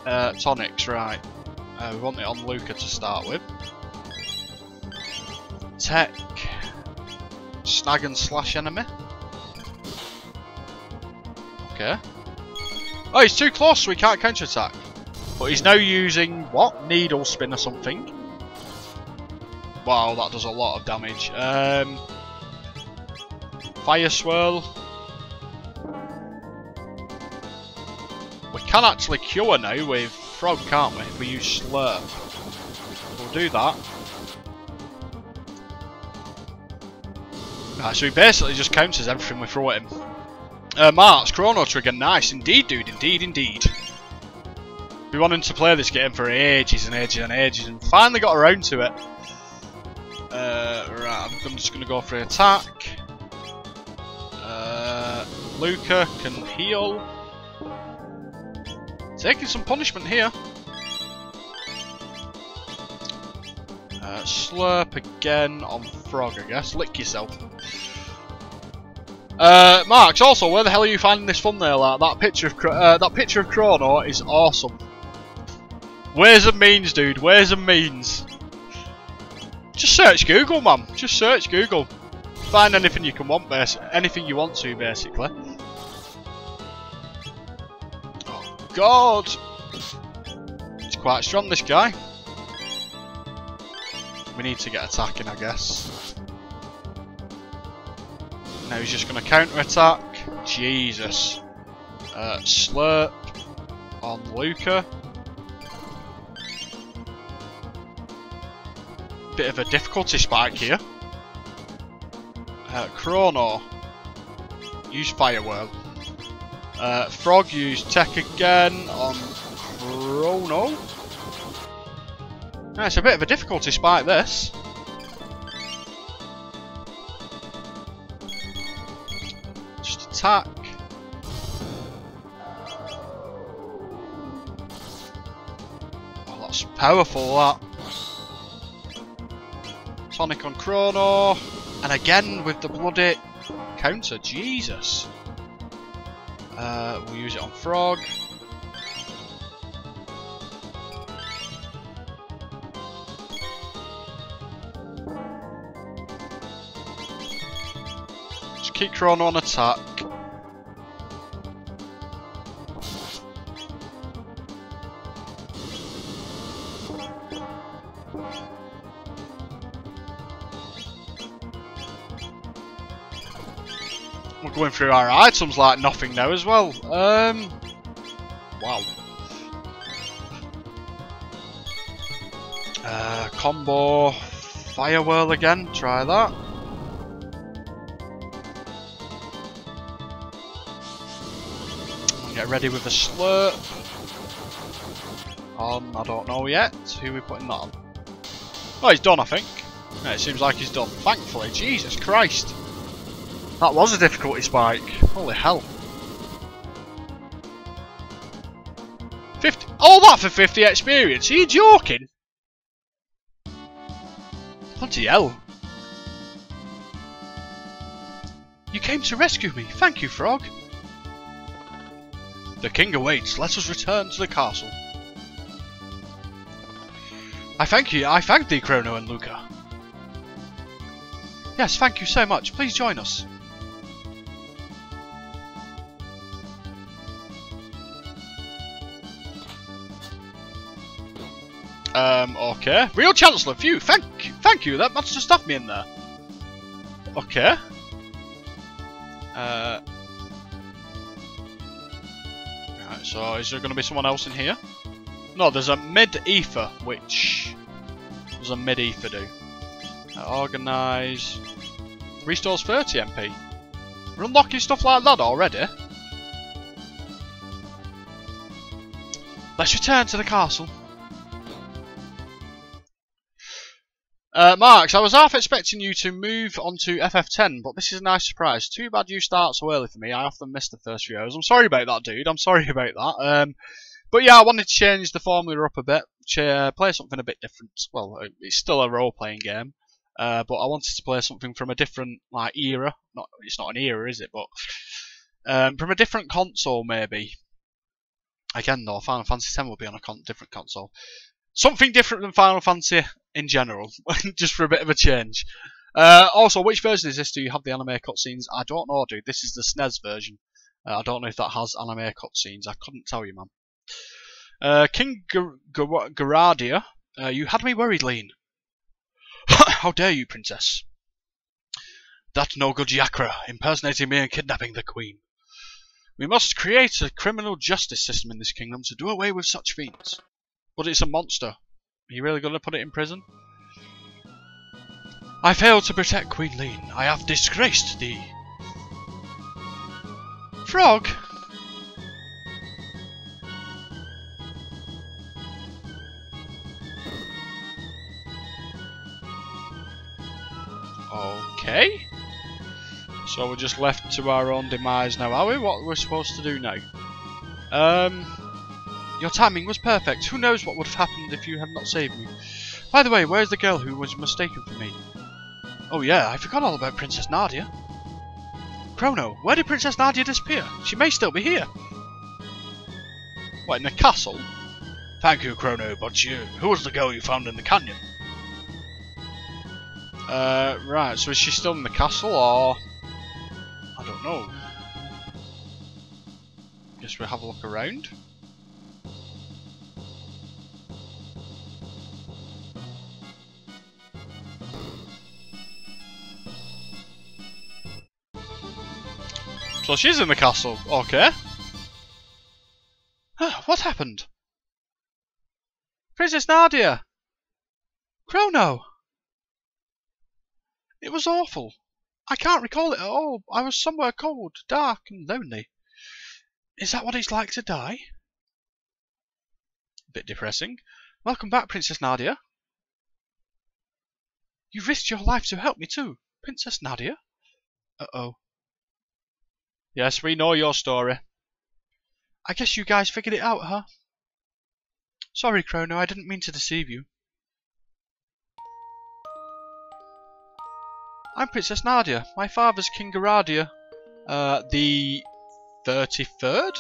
Tonics, right. We want it on Luca to start with. Tech. Snag and slash enemy. Okay. Oh, he's too close, so he can't counter attack. But he's now using what? Needle spin or something. Wow, that does a lot of damage. Fire swirl. We can actually cure now with Frog, can't we? If we use Slurp. We'll do that. Right, so he basically just counters everything we throw at him. Marks, Chrono Trigger, nice indeed, dude, indeed. We wanted to play this game for ages and ages and ages, and finally got around to it. Right, I'm just going to go for an attack. Luca can heal. Taking some punishment here. Slurp again on Frog, I guess. Lick yourself. Marks, also, where the hell are you finding this thumbnail at? That picture of Chrono is awesome. Ways and means, dude. Ways and means. Just search Google, man. Just search Google. Find anything you can want, anything you want to, basically. Oh God, he's quite strong, this guy. We need to get attacking, I guess. Now he's just going to counter attack. Jesus. Slurp on Luca. Bit of a difficulty spike here. Chrono. Use Fire Whirl. Frog use Tech again on Chrono. It's a bit of a difficulty spike, this. Just attack. Oh, that's powerful, that. Sonic on Chrono. And again with the bloody counter. Jesus. We'll use it on Frog. Just keep Chrono on attack. We're going through our items like nothing now as well. Wow. Combo Fire Whirl again, try that. Get ready with a Slurp. I don't know yet. Who are we putting that on? Oh, he's done, I think. Yeah, it seems like he's done. Thankfully, Jesus Christ. That was a difficulty spike. Holy hell. 50. All that for 50 experience? Are you joking? Bloody hell. You came to rescue me. Thank you, Frog. The king awaits. Let us return to the castle. I thank you. I thank thee, Chrono and Luca. Yes, thank you so much. Please join us. Okay. Real Chancellor, phew, thank you, that managed to stuff me in there. Okay. Right, so is there going to be someone else in here? No, there's a mid-ether, which does a mid-ether do? Organise. Restores 30 MP. We're unlocking stuff like that already. Let's return to the castle. Marks, I was half expecting you to move on to FF10, but this is a nice surprise. Too bad you start so early for me. I often miss the first few hours. I'm sorry about that, dude. I'm sorry about that. But yeah, I wanted to change the formula up a bit. Play something a bit different. Well, it's still a role-playing game, but I wanted to play something from a different era. It's not an era, is it? But from a different console, maybe. Again, though, Final Fantasy X will be on a different console. Something different than Final Fantasy in general, just for a bit of a change. Also, which version is this? Do you have the anime cutscenes? I don't know, dude. This is the SNES version. I don't know if that has anime cutscenes. I couldn't tell you, man. King Garadia, you had me worried, Lean. How dare you, princess? That no-good Yakra, impersonating me and kidnapping the queen. We must create a criminal justice system in this kingdom to do away with such fiends. But it's a monster. Are you really going to put it in prison? I failed to protect Queen Lean. I have disgraced thee. Frog? Okay. So we're just left to our own demise now, are we? What we're supposed to do now? Your timing was perfect. Who knows what would have happened if you had not saved me? By the way, where's the girl who was mistaken for me? Oh yeah, I forgot all about Princess Nadia. Chrono, where did Princess Nadia disappear? She may still be here. What, in the castle? Thank you, Chrono, but who was the girl you found in the canyon? Right, so is she still in the castle, or... I don't know. Guess we'll have a look around. So she's in the castle, okay. What happened? Princess Nadia! Chrono! It was awful. I can't recall it at all. I was somewhere cold, dark and lonely. Is that what it's like to die? A bit depressing. Welcome back, Princess Nadia. You risked your life to help me too, Princess Nadia. Uh-oh. Yes, we know your story. I guess you guys figured it out, huh? Sorry, Chrono, I didn't mean to deceive you. I'm Princess Nadia. My father's King Garadia. The 33rd?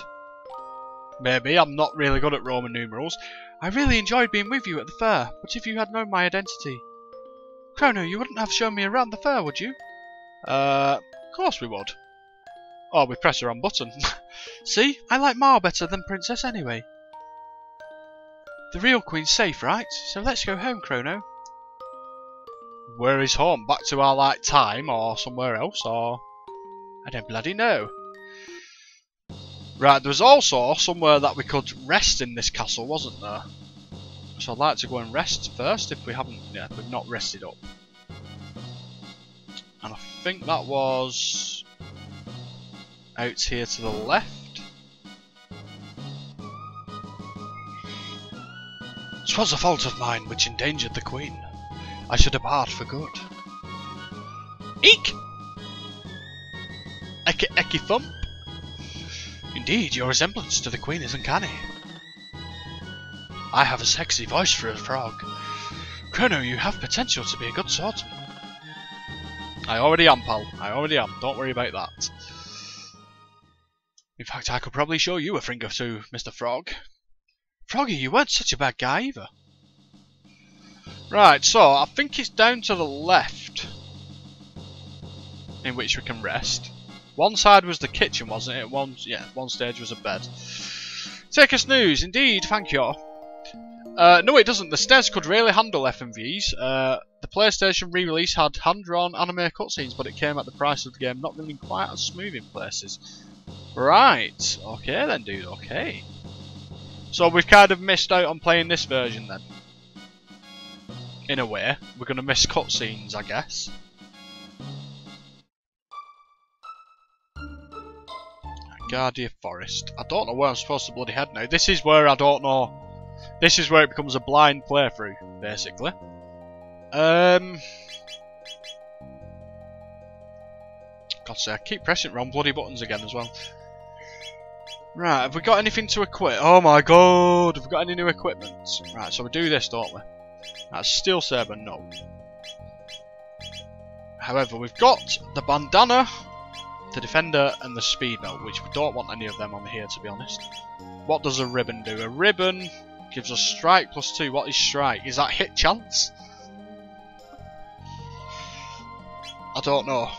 Maybe, I'm not really good at Roman numerals. I really enjoyed being with you at the fair, but if you had known my identity... Chrono, you wouldn't have shown me around the fair, would you? Of course we would. Oh, we press the wrong button. See? I like Mar better than Princess anyway. The real Queen's safe, right? So let's go home, Chrono. Where is home? Back to our, like, time, or somewhere else, or... I don't bloody know. Right, there was also somewhere that we could rest in this castle, wasn't there? So I'd like to go and rest first, if we haven't... Yeah, if we've not rested up. And I think that was... out here to the left. 'Twas a fault of mine which endangered the Queen. I should depart for good. Eek! Eki thump. Indeed, your resemblance to the Queen is uncanny. I have a sexy voice for a frog. Chrono, you have potential to be a good swordsman. I already am, pal. I already am. Don't worry about that. In fact, I could probably show you a thing or two, Mr. Frog. Froggy, you weren't such a bad guy either. Right, so I think it's down to the left in which we can rest. One side was the kitchen, wasn't it? One stage was a bed. Techist news, indeed, thank you. No, it doesn't. The stairs could really handle FMVs. The PlayStation re-release had hand-drawn anime cutscenes, but it came at the price of the game not running quite as smooth in places. Right, okay then, dude, okay. So we've kind of missed out on playing this version then. In a way, we're going to miss cutscenes, I guess. Guardia Forest. I don't know where I'm supposed to bloody head now. This is where I don't know. This is where it becomes a blind playthrough, basically. God's sake, I keep pressing wrong bloody buttons again as well. Right, have we got anything to equip? Oh my god, have we got any new equipment? Right, so we do this, don't we? That's Steel Saber, no. However, we've got the bandana, the defender, and the speed belt, which we don't want any of them on here, to be honest. What does a ribbon do? A ribbon gives us strike plus 2. What is strike? Is that hit chance? I don't know.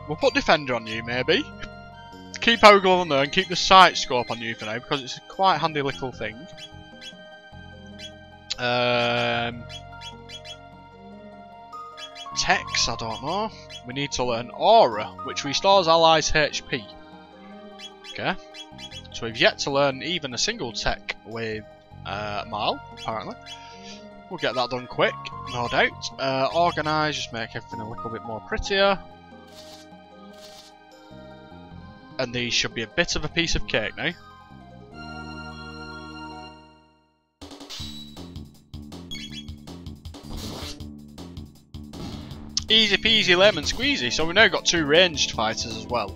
We'll put defender on you, maybe. Keep our glove on there and keep the sight scope on you for now, because it's a quite handy little thing. Tex, I don't know. We need to learn Aura, which restores allies' HP. Okay. So we've yet to learn even a single tech with Mal, apparently. We'll get that done quick, no doubt. Organise, just make everything a little bit more prettier. And these should be a bit of a piece of cake now. Easy peasy lemon squeezy. So we've now got 2 ranged fighters as well.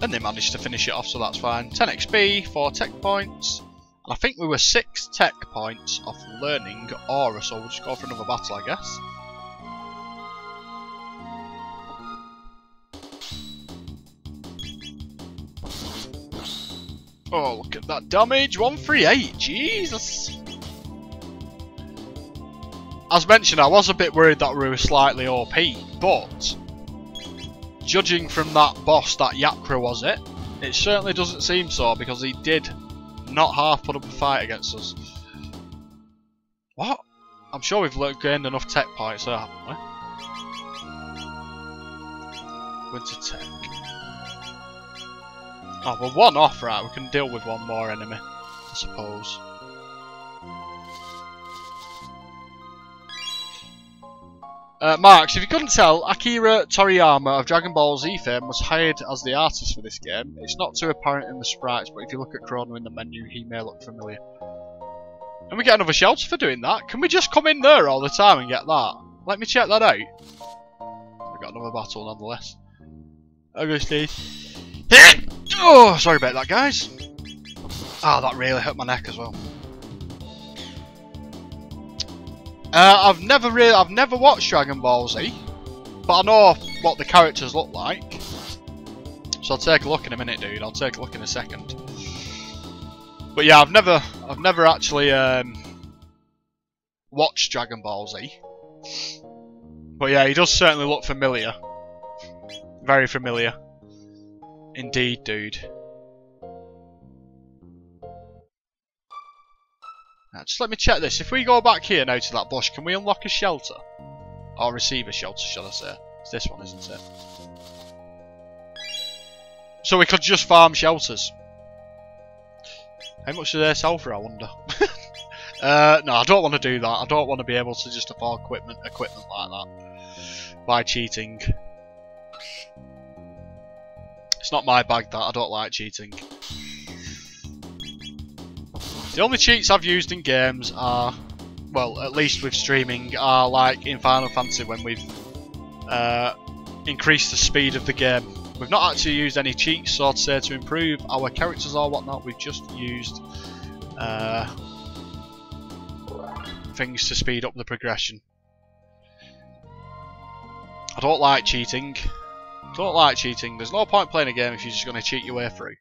And they managed to finish it off, so that's fine. 10 XP, 4 tech points. And I think we were 6 tech points off learning Aura, so we'll just go for another battle, I guess. Oh, look at that damage! 138, Jesus! As mentioned, I was a bit worried that we were slightly OP, but judging from that boss, that Yakra was it? It certainly doesn't seem so, because he did not half put up a fight against us. What? I'm sure we've gained enough tech points there, haven't we? Winter tech. Oh, we're 1 off, right? We can deal with 1 more enemy, I suppose. Marks, if you couldn't tell, Akira Toriyama of Dragon Ball Z fame was hired as the artist for this game. It's not too apparent in the sprites, but if you look at Chrono in the menu, he may look familiar. And we get another shelter for doing that. Can we just come in there all the time and get that? Let me check that out. We got another battle nonetheless. Obviously. Oh, sorry about that, guys. Ah, that really hurt my neck as well. I've never watched Dragon Ball Z, but I know what the characters look like. So I'll take a look in a minute, dude. I'll take a look in a second. But yeah, I've never actually watched Dragon Ball Z. But yeah, he does certainly look familiar. Very familiar. Indeed, dude. Now, just let me check this. If we go back here now to that bush, can we unlock a shelter? Or receive a shelter, shall I say? It's this one, isn't it? So we could just farm shelters. How much do they sell for, I wonder? No, I don't want to do that. I don't want to be able to just afford equipment like that. By cheating. It's not my bag, that. I don't like cheating. The only cheats I've used in games are, well, at least with streaming, are like in Final Fantasy when we've increased the speed of the game. We've not actually used any cheats, so to say, to improve our characters or whatnot. We've just used things to speed up the progression. I don't like cheating. Don't like cheating. There's no point playing a game if you're just going to cheat your way through.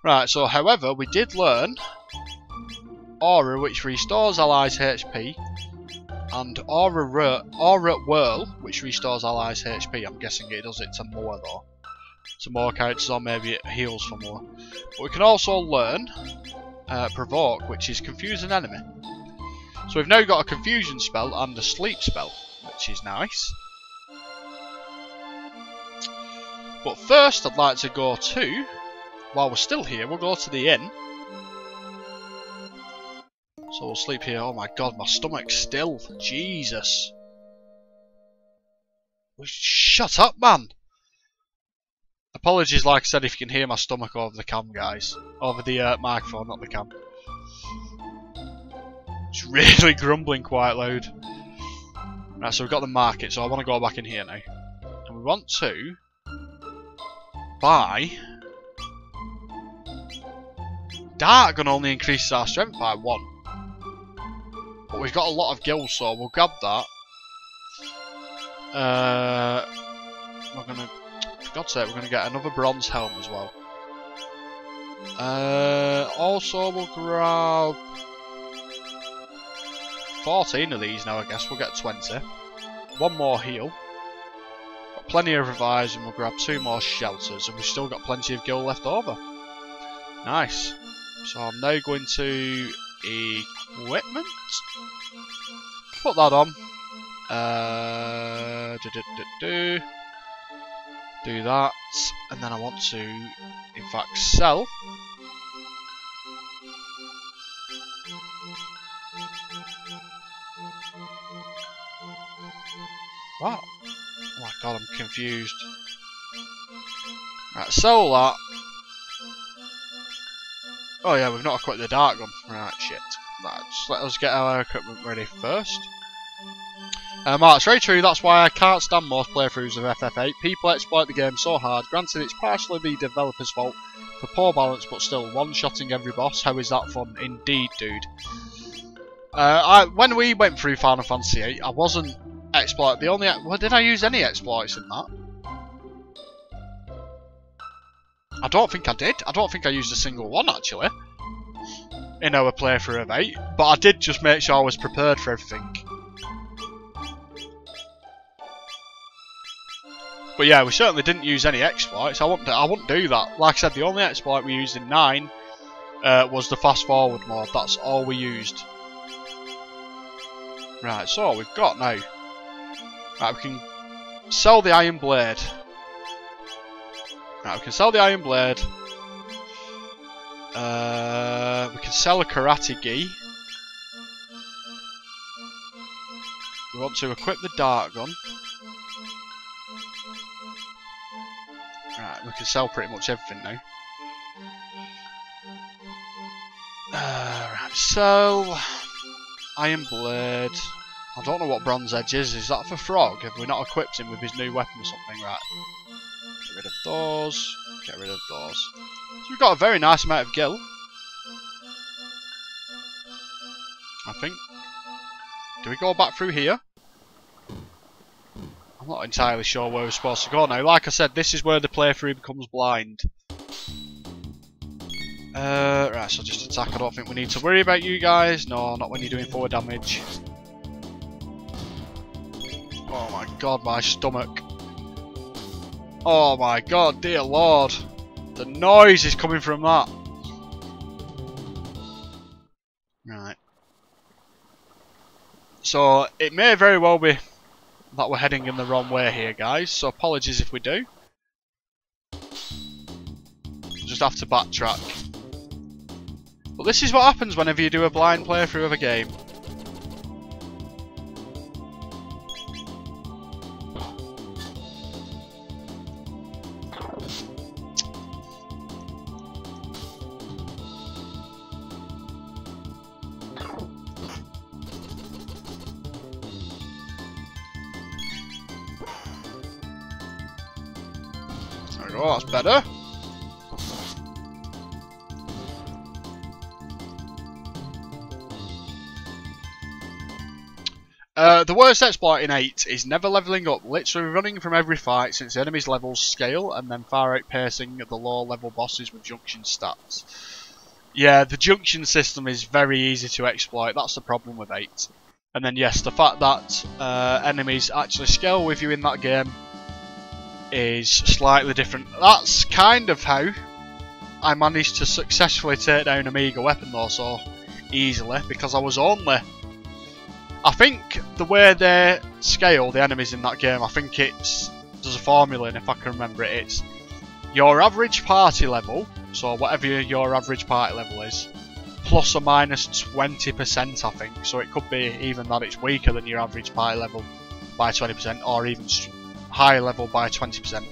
Right, so however, we did learn Aura, which restores allies' HP, and Aura Whirl, which restores allies' HP. I'm guessing it does it to more though. To more characters, or maybe it heals for more. But we can also learn Provoke, which is confuse an enemy. So we've now got a confusion spell and a sleep spell, which is nice. But first, I'd like to go to, while we're still here, we'll go to the inn. So we'll sleep here. Oh my god, my stomach's still. Jesus. Shut up, man. Apologies, like I said, if you can hear my stomach over the cam, guys. Over the microphone, not the cam. It's really grumbling quite loud. Right, so we've got the market, so I want to go back in here now. And we want to buy... Dark gun only increases our strength by 1. But we've got a lot of gills, so we'll grab that. We're gonna, for God's sake, we're gonna get another bronze helm as well. Also, we'll grab 14 of these now. I guess we'll get 20. 1 more heal. Got plenty of revives, and we'll grab 2 more shelters, and we've still got plenty of gil left over. Nice. So I'm now going to equipment. Put that on. Do that, and then I want to, in fact, sell. What? Oh my god, I'm confused. Right, sell that. Oh yeah, we've not equipped the dark gun. Right, shit. Right, just let us get our equipment ready first. Mark, it's very true, that's why I can't stand most playthroughs of FF8. People exploit the game so hard. Granted, it's partially the developer's fault for poor balance, but still, one-shotting every boss, how is that fun? Indeed, dude. When we went through Final Fantasy VIII, I wasn't exploit. Well, did I use any exploits in that? I don't think I did. I don't think I used a single one, actually, in our playthrough of 8. But I did just make sure I was prepared for everything. But yeah, we certainly didn't use any exploits. I wouldn't do that. Like I said, the only exploit we used in 9 was the fast forward mode. That's all we used. Right, so we've got now. Right, we can sell the Iron Blade. Right, we can sell the Iron Blade. We can sell a Karate Gi. We want to equip the Dart Gun. Right, we can sell pretty much everything now. Right, sell Iron Blade. I don't know what Bronze Edge is. Is that for Frog? Have we not equipped him with his new weapon or something? Right. Get rid of those. Get rid of those. So we've got a very nice amount of gil. I think. Do we go back through here? I'm not entirely sure where we're supposed to go now. Like I said, this is where the playthrough becomes blind. Right, so just attack. I don't think we need to worry about you guys. No, not when you're doing 4 damage. Oh my god, my stomach. Oh my god, dear lord. The noise is coming from that. Right. So, it may very well be that we're heading in the wrong way here, guys. So, apologies if we do. Just have to backtrack. But this is what happens whenever you do a blind playthrough of a game. There we go, that's better. The worst exploit in 8 is never levelling up, literally running from every fight since the enemy's levels scale and then far outpacing the low level bosses with junction stats. Yeah, the junction system is very easy to exploit, that's the problem with 8. And then yes, the fact that enemies actually scale with you in that game is slightly different. That's kind of how I managed to successfully take down Amiga Weapon though so easily, because I was only... I think the way they scale the enemies in that game, I think there's a formula, and if I can remember it, it's your average party level, so whatever your average party level is, plus or minus 20%, I think. So it could be even that it's weaker than your average party level by 20%, or even higher level by 20%.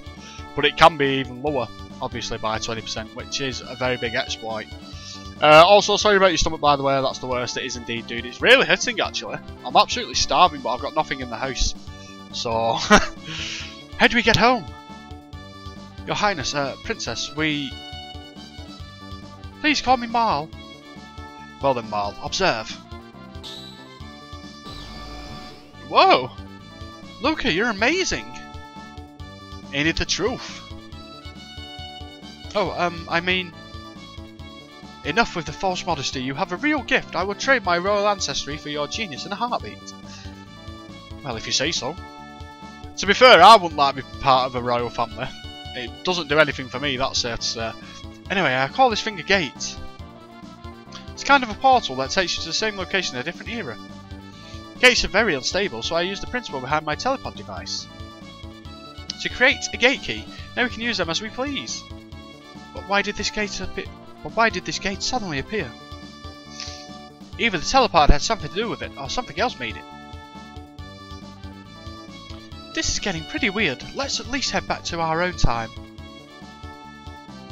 But it can be even lower, obviously, by 20%, which is a very big exploit. Also, sorry about your stomach, by the way, that's the worst. It is indeed, dude. It's really hitting, actually. I'm absolutely starving, but I've got nothing in the house. So, how do we get home? Your Highness, Princess, we... Please call me Marl. Well then, Marl, observe. Whoa! Luca, you're amazing! Ain't it the truth? Oh, I mean... Enough with the false modesty, you have a real gift. I would trade my royal ancestry for your genius in a heartbeat. Well, if you say so. To be fair, I wouldn't like to be part of a royal family. It doesn't do anything for me, that's it. Anyway, I call this thing a gate. It's kind of a portal that takes you to the same location in a different era. Gates are very unstable, so I use the principle behind my telepod device. To create a gate key, now we can use them as we please. But why did this gate suddenly appear? Either the telepod had something to do with it, or something else made it. This is getting pretty weird. Let's at least head back to our own time.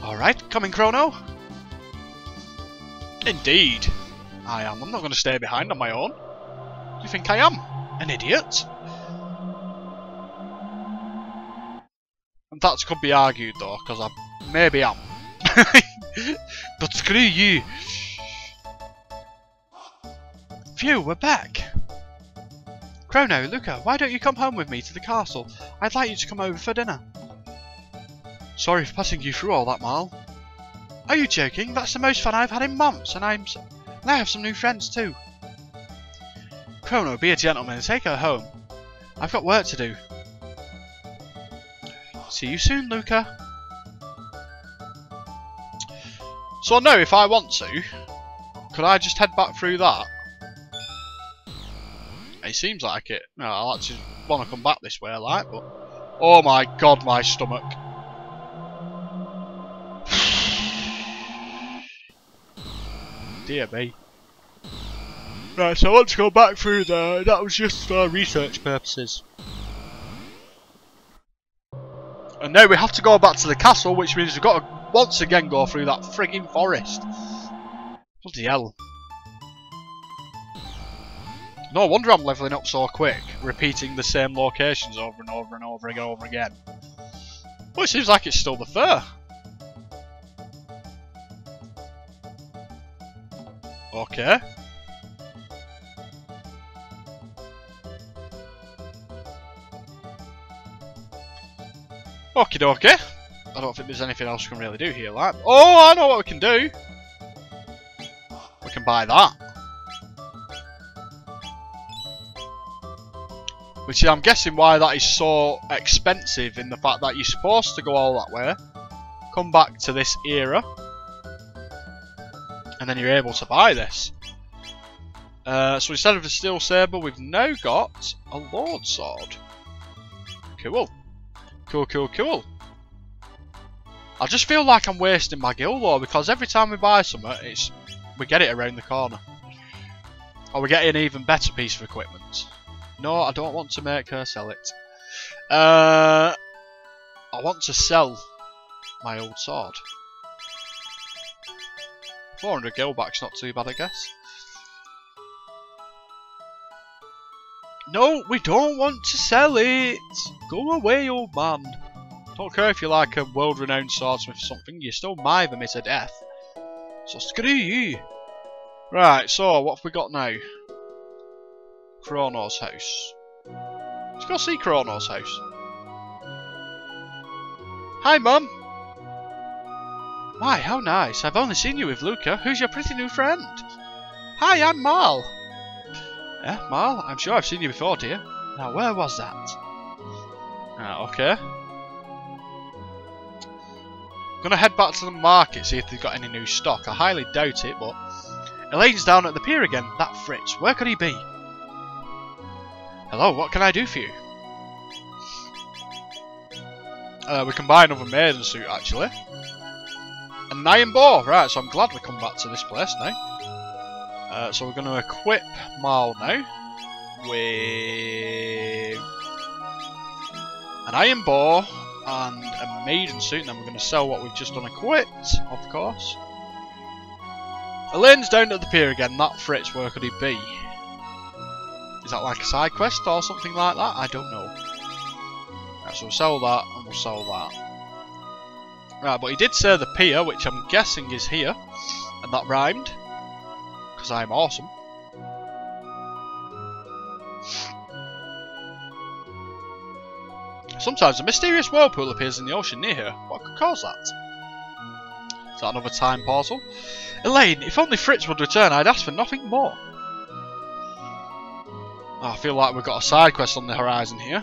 Alright, coming, Chrono? Indeed. I am. I'm not going to stay behind on my own. Do you think I am? An idiot? That could be argued though, because I maybe am. But screw you. Phew, we're back. Chrono, Luca, why don't you come home with me to the castle? I'd like you to come over for dinner. Sorry for putting you through all that, Marl. Are you joking? That's the most fun I've had in months, and I have some new friends too. Chrono, be a gentleman and take her home. I've got work to do. See you soon, Luca. So no, if I want to, could I just head back through that? It seems like it. No, I'll actually want to come back this way, like, but... Oh my god, my stomach. Dear me. Right, so I want to go back through there. That was just for research purposes. And now we have to go back to the castle, which means we've got to once again go through that frigging forest. Bloody hell. No wonder I'm levelling up so quick, repeating the same locations over and over and over and over again. Well, it seems like it's still the fur. Okay. Okie dokie. I don't think there's anything else we can really do here, like. Oh, I know what we can do. We can buy that. Which I'm guessing why that is so expensive, in the fact that you're supposed to go all that way, come back to this era, and then you're able to buy this. So instead of a steel saber, we've now got a lord sword. Cool. Cool, cool, cool. I just feel like I'm wasting my guild though, because every time we buy something, we get it around the corner. Or we get an even better piece of equipment. No, I don't want to make her sell it. I want to sell my old sword. 400 gil back's not too bad, I guess. No, we don't want to sell it. Go away, old man. Don't care if you're like a world-renowned swordsmith or something. You're still my me to death. So screw you. Right, so what have we got now? Chrono's house. Let's go see Chrono's house. Hi, Mum. Why, how nice. I've only seen you with Luca. Who's your pretty new friend? Hi, I'm Marl. Yeah, Marl? I'm sure I've seen you before, dear. Now, where was that? Okay. I'm gonna head back to the market, see if they've got any new stock. I highly doubt it, but... Elaine's down at the pier again. That Fritz. Where could he be? Hello, what can I do for you? We can buy another maiden suit, actually. An iron bow. Right, so I'm glad we come back to this place now. So we're going to equip Marl now with an iron bow and a maiden suit, and then we're going to sell what we've just unequipped, of course. Elaine's down at the pier again. That Fritz, where could he be? Is that like a side quest or something like that? I don't know. Right, so we'll sell that and we'll sell that. Right, but he did say the pier, which I'm guessing is here, and that rhymed. Because I'm awesome. Sometimes a mysterious whirlpool appears in the ocean near here. What could cause that? Is that another time portal? Elaine, if only Fritz would return, I'd ask for nothing more. Oh, I feel like we've got a side quest on the horizon here.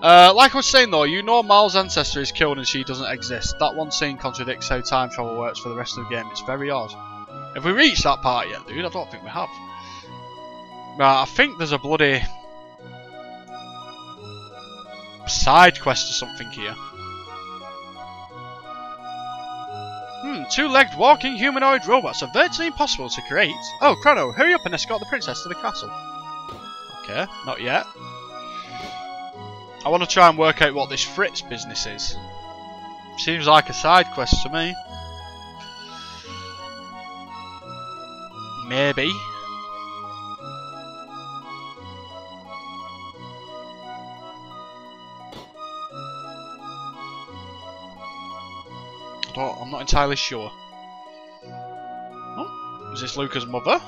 Like I was saying though, you know Marl's ancestor is killed and she doesn't exist. That one scene contradicts how time travel works for the rest of the game. It's very odd. Have we reached that part yet, dude? I don't think we have. Right, I think there's a bloody side quest or something here. Two-legged walking humanoid robots are virtually impossible to create. Oh, Chrono, hurry up and escort the princess to the castle. Okay, not yet. I want to try and work out what this Fritz business is. Seems like a side quest to me. Maybe. I'm not entirely sure. Oh, is this Luca's mother?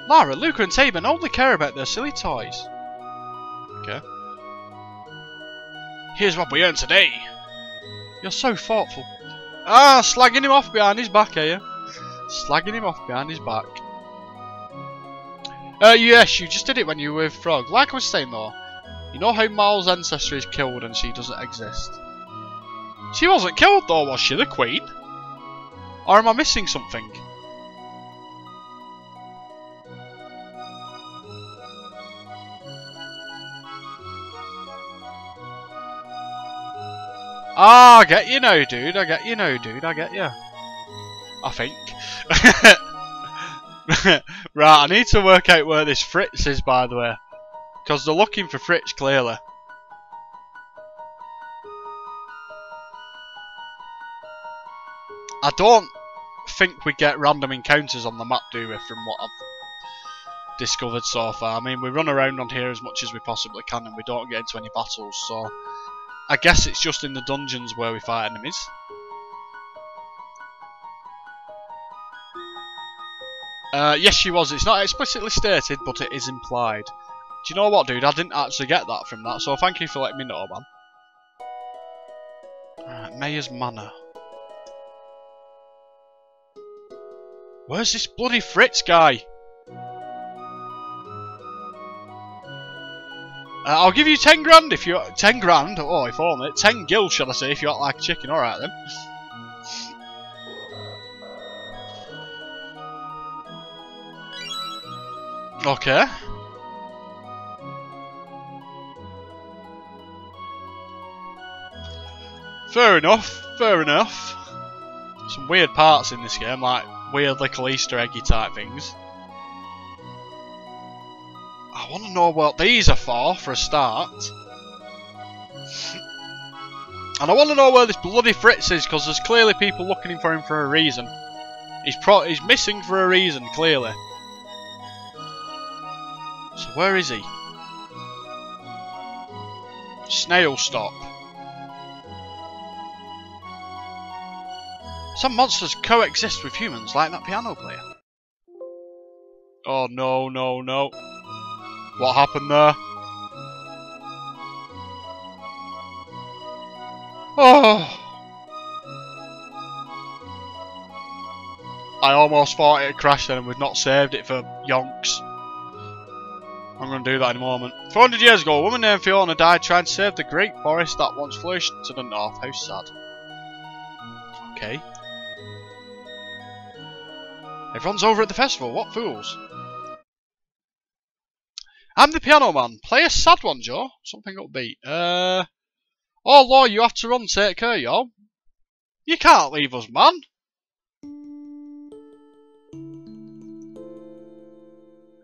Lara, Luca and Taban only care about their silly toys. Okay. Here's what we earned today. You're so thoughtful. Ah, slagging him off behind his back, are you? Slagging him off behind his back. Yes, you just did it when you were with Frog. Like I was saying though, you know how Mal's ancestor is killed and she doesn't exist? She wasn't killed though, was she, the Queen? Or am I missing something? Ah, I get you now, dude. I get you now, dude. I get you. I think. Right, I need to work out where this Fritz is, by the way. Because they're looking for Fritz, clearly. I don't think we get random encounters on the map, do we, from what I've discovered so far. I mean, we run around on here as much as we possibly can and we don't get into any battles, so I guess it's just in the dungeons where we fight enemies. Yes, she was. It's not explicitly stated, but it is implied. Do you know what, dude? I didn't actually get that from that, so thank you for letting me know, man. Alright, Mayor's Manor. Where's this bloody Fritz guy? I'll give you 10 grand if you... 10 grand? Oh, if only. 10 gil, should I say, if you act like a chicken. Alright then. Okay. Fair enough, fair enough. Some weird parts in this game, like weird little Easter eggy type things. I want to know what these are for a start. And I want to know where this bloody Fritz is, because there's clearly people looking for him for a reason. He's missing for a reason, clearly. So where is he? Snail stop. Some monsters coexist with humans, like that piano player. Oh no, no, no. What happened there? Oh! I almost thought it had crashed then and we'd not saved it for yonks. I'm going to do that in a moment. 400 years ago, a woman named Fiona died trying to save the great forest that once flourished to the north. How sad. Okay. Everyone's over at the festival. What fools. I'm the piano man. Play a sad one, Joe. Something upbeat. Oh, Lord, you have to run. Take care, yo. You can't leave us, man.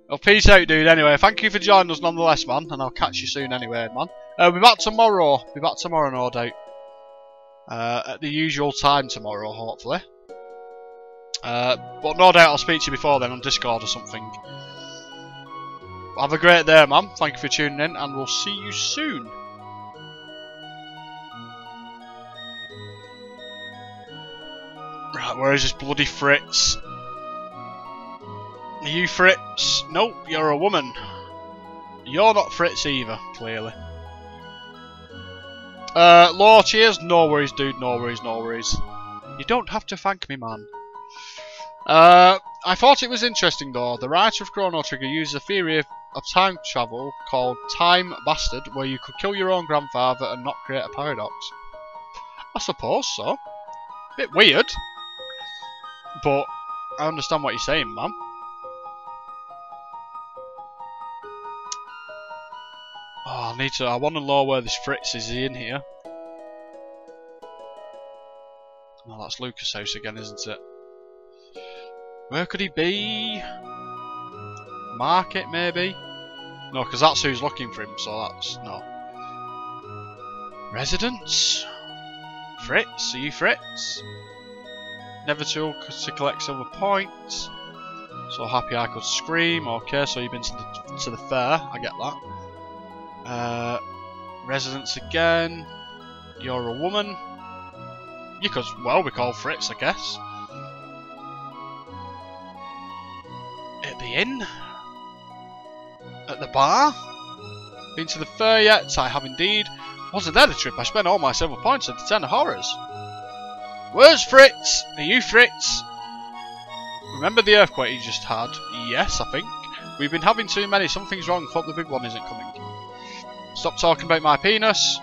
Well, peace out, dude. Anyway, thank you for joining us nonetheless, man. And I'll catch you soon anyway, man. We'll be back tomorrow. Be back tomorrow, no doubt. At the usual time tomorrow, hopefully. But no doubt I'll speak to you before then on Discord or something. Have a great day, man. Thank you for tuning in, and we'll see you soon. Right, where is this bloody Fritz? Are you Fritz? Nope, you're a woman. You're not Fritz either, clearly. Law, cheers. No worries, dude. No worries, no worries. You don't have to thank me, man. I thought it was interesting, though. The writer of Chrono Trigger uses a theory of time travel called Time Bastard, where you could kill your own grandfather and not create a paradox. I suppose so. Bit weird. But I understand what you're saying, man. Oh, I want to know where this Fritz is. Is he in here? No, that's Lucas' house again, isn't it? Where could he be? Market, maybe? No, because that's who's looking for him, so that's... no. Residence? Fritz? Are you Fritz? Never to collect silver points. So happy I could scream. Okay, so you've been to the fair. I get that. Residence again. You're a woman. You could, well, we call Fritz, I guess. At the inn? At the bar? Been to the fair yet? I have indeed. Wasn't that a trip? I spent all my silver points at the Ten of Horrors. Where's Fritz? Are you Fritz? Remember the earthquake you just had? Yes, I think. We've been having too many. Something's wrong. Hope the big one isn't coming. Stop talking about my penis.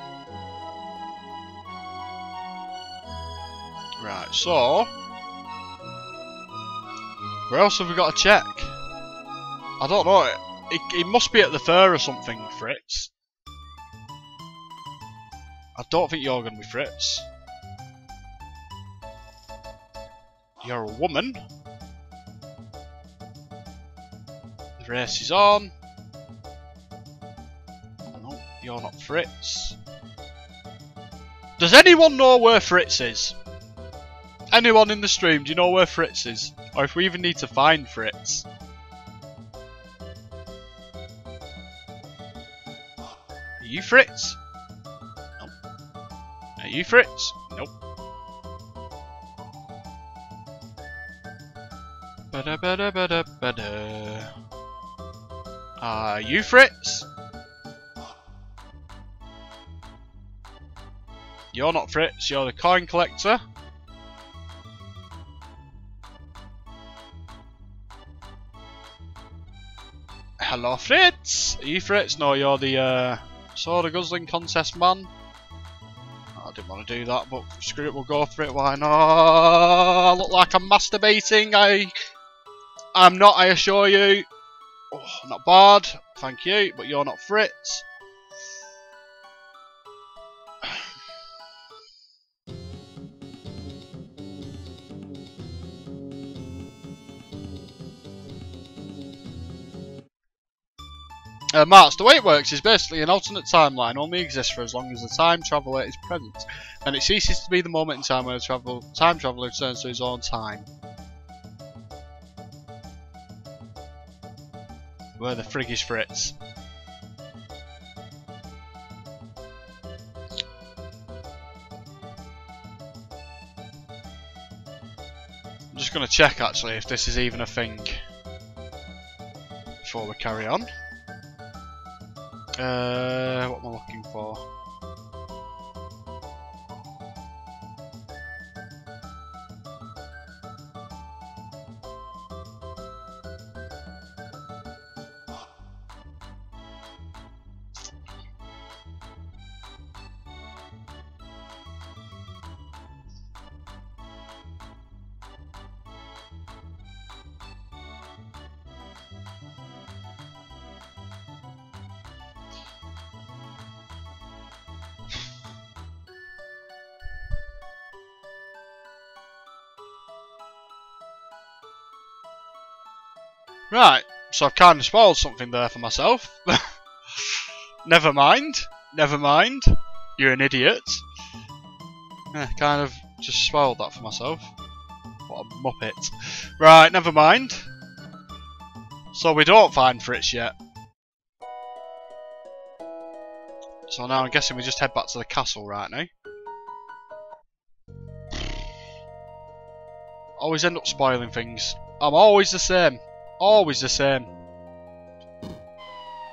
Right, so... where else have we got to check? I don't know. It must be at the fair or something, Fritz. I don't think you're going to be Fritz. You're a woman. The race is on. No, you're not Fritz. Does anyone know where Fritz is? Anyone in the stream, do you know where Fritz is? Or if we even need to find Fritz? Are you Fritz? Nope. Are you Fritz? Nope. Bada bada bada bada. Are you Fritz? You're not Fritz, you're the coin collector. Hello Fritz! Are you Fritz? No, you're the soda guzzling contest man. I didn't want to do that, but screw it, we'll go for it, why not? I look like I'm masturbating, I'm not, I assure you. Oh, not bad, thank you, but you're not Fritz. Marks, the way it works is basically an alternate timeline only exists for as long as the time traveller is present, and it ceases to be the moment in time where the time traveller returns to his own time. Where the frig is Fritz? I'm just going to check actually if this is even a thing before we carry on. What am I looking for? Right, so I've kind of spoiled something there for myself. Never mind, never mind. You're an idiot. Yeah, kind of just spoiled that for myself. What a muppet. Right, never mind. So we don't find Fritz yet. So now I'm guessing we just head back to the castle right now. Always end up spoiling things. I'm always the same. Always the same.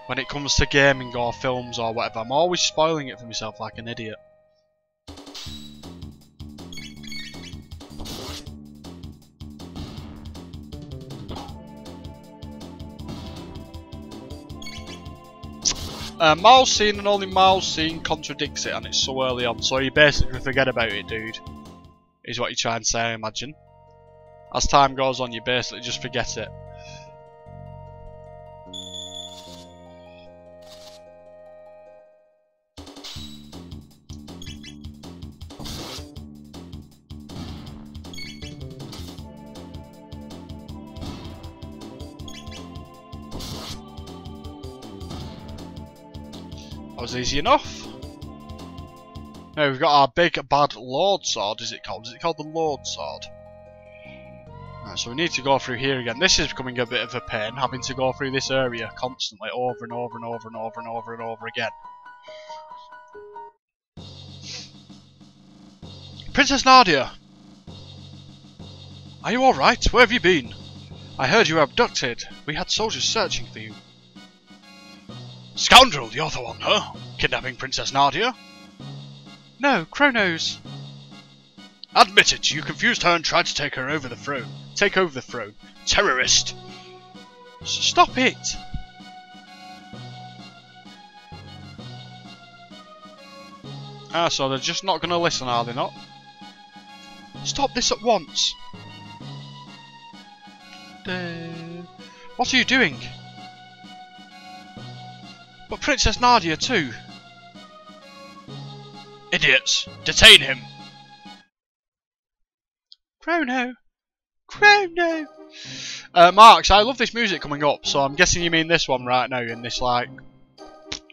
When it comes to gaming or films or whatever, I'm always spoiling it for myself like an idiot. Miles seen and only Miles seen contradicts it, and it's so early on, so you basically forget about it, dude. Is what you try and say, I imagine. As time goes on, you basically just forget it. That was easy enough. Now we've got our big bad Lord Sword, is it called? Is it called the Lord Sword? Right, so we need to go through here again. This is becoming a bit of a pain, having to go through this area constantly, over and over and over and over and over and over again. Princess Nadia! Are you alright? Where have you been? I heard you were abducted. We had soldiers searching for you. Scoundrel, you're the one, huh? Kidnapping Princess Nadia? No, Chrono's. Admit it, you confused her and tried to take over the throne. Terrorist! Stop it! Ah, so they're just not going to listen, are they not? Stop this at once! What are you doing? But Princess Nadia too! Idiots! Detain him! Chrono! Chrono! Marks, I love this music coming up, so I'm guessing you mean this one right now, in this, like,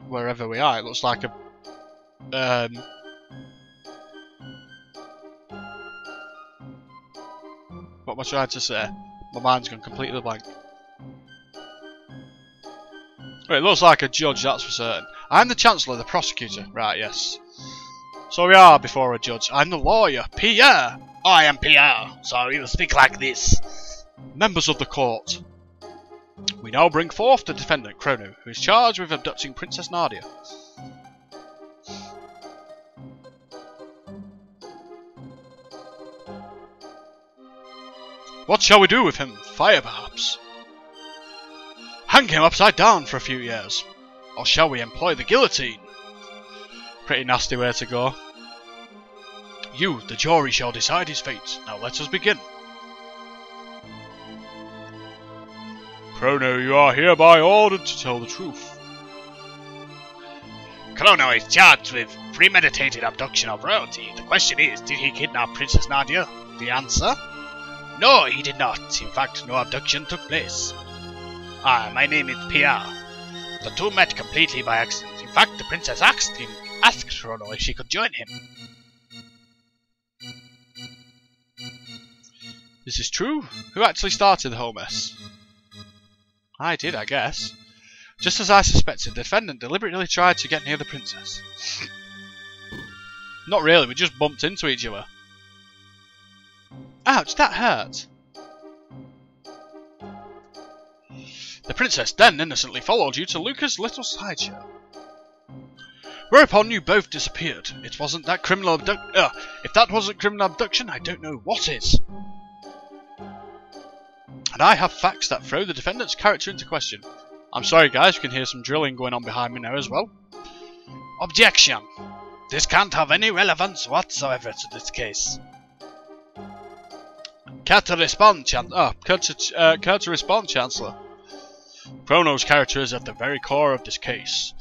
wherever we are. It looks like a, what am I trying to say? My mind's gone completely blank. Well, it looks like a judge, that's for certain. I'm the Chancellor, the prosecutor. Right, yes. So we are before a judge. I'm the lawyer, Pierre. I am Pierre, so you speak like this. Members of the court. We now bring forth the defendant, Chrono, who is charged with abducting Princess Nadia. What shall we do with him? Fire, perhaps? Hang him upside down for a few years. Or shall we employ the guillotine? Pretty nasty way to go. You, the jury, shall decide his fate. Now let us begin. Chrono, you are hereby ordered to tell the truth. Chrono is charged with premeditated abduction of royalty. The question is, did he kidnap Princess Nadia? The answer? No, he did not. In fact, no abduction took place. My name is Pierre. The two met completely by accident. In fact, the princess asked Chrono if she could join him. This is true? Who actually started the whole mess? I did, I guess. Just as I suspected, the defendant deliberately tried to get near the princess. Not really, we just bumped into each other. Ouch, that hurt. The princess then innocently followed you to Luca's little sideshow. Whereupon you both disappeared. It wasn't that criminal if that wasn't criminal abduction, I don't know what is. And I have facts that throw the defendant's character into question. I'm sorry guys, you can hear some drilling going on behind me now as well. Objection! This can't have any relevance whatsoever to this case. Care to respond, Chancellor? Chrono's character is at the very core of this case.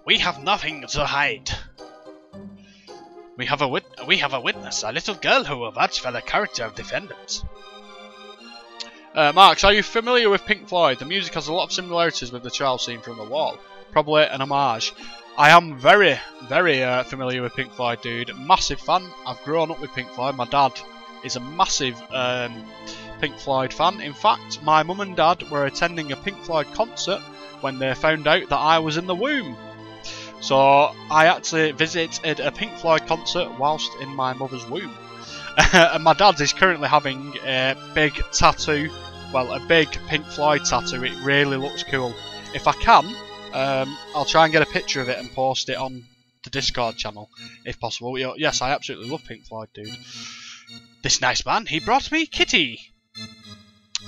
We have nothing to hide. We have a witness, a little girl who will vouch for the character of defendant. Marks, are you familiar with Pink Floyd? The music has a lot of similarities with the child scene from The Wall. Probably an homage. I am very, very familiar with Pink Floyd, dude. Massive fan. I've grown up with Pink Floyd. My dad is a massive Pink Floyd fan. In fact, my mum and dad were attending a Pink Floyd concert when they found out that I was in the womb. So I actually visited a Pink Floyd concert whilst in my mother's womb. And my dad is currently having a big tattoo, well, a big Pink Floyd tattoo. It really looks cool. If I can, I'll try and get a picture of it and post it on the Discord channel, if possible. Yes, I absolutely love Pink Floyd, dude. This nice man, he brought me Kitty.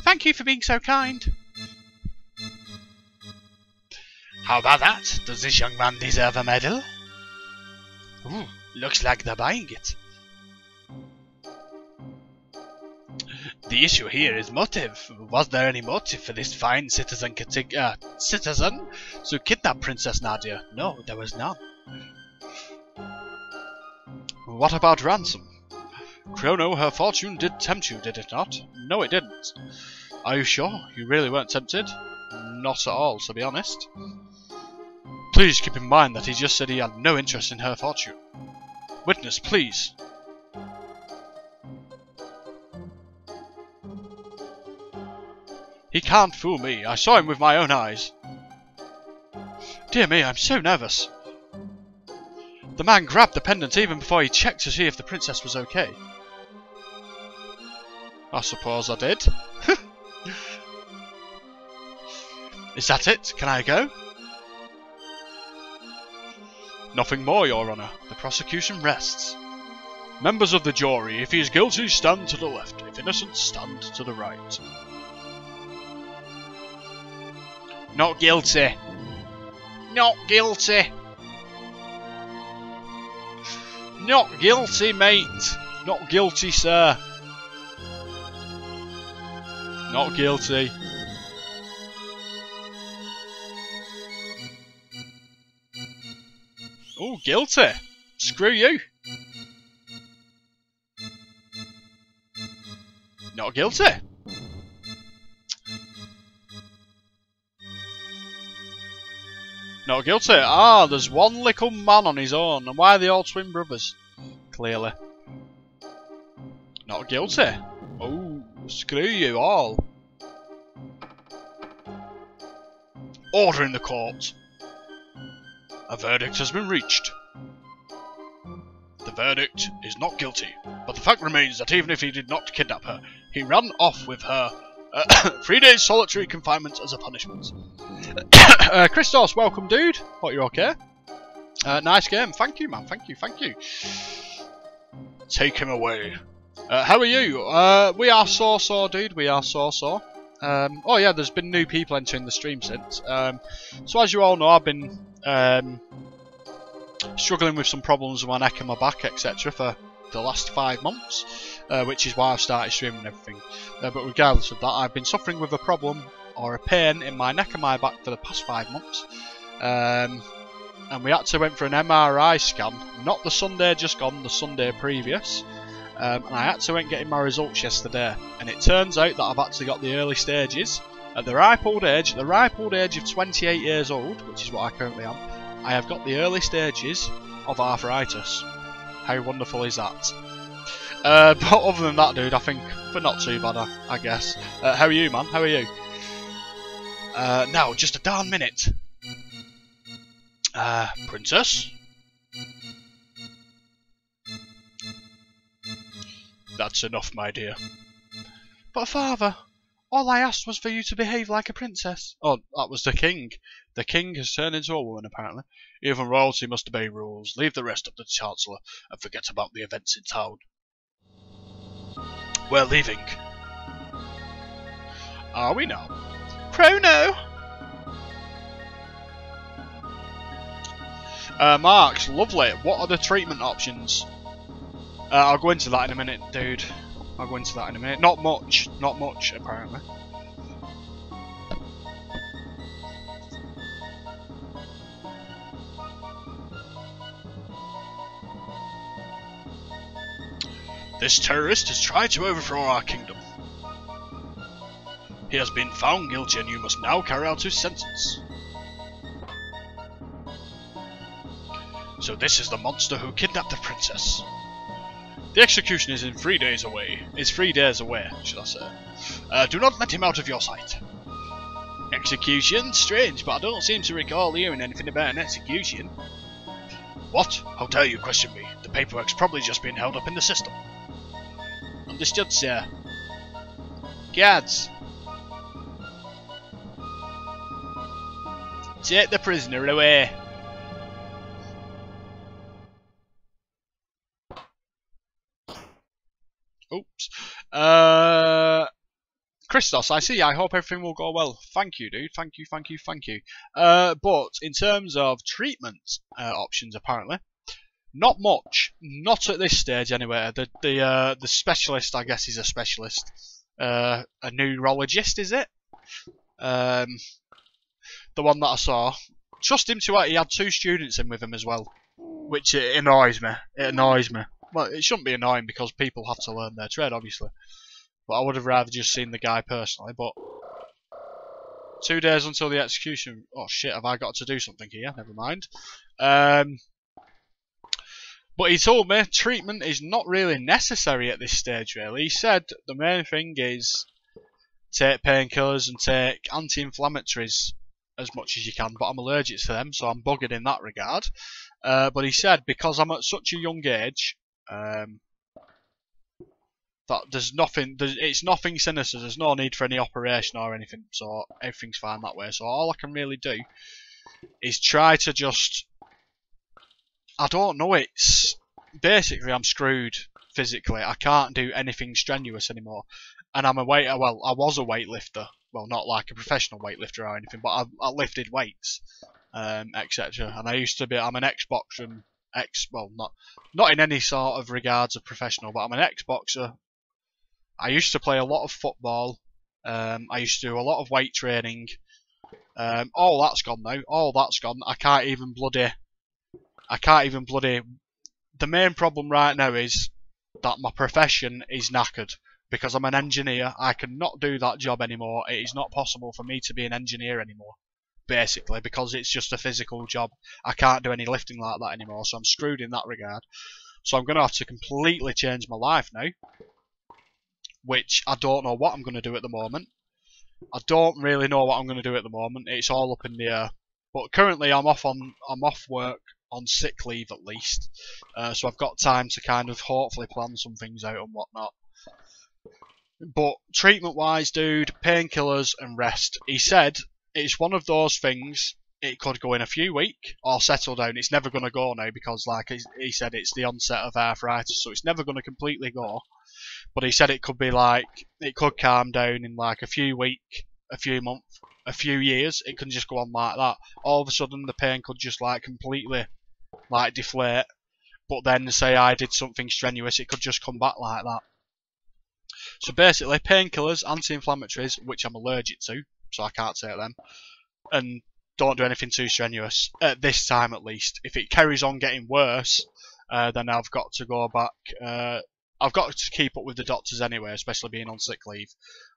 Thank you for being so kind. How about that? Does this young man deserve a medal? Ooh, looks like they're buying it. The issue here is motive. Was there any motive for this fine citizen to kidnap Princess Nadia? No, there was none. What about ransom? Chrono, her fortune did tempt you, did it not? No, it didn't. Are you sure? You really weren't tempted? Not at all, to be honest. Please keep in mind that he just said he had no interest in her fortune. Witness, please. He can't fool me. I saw him with my own eyes. Dear me, I'm so nervous. The man grabbed the pendant even before he checked to see if the princess was okay. I suppose I did. Is that it? Can I go? Nothing more, Your Honour. The prosecution rests. Members of the jury, if he is guilty, stand to the left. If innocent, stand to the right. Not guilty. Not guilty. Not guilty, mate. Not guilty, sir. Not guilty. Oh, guilty. Screw you. Not guilty. Not guilty. Ah, there's one little man on his own. And why are they all twin brothers? Clearly. Not guilty. Oh, screw you all. Order in the court. A verdict has been reached. The verdict is not guilty, but the fact remains that even if he did not kidnap her, he ran off with her. 3 days solitary confinement as a punishment. Christos, welcome, dude. Hope you're okay. Nice game. Thank you, man. Thank you. Thank you. Take him away. How are you? We are so, dude. We are so. Oh yeah, there's been new people entering the stream since. So as you all know, I've been struggling with some problems with my neck and my back, etc. for the last 5 months, which is why I've started streaming and everything. But regardless of that, I've been suffering with a problem or a pain in my neck and my back for the past 5 months. And we had to went for an MRI scan, not the Sunday just gone, the Sunday previous. And I had to went getting my results yesterday, and it turns out that I've actually got the early stages. At the ripe old age of 28 years old, which is what I currently am, I have got the early stages of arthritis. How wonderful is that? But other than that, dude, I think we're not too bad, I guess. How are you, man? How are you? Now, just a darn minute. Princess? That's enough, my dear. But father, all I asked was for you to behave like a princess. Oh, that was the king. The king has turned into a woman, apparently. Even royalty must obey rules. Leave the rest up to the Chancellor and forget about the events in town. We're leaving. Are we now? Chrono! Marks, lovely. What are the treatment options? I'll go into that in a minute, dude. I'll go into that in a minute. Not much, apparently. This terrorist has tried to overthrow our kingdom. He has been found guilty and you must now carry out his sentence. So this is the monster who kidnapped the princess. The execution is in 3 days away. It's 3 days away, should I say. Do not let him out of your sight. Execution? Strange, but I don't seem to recall hearing anything about an execution. What? How dare you question me? The paperwork's probably just been held up in the system. Understood, sir. Guards. Take the prisoner away. Oops. Christos, I see. I hope everything will go well. Thank you, dude. Thank you. But in terms of treatment options, apparently, not much. Not at this stage, anyway. The specialist, I guess, is a specialist. A neurologist, is it? The one that I saw. Trust him to. He had 2 students in with him as well, which annoys me. It annoys me. Well, it shouldn't be annoying because people have to learn their trade, obviously. But I would have rather just seen the guy personally. But 2 days until the execution. Oh shit! Have I got to do something here? Never mind. But he told me treatment is not really necessary at this stage. Really, he said the main thing is take painkillers and take anti-inflammatories as much as you can. But I'm allergic to them, so I'm buggered in that regard. But he said because I'm at such a young age, that there's nothing, it's nothing sinister. There's no need for any operation or anything, so everything's fine that way. So all I can really do is try to just, I don't know. It's basically I'm screwed physically. I can't do anything strenuous anymore, and I'm a weighter. Well, I was a weightlifter. Well, not like a professional weightlifter or anything, but I lifted weights, etc. And I used to be. I'm an ex-boxer. Well, not in any sort of regards of professional, but I'm an ex-boxer. I used to play a lot of football. I used to do a lot of weight training. All that's gone now. All that's gone. I can't even bloody. The main problem right now is that my profession is knackered. Because I'm an engineer, I cannot do that job anymore. It is not possible for me to be an engineer anymore. Basically, because it's just a physical job. I can't do any lifting like that anymore, so I'm screwed in that regard. So I'm going to have to completely change my life now. Which I don't know what I'm going to do at the moment. I don't really know what I'm going to do at the moment. It's all up in the air. But currently I'm off work on sick leave at least. So I've got time to kind of hopefully plan some things out and whatnot. But treatment wise, dude, painkillers and rest. He said it's one of those things, it could go in a few weeks or settle down. It's never going to go now because, like he said, it's the onset of arthritis, so it's never going to completely go. But he said it could be like, it could calm down in like a few weeks, a few months, a few years. It can just go on like that. All of a sudden, the pain could just like completely like deflate. But then, say I did something strenuous, it could just come back like that. So basically, painkillers, anti-inflammatories, which I'm allergic to, so I can't take them, and don't do anything too strenuous, at this time at least. If it carries on getting worse, then I've got to go back, I've got to keep up with the doctors anyway, especially being on sick leave.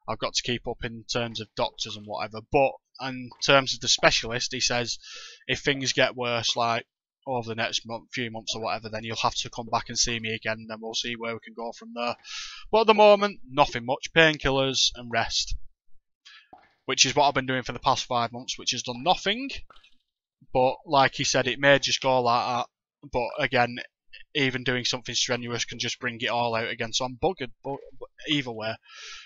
I've got to keep up in terms of doctors and whatever, but in terms of the specialist, he says, if things get worse, like, over the next few months or whatever, then you'll have to come back and see me again, and then we'll see where we can go from there. But at the moment, nothing much. Painkillers and rest. Which is what I've been doing for the past 5 months, which has done nothing. But like he said, it may just go like that. But again, even doing something strenuous can just bring it all out again. So I'm buggered either way.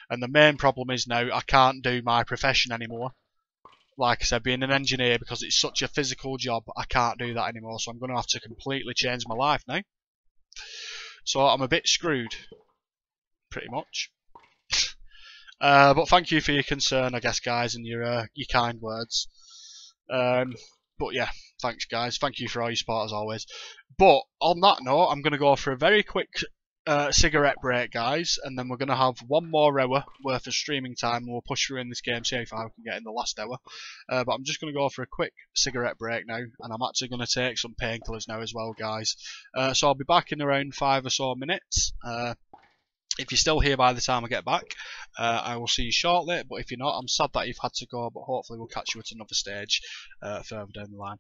And the main problem is now I can't do my profession anymore. Like I said, being an engineer, because it's such a physical job, I can't do that anymore. So I'm going to have to completely change my life now. So I'm a bit screwed, pretty much. But thank you for your concern, I guess, guys, and your kind words. But yeah, thanks, guys. Thank you for all your support as always. But on that note, I'm going to go for a very quick cigarette break, guys, and then we're going to have one more hour worth of streaming time, and we'll push through in this game, see how I can get in the last hour. But I'm just going to go for a quick cigarette break now, and I'm actually going to take some painkillers now as well, guys. So I'll be back in around 5 or so minutes. If you're still here by the time I get back, I will see you shortly. But if you're not, I'm sad that you've had to go, but hopefully we'll catch you at another stage further down the line.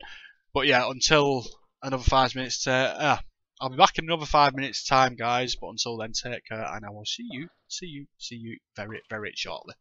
But yeah, until another 5 minutes, I'll be back in another 5 minutes time, guys. But until then, take care, and I will see you very, very shortly.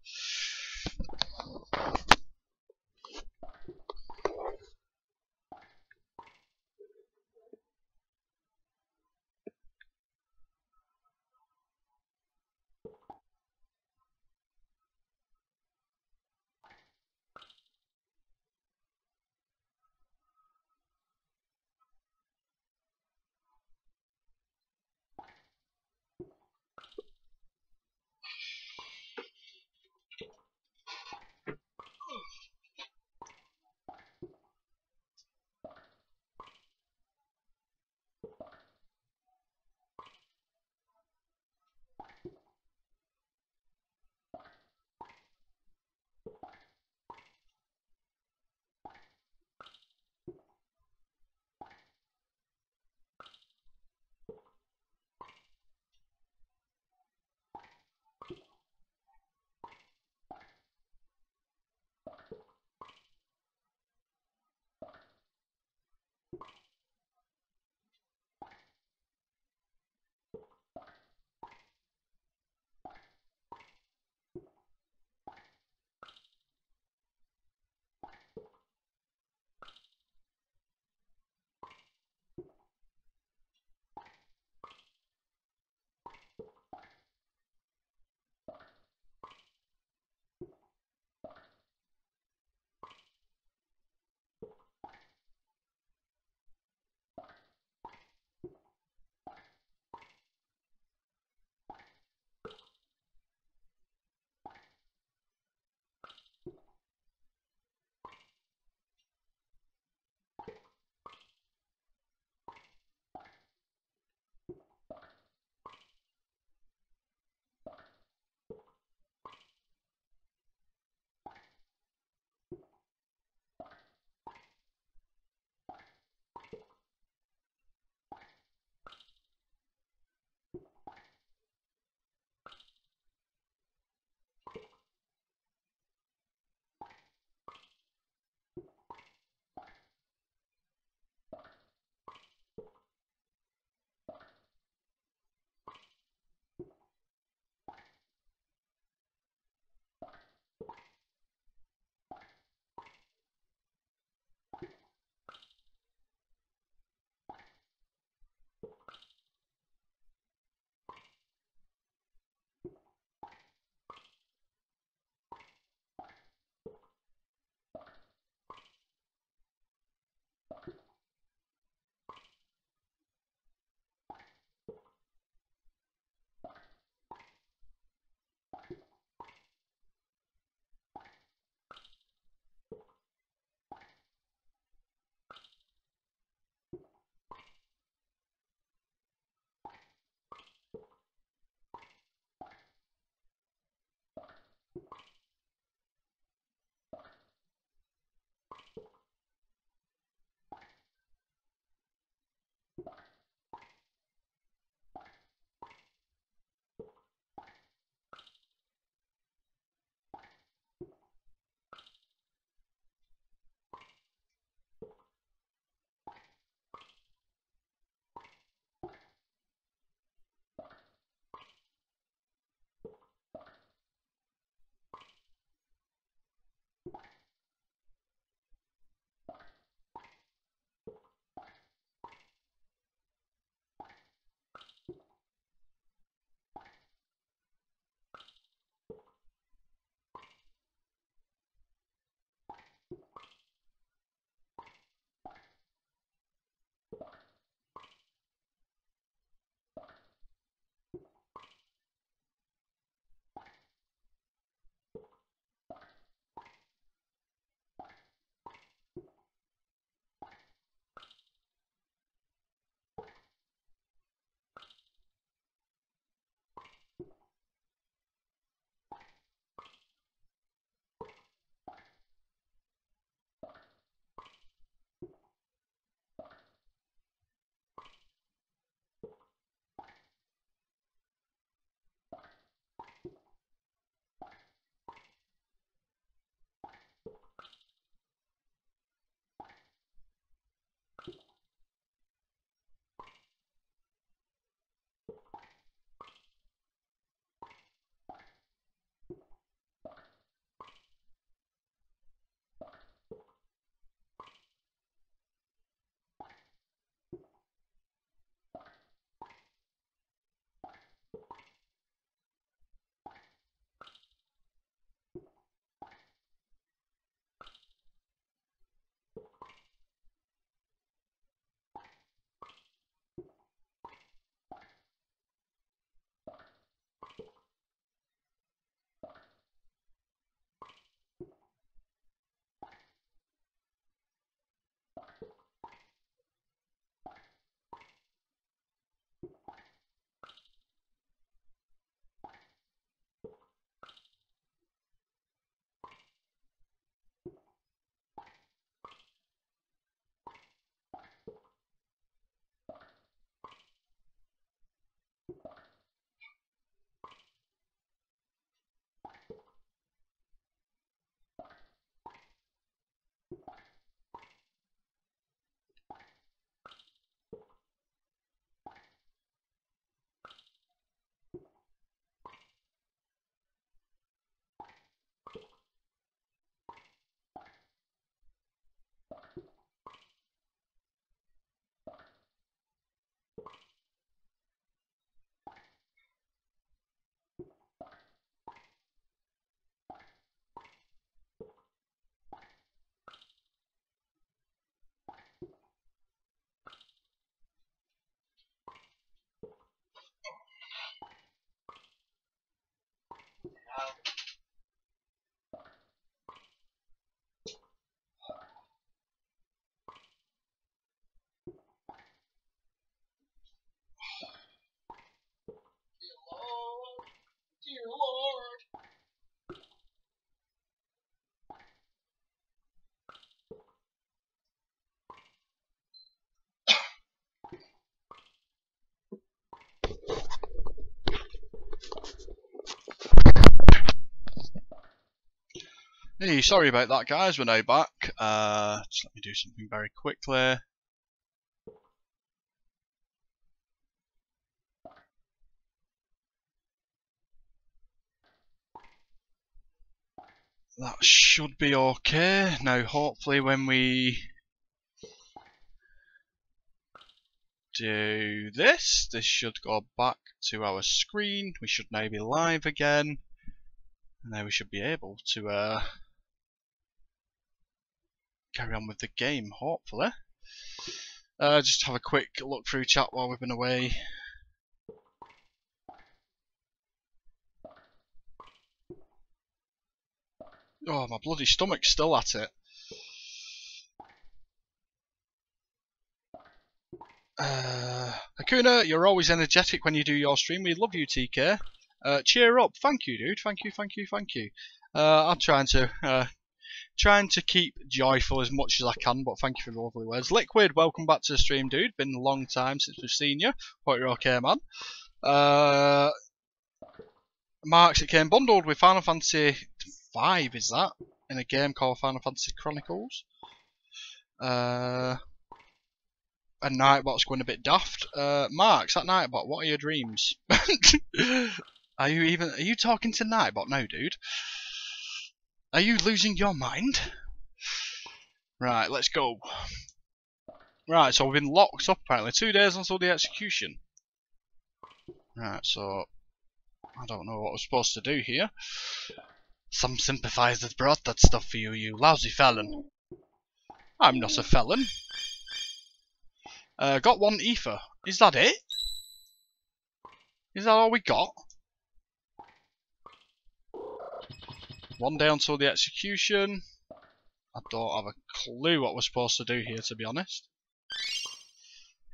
Hey, sorry about that, guys. We're now back. Just let me do something very quickly. That should be okay. Now, hopefully, when we do this, this should go back to our screen. We should now be live again. And now we should be able to carry on with the game, hopefully. Just have a quick look through chat while we've been away. Oh, my bloody stomach's still at it. Hakuna, you're always energetic when you do your stream. We love you, TK. Cheer up. Thank you, dude. Thank you. I'm trying to keep joyful as much as I can, but thank you for the lovely words. Liquid, welcome back to the stream, dude. Been a long time since we've seen you. Hope you're okay, man. Marks, it came bundled with Final Fantasy 5, is that? In a game called Final Fantasy Chronicles. And Nightbot's going a bit daft. Marks, that Nightbot, what are your dreams? Are you talking to Nightbot now, dude? Are you losing your mind? Right, let's go. Right, so we've been locked up apparently. 2 days until the execution. Right, so I don't know what we're supposed to do here. Some sympathizers brought that stuff for you, you lousy felon. I'm not a felon. Got 1 ether. Is that it? Is that all we got? 1 day until the execution. I don't have a clue what we're supposed to do here, to be honest.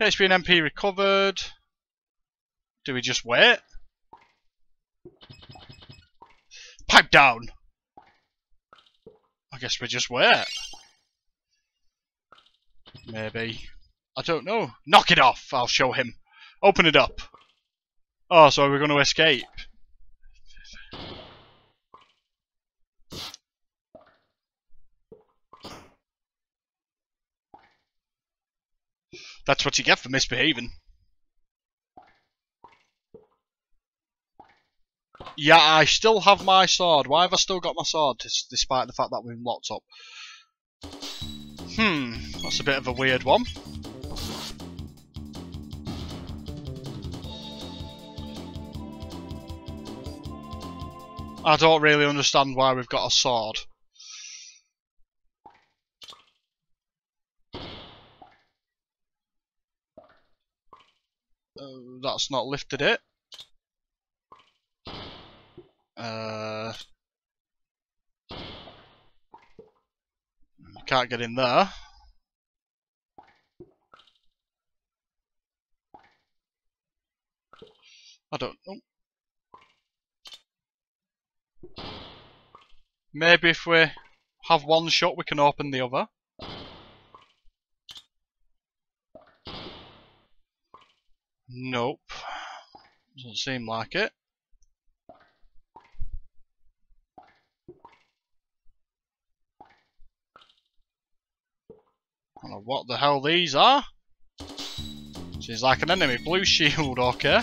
HP and MP recovered. Do we just wait? Pipe down! I guess we just wait. Maybe. I don't know. Knock it off! I'll show him. Open it up. Oh, so we're going to escape. That's what you get for misbehaving. Yeah, I still have my sword. Why have I still got my sword, despite the fact that we've locked up? That's a bit of a weird one. I don't really understand why we've got a sword. That's not lifted it. Can't get in there. I don't know. Maybe if we have one shot we can open the other. Nope. Doesn't seem like it. I don't know what the hell these are. Seems like an enemy. Blue shield, okay.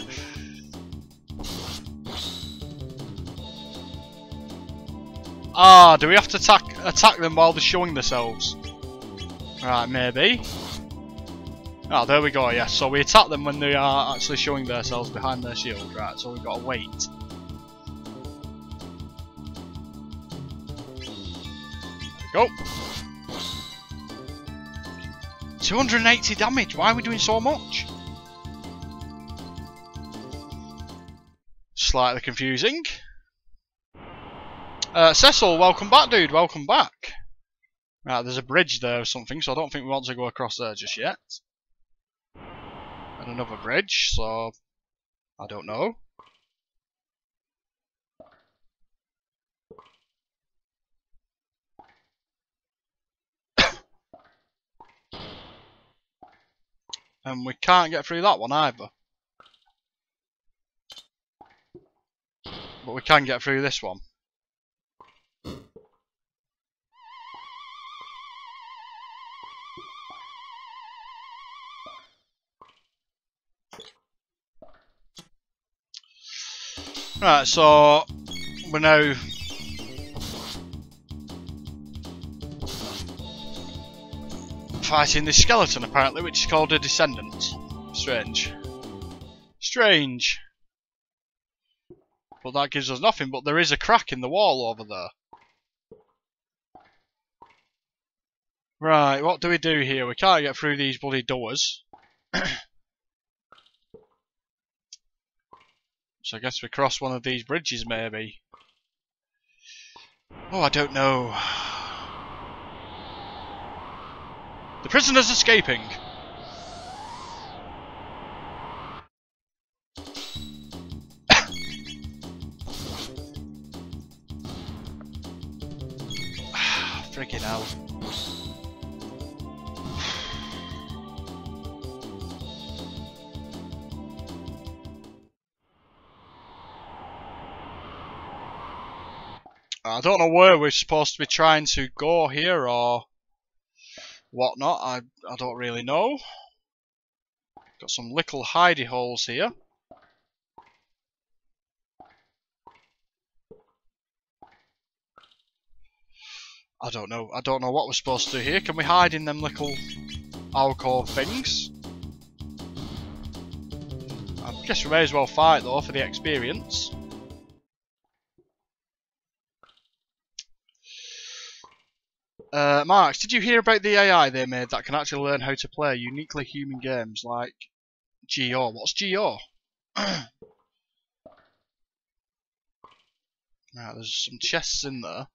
Ah, do we have to attack them while they're showing themselves? Right, maybe. Ah, there we go, yes. So we attack them when they are actually showing themselves behind their shield. Right, so we've got to wait. There we go. 280 damage, why are we doing so much? Slightly confusing. Cecil, welcome back, dude, welcome back. Right, there's a bridge there or something, so I don't think we want to go across there just yet. And another bridge, so I don't know. And we can't get through that one either. But we can get through this one. Right, so we're now fighting this skeleton apparently, which is called a descendant. Strange. Strange. But that gives us nothing, but there is a crack in the wall over there. Right, what do we do here? We can't get through these bloody doors. So I guess we cross one of these bridges maybe. Oh, I don't know. The prisoner's escaping. Freaking hell. I don't know where we're supposed to be trying to go here or whatnot. I don't really know. Got some little hidey holes here. I don't know. I don't know what we're supposed to do here. Can we hide in them little alcove things? I guess we may as well fight though for the experience. Marks, did you hear about the AI they made that can actually learn how to play uniquely human games like GO? What's GO? Right, there's some chests in there.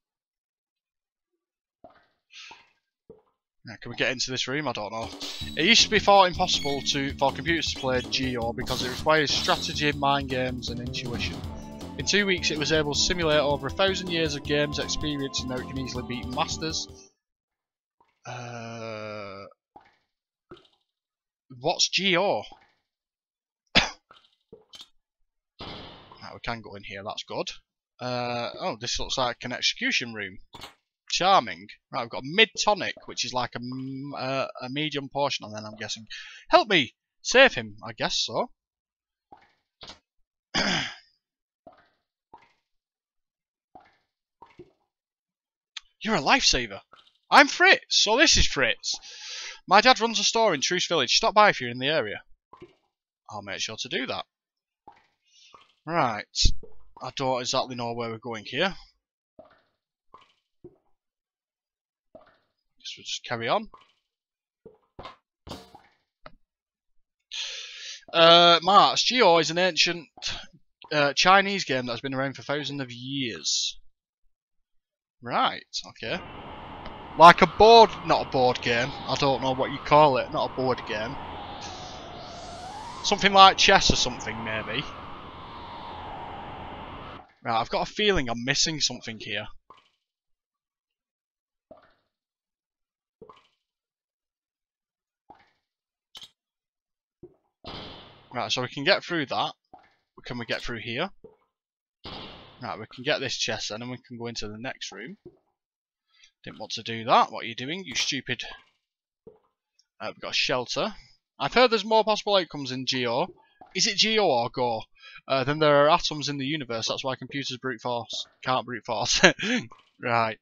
Now, can we get into this room? I don't know. It used to be thought impossible for computers to play GO because it requires strategy, mind games and intuition. In 2 weeks it was able to simulate over 1,000 years of games experience and now it can easily beat masters. What's GO? Right, we can go in here, that's good. Oh, this looks like an execution room. Charming. Right, we've got a mid-tonic, which is like a medium portion, and then I'm guessing... Help me! Save him, I guess so. You're a lifesaver. I'm Fritz, so this is Fritz. My dad runs a store in Truce Village. Stop by if you're in the area. I'll make sure to do that. Right. I don't exactly know where we're going here. Guess we'll just carry on. Mars, Geo is an ancient Chinese game that's been around for thousands of years. Right, okay. Like a board, not a board game, I don't know what you call it, not a board game. Something like chess or something, maybe. Right, I've got a feeling I'm missing something here. Right, so we can get through that. Can we get through here? Right, we can get this chest then and we can go into the next room. Didn't want to do that. What are you doing, you stupid... we've got a shelter. I've heard there's more possible outcomes in GO. Is it GO or Go? Then there are atoms in the universe, that's why computers brute force. Can't brute force. Right.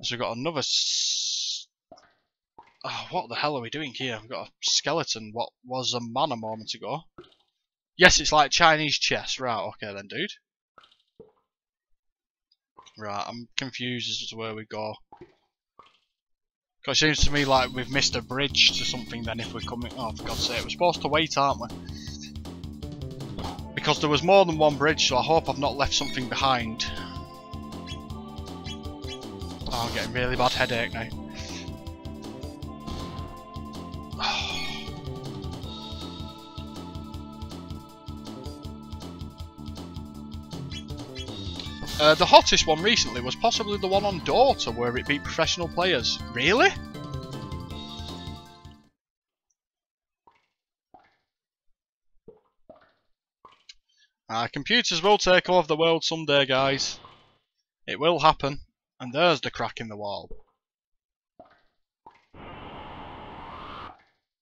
So we've got another... Oh, what the hell are we doing here? We've got a skeleton. What was a man a moment ago? Yes, it's like Chinese chess. Right, okay then, dude. Right, I'm confused as to where we go. Because it seems to me like we've missed a bridge to something then if we're coming... Oh, for God's sake, we're supposed to wait, aren't we? Because there was more than one bridge, so I hope I've not left something behind. Oh, I'm getting really bad headache now. The hottest one recently was possibly the one on Dota where it beat professional players. Really? Computers will take over the world someday, guys. It will happen. And there's the crack in the wall.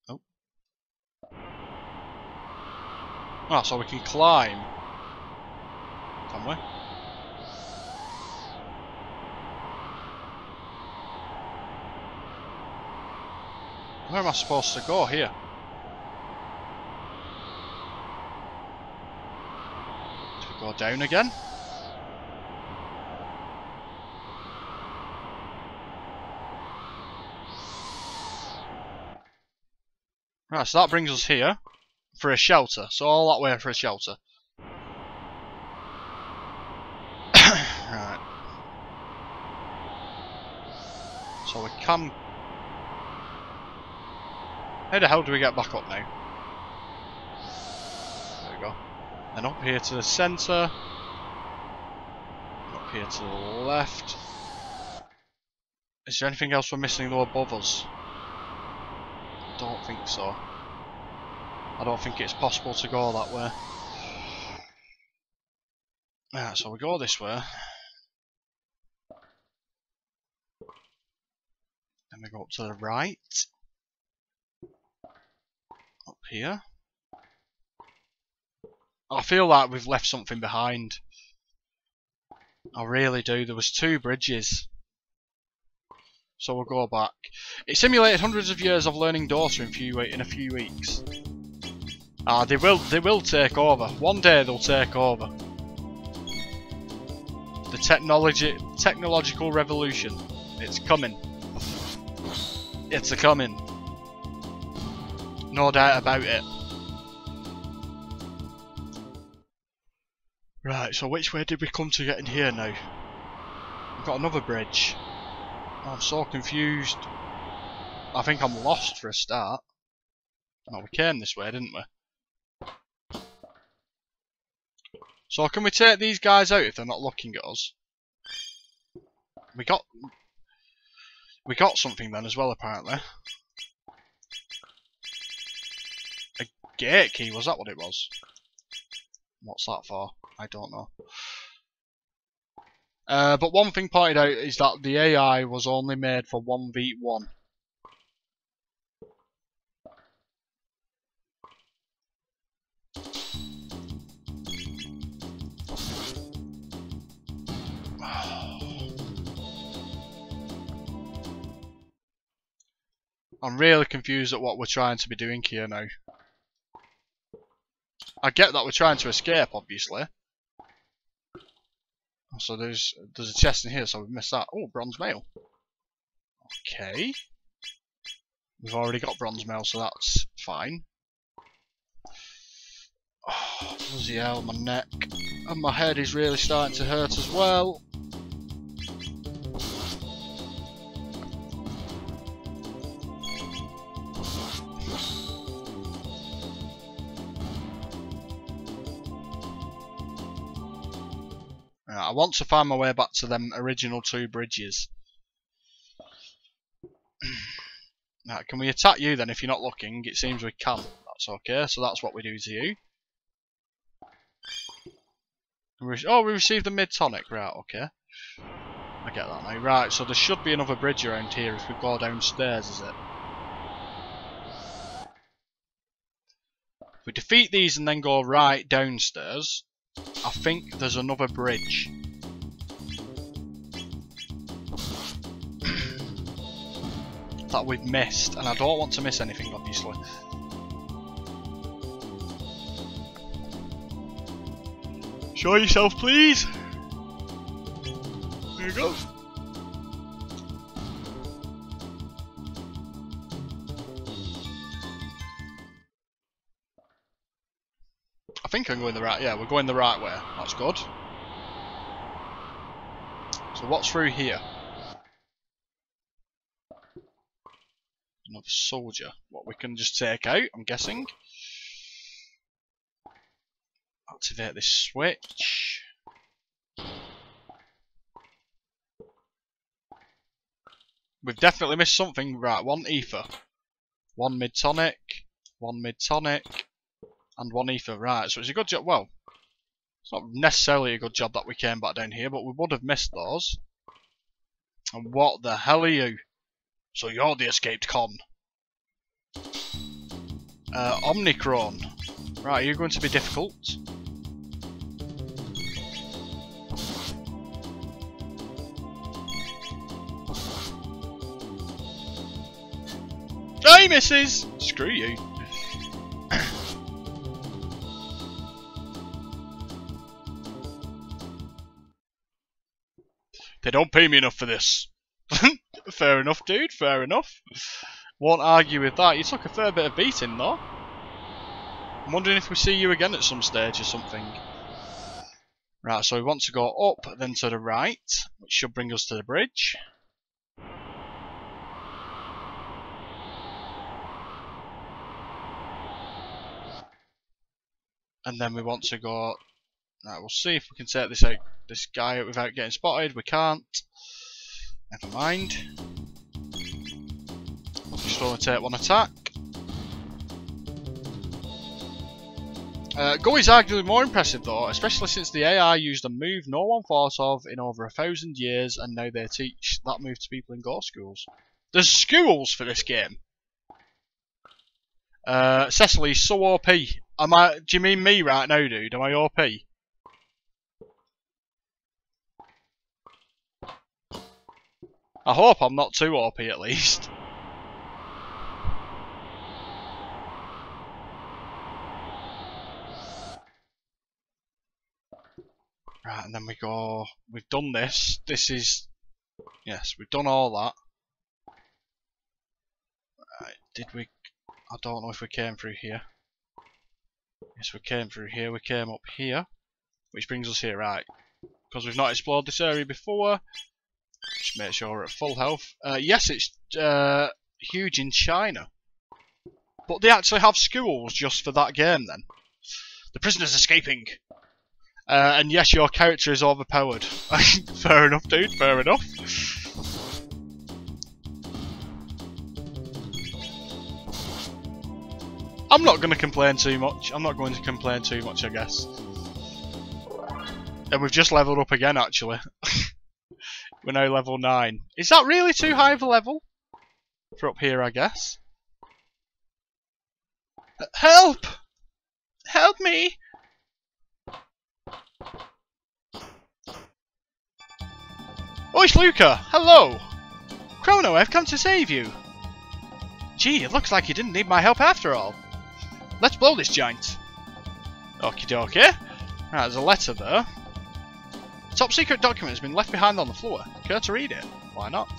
Oh. Oh, so we can climb. Can we? Where am I supposed to go here? Do we go down again? Right, so that brings us here for a shelter. So all that way for a shelter. Right. So we can... How the hell do we get back up now? There we go. And up here to the centre. And up here to the left. Is there anything else we're missing though above us? I don't think so. I don't think it's possible to go that way. Right, so we go this way. Then we go up to the right. Up here. I feel like we've left something behind. I really do. There was 2 bridges. So we'll go back. It simulated hundreds of years of learning Dota in a few weeks. Ah, they will take over. One day they'll take over. The technological revolution. It's coming. It's a-coming. No doubt about it. Right, so which way did we come to get in here now? We've got another bridge. Oh, I'm so confused. I think I'm lost for a start. Oh, we came this way, didn't we? So can we take these guys out if they're not looking at us? We got something then as well, apparently. A gate key, was that what it was? What's that for? I don't know. But one thing pointed out is that the AI was only made for 1v1. I'm really confused at what we're trying to be doing here now. I get that we're trying to escape, obviously. So there's a chest in here, so we've missed that. Oh, bronze mail. Okay. We've already got bronze mail, so that's fine. Oh, bloody hell, my neck. And my head is really starting to hurt as well. I want to find my way back to them original 2 bridges. Now, can we attack you then if you're not looking? It seems we can. That's okay, so that's what we do to you. Oh, we received the mid-tonic. Right, okay. I get that now. Right, so there should be another bridge around here if we go downstairs, is it? If we defeat these and then go right downstairs, I think there's another bridge. That we've missed, and I don't want to miss anything, obviously. Show yourself, please! There you go. I think I'm going the right... Yeah, we're going the right way. That's good. So what's through here? Another soldier. What we can just take out, I'm guessing. Activate this switch. We've definitely missed something. Right, 1 ether. 1 mid-tonic. 1 mid-tonic. And 1 ether. Right, so it's a good job. Well, it's not necessarily a good job that we came back down here, but we would have missed those. And what the hell are you? So you're the escaped con. Omnicron. Right, you're going to be difficult. way, missus! Screw you. They don't pay me enough for this. Fair enough, dude, fair enough. Won't argue with that. You took a fair bit of beating, though. I'm wondering if we see you again at some stage or something. Right, so we want to go up, then to the right, which should bring us to the bridge. And then we want to go... Right, we'll see if we can take this guy out without getting spotted. We can't. Never mind. Just only take one attack. Go is arguably more impressive though, especially since the AI used a move no one thought of in over 1,000 years, and now they teach that move to people in Go schools. There's schools for this game. Cecily's so OP. Do you mean me right now, dude? Am I OP? I hope I'm not too OP at least. Right, and then we go... We've done this. This is... Yes, we've done all that. Right, did we... I don't know if we came through here. Yes, we came through here. We came up here. Which brings us here, right. Because we've not explored this area before. Just make sure we're at full health. Yes, it's huge in China. But they actually have schools just for that game then. The prisoner's escaping. And yes, your character is overpowered. Fair enough, dude, fair enough. I'm not going to complain too much. I guess. And we've just leveled up again, actually. We're now level 9. Is that really too high of a level? For up here, I guess. Help! Help me! Oh, it's Luca! Hello! Chrono, I've come to save you! Gee, it looks like you didn't need my help after all. Let's blow this giant. Okie dokie. Right, there's a letter there. A top secret document has been left behind on the floor. Care to read it? Why not?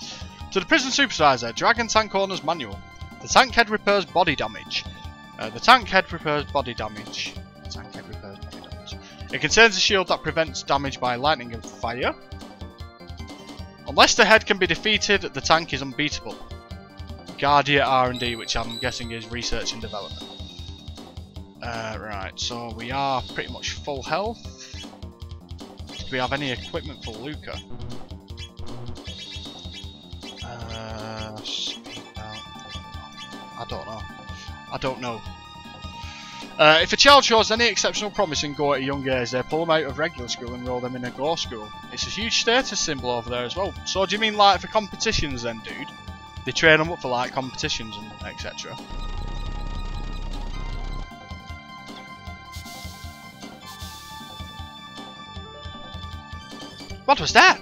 To the prison supervisor, Dragon Tank Owner's Manual. The tank head repairs body damage. The tank head repairs body damage. It contains a shield that prevents damage by lightning and fire. Unless the head can be defeated, the tank is unbeatable. Guardia R&D, which I'm guessing is research and development. Right, so we are pretty much full health. Do we have any equipment for Luca? I don't know. If a child shows any exceptional promise in Go at a young age, they pull them out of regular school and enroll them in a Go school. It's a huge status symbol over there as well. So do you mean like for competitions then, dude? They train them up for like competitions and etc. What was that?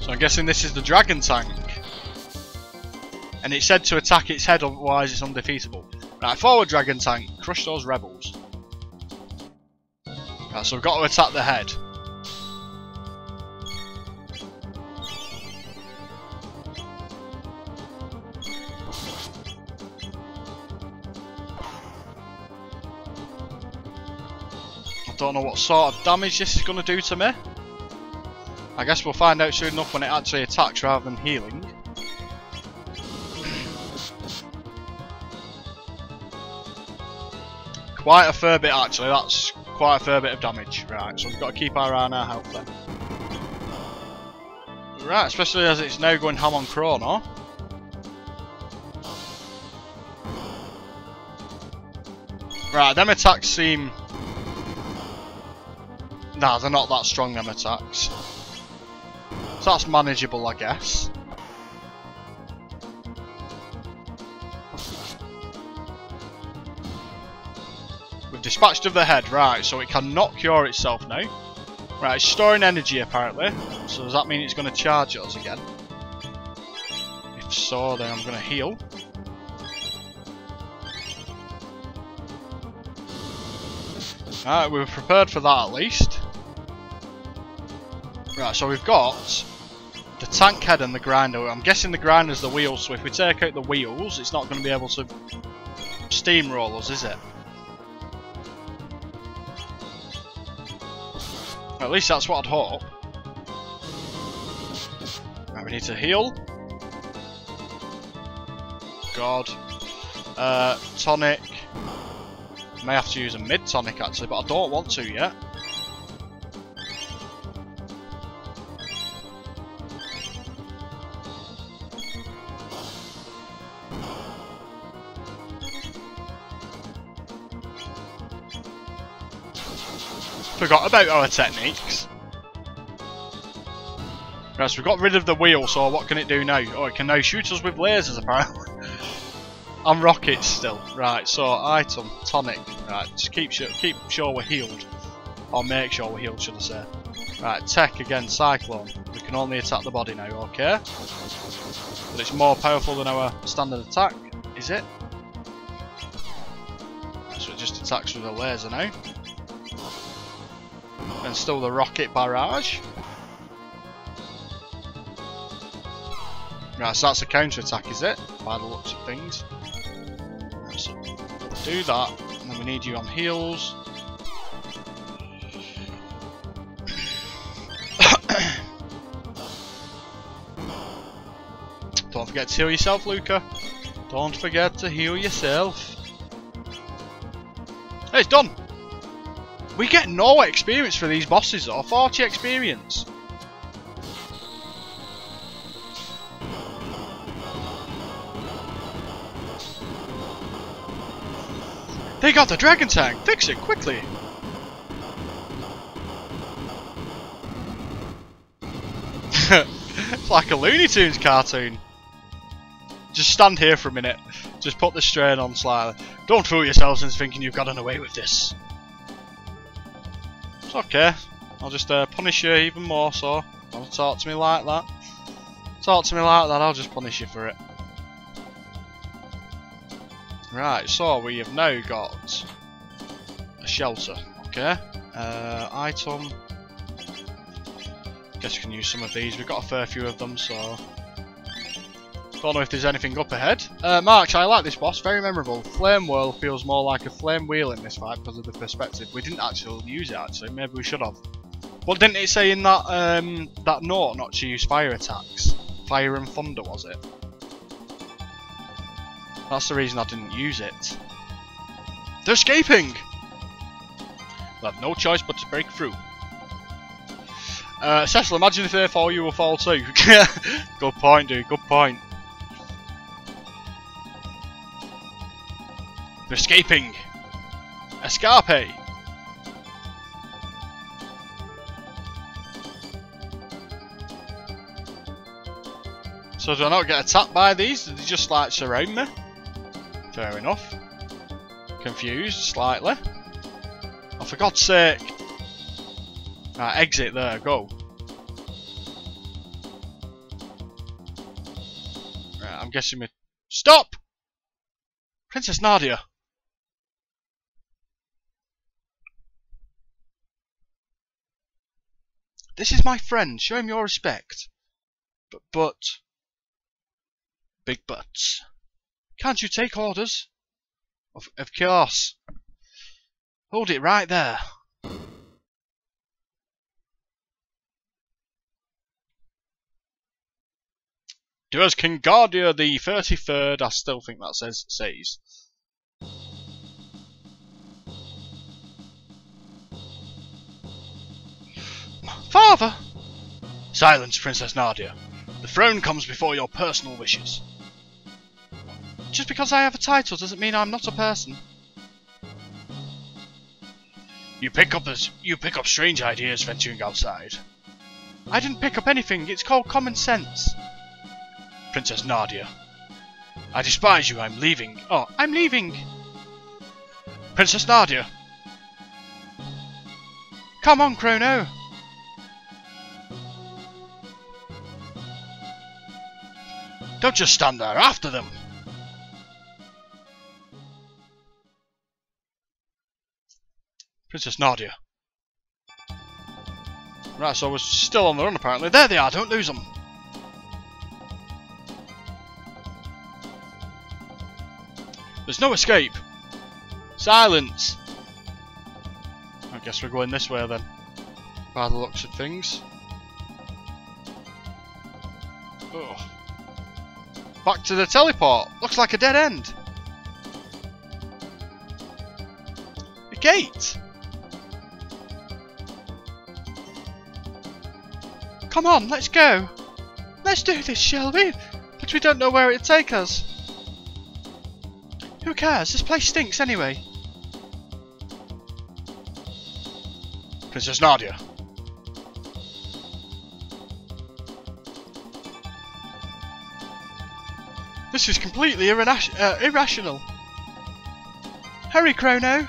So I'm guessing this is the dragon tank. And it's said to attack its head, otherwise it's undefeatable. Right, forward dragon tank, crush those rebels. Right, so we've got to attack the head. I don't know what sort of damage this is going to do to me. I guess we'll find out soon enough when it actually attacks rather than healing. Quite a fair bit actually, that's quite a fair bit of damage. Right, so we've got to keep our eye on our health then. Right, especially as it's now going ham on Chrono. Right, them attacks seem... Nah, they're not that strong, them attacks. So that's manageable, I guess. We've dispatched of the head, right, so it cannot cure itself now. Right, it's storing energy apparently. So does that mean it's going to charge us again? If so, then I'm going to heal. Alright, we were prepared for that at least. Right, so we've got the tank head and the grinder. I'm guessing the grinder's the wheels, so if we take out the wheels, it's not going to be able to steamroll us, is it? At least that's what I'd hope. Right, we need to heal. God. Tonic. May have to use a mid tonic actually, but I don't want to yet. Forgot about our techniques. Right, so we've got rid of the wheel, so what can it do now? Oh, it can now shoot us with lasers apparently. And rockets still. Right, so item, tonic. Right, just keep sure we're healed. Or make sure we're healed, should I say. Right, tech again, cyclone. We can only attack the body now, okay? But it's more powerful than our standard attack, is it? So it just attacks with a laser now. And still the rocket barrage. Right, so that's a counter attack, is it? By the looks of things. Right, so do that, and then we need you on heals. Don't forget to heal yourself, Luca. Don't forget to heal yourself. Hey, it's done! We get no experience for these bosses though, 40 experience. They got the dragon tank, fix it quickly. It's like a Looney Tunes cartoon. Just stand here for a minute, just put the strain on slightly. Don't fool yourselves into thinking you've gotten away with this. It's okay. I'll just punish you even more so. Don't talk to me like that. Talk to me like that, I'll just punish you for it. Right, so we have now got a shelter. Okay. Item. Guess we can use some of these. We've got a fair few of them, so don't know if there's anything up ahead. March, I like this boss, very memorable. Flame Whirl feels more like a flame wheel in this fight because of the perspective. We didn't actually use it actually, maybe we should have. Well, didn't it say in that that note not to use fire attacks? Fire and thunder, was it? That's the reason I didn't use it. They're escaping! We'll have no choice but to break through. Cecil, imagine if they fall, you will fall too. Good point, dude, good point. They're escaping! Escape! So do I not get attacked by these? Do they just like surround me? Fair enough. Confused slightly. Oh, for God's sake! Right, exit there, go. Right, I'm guessing we... Stop! Princess Nadia! This is my friend, show him your respect. But... Big butts. Can't you take orders? Of course. Hold it right there. Do as King Guardia the 33rd, I still think that says. Father! Silence, Princess Nadia. The throne comes before your personal wishes. Just because I have a title doesn't mean I'm not a person. You pick up strange ideas venturing outside. I didn't pick up anything, it's called common sense. Princess Nadia. I despise you, I'm leaving. Oh, I'm leaving. Princess Nadia. Come on, Chrono. Don't just stand there, after them! Princess Nadia. Right, so we're still on the run apparently. There they are, don't lose them! There's no escape! Silence! I guess we're going this way then, by the looks of things. Oh. Back to the teleport! Looks like a dead end! A gate! Come on, let's go! Let's do this, shall we? But we don't know where it'll take us. Who cares? This place stinks anyway. Princess Nadia. This is completely irrational. Hurry, Chrono!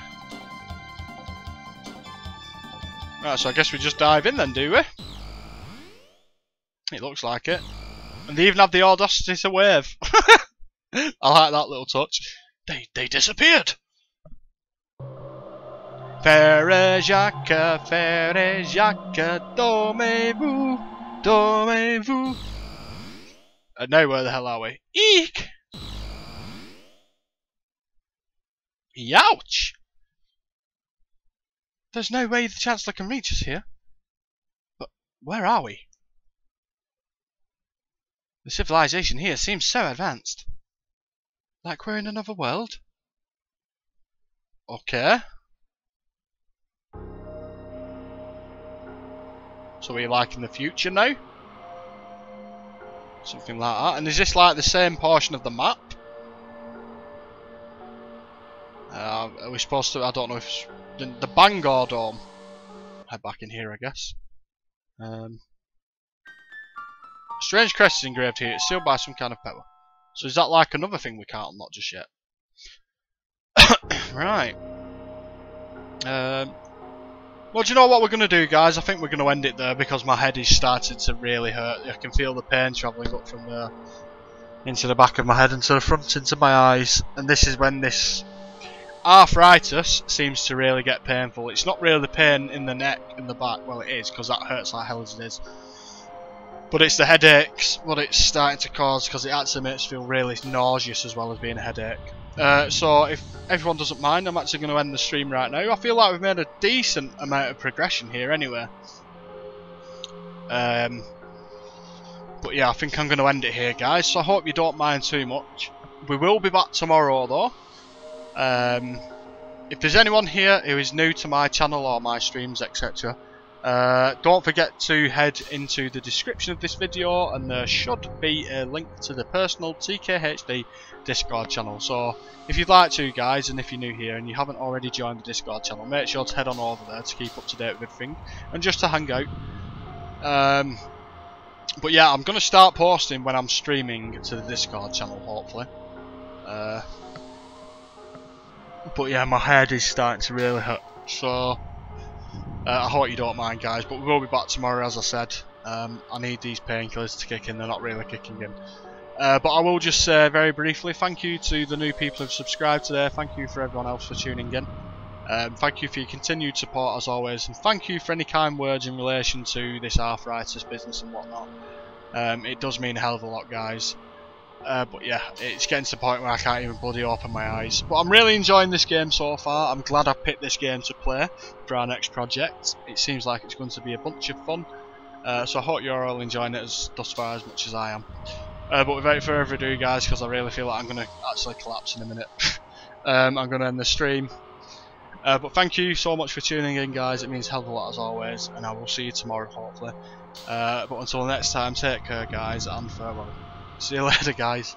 Right, so I guess we just dive in then, do we? It looks like it. And they even have the audacity to wave. I like that little touch. They disappeared! Faire Jacques, dormez-vous, dormez-vous. And now where the hell are we? Eek! Youch! There's no way the Chancellor can reach us here. But where are we? The civilization here seems so advanced. Like we're in another world? Okay. So we're like in the future now? Something like that. And is this like the same portion of the map? Are we supposed to, I don't know if it's the Bangor Dome. Head back in here I guess. Strange crest is engraved here. It's sealed by some kind of power. So is that like another thing we can't unlock just yet? Right. Well, do you know what we're going to do, guys? I think we're going to end it there because my head is starting to really hurt. I can feel the pain travelling up from there into the back of my head, into the front, into my eyes. And this is when this arthritis seems to really get painful. It's not really the pain in the neck and the back. Well, it is, because that hurts like hell as it is. But it's the headaches what it's starting to cause, because it actually makes me feel really nauseous as well as being a headache. So if everyone doesn't mind, I'm actually going to end the stream right now. I feel like we've made a decent amount of progression here anyway. But yeah, I think I'm going to end it here, guys. So I hope you don't mind too much. We will be back tomorrow though. If there's anyone here who is new to my channel or my streams, etc., don't forget to head into the description of this video, and there should be a link to the personal TeeKayHD Discord channel. So if you'd like to, guys, and if you're new here and you haven't already joined the Discord channel, make sure to head on over there to keep up to date with everything and just to hang out. But yeah, I'm going to start posting when I'm streaming to the Discord channel, hopefully. But yeah, my head is starting to really hurt, so I hope you don't mind, guys. But we will be back tomorrow, as I said. I need these painkillers to kick in, they're not really kicking in. But I will just say very briefly, thank you to the new people who've subscribed today. Thank you for everyone else for tuning in. Thank you for your continued support as always, and thank you for any kind words in relation to this arthritis business and whatnot. It does mean a hell of a lot, guys. But yeah, it's getting to the point where I can't even bloody open my eyes. But I'm really enjoying this game so far. I'm glad I picked this game to play for our next project. It seems like it's going to be a bunch of fun. So I hope you're all enjoying it thus far as much as I am. But without further ado, guys, because I really feel like I'm going to actually collapse in a minute. I'm going to end the stream. But thank you so much for tuning in, guys. It means a hell of a lot as always. And I will see you tomorrow, hopefully. But until next time, take care, guys, and farewell. See you later, guys.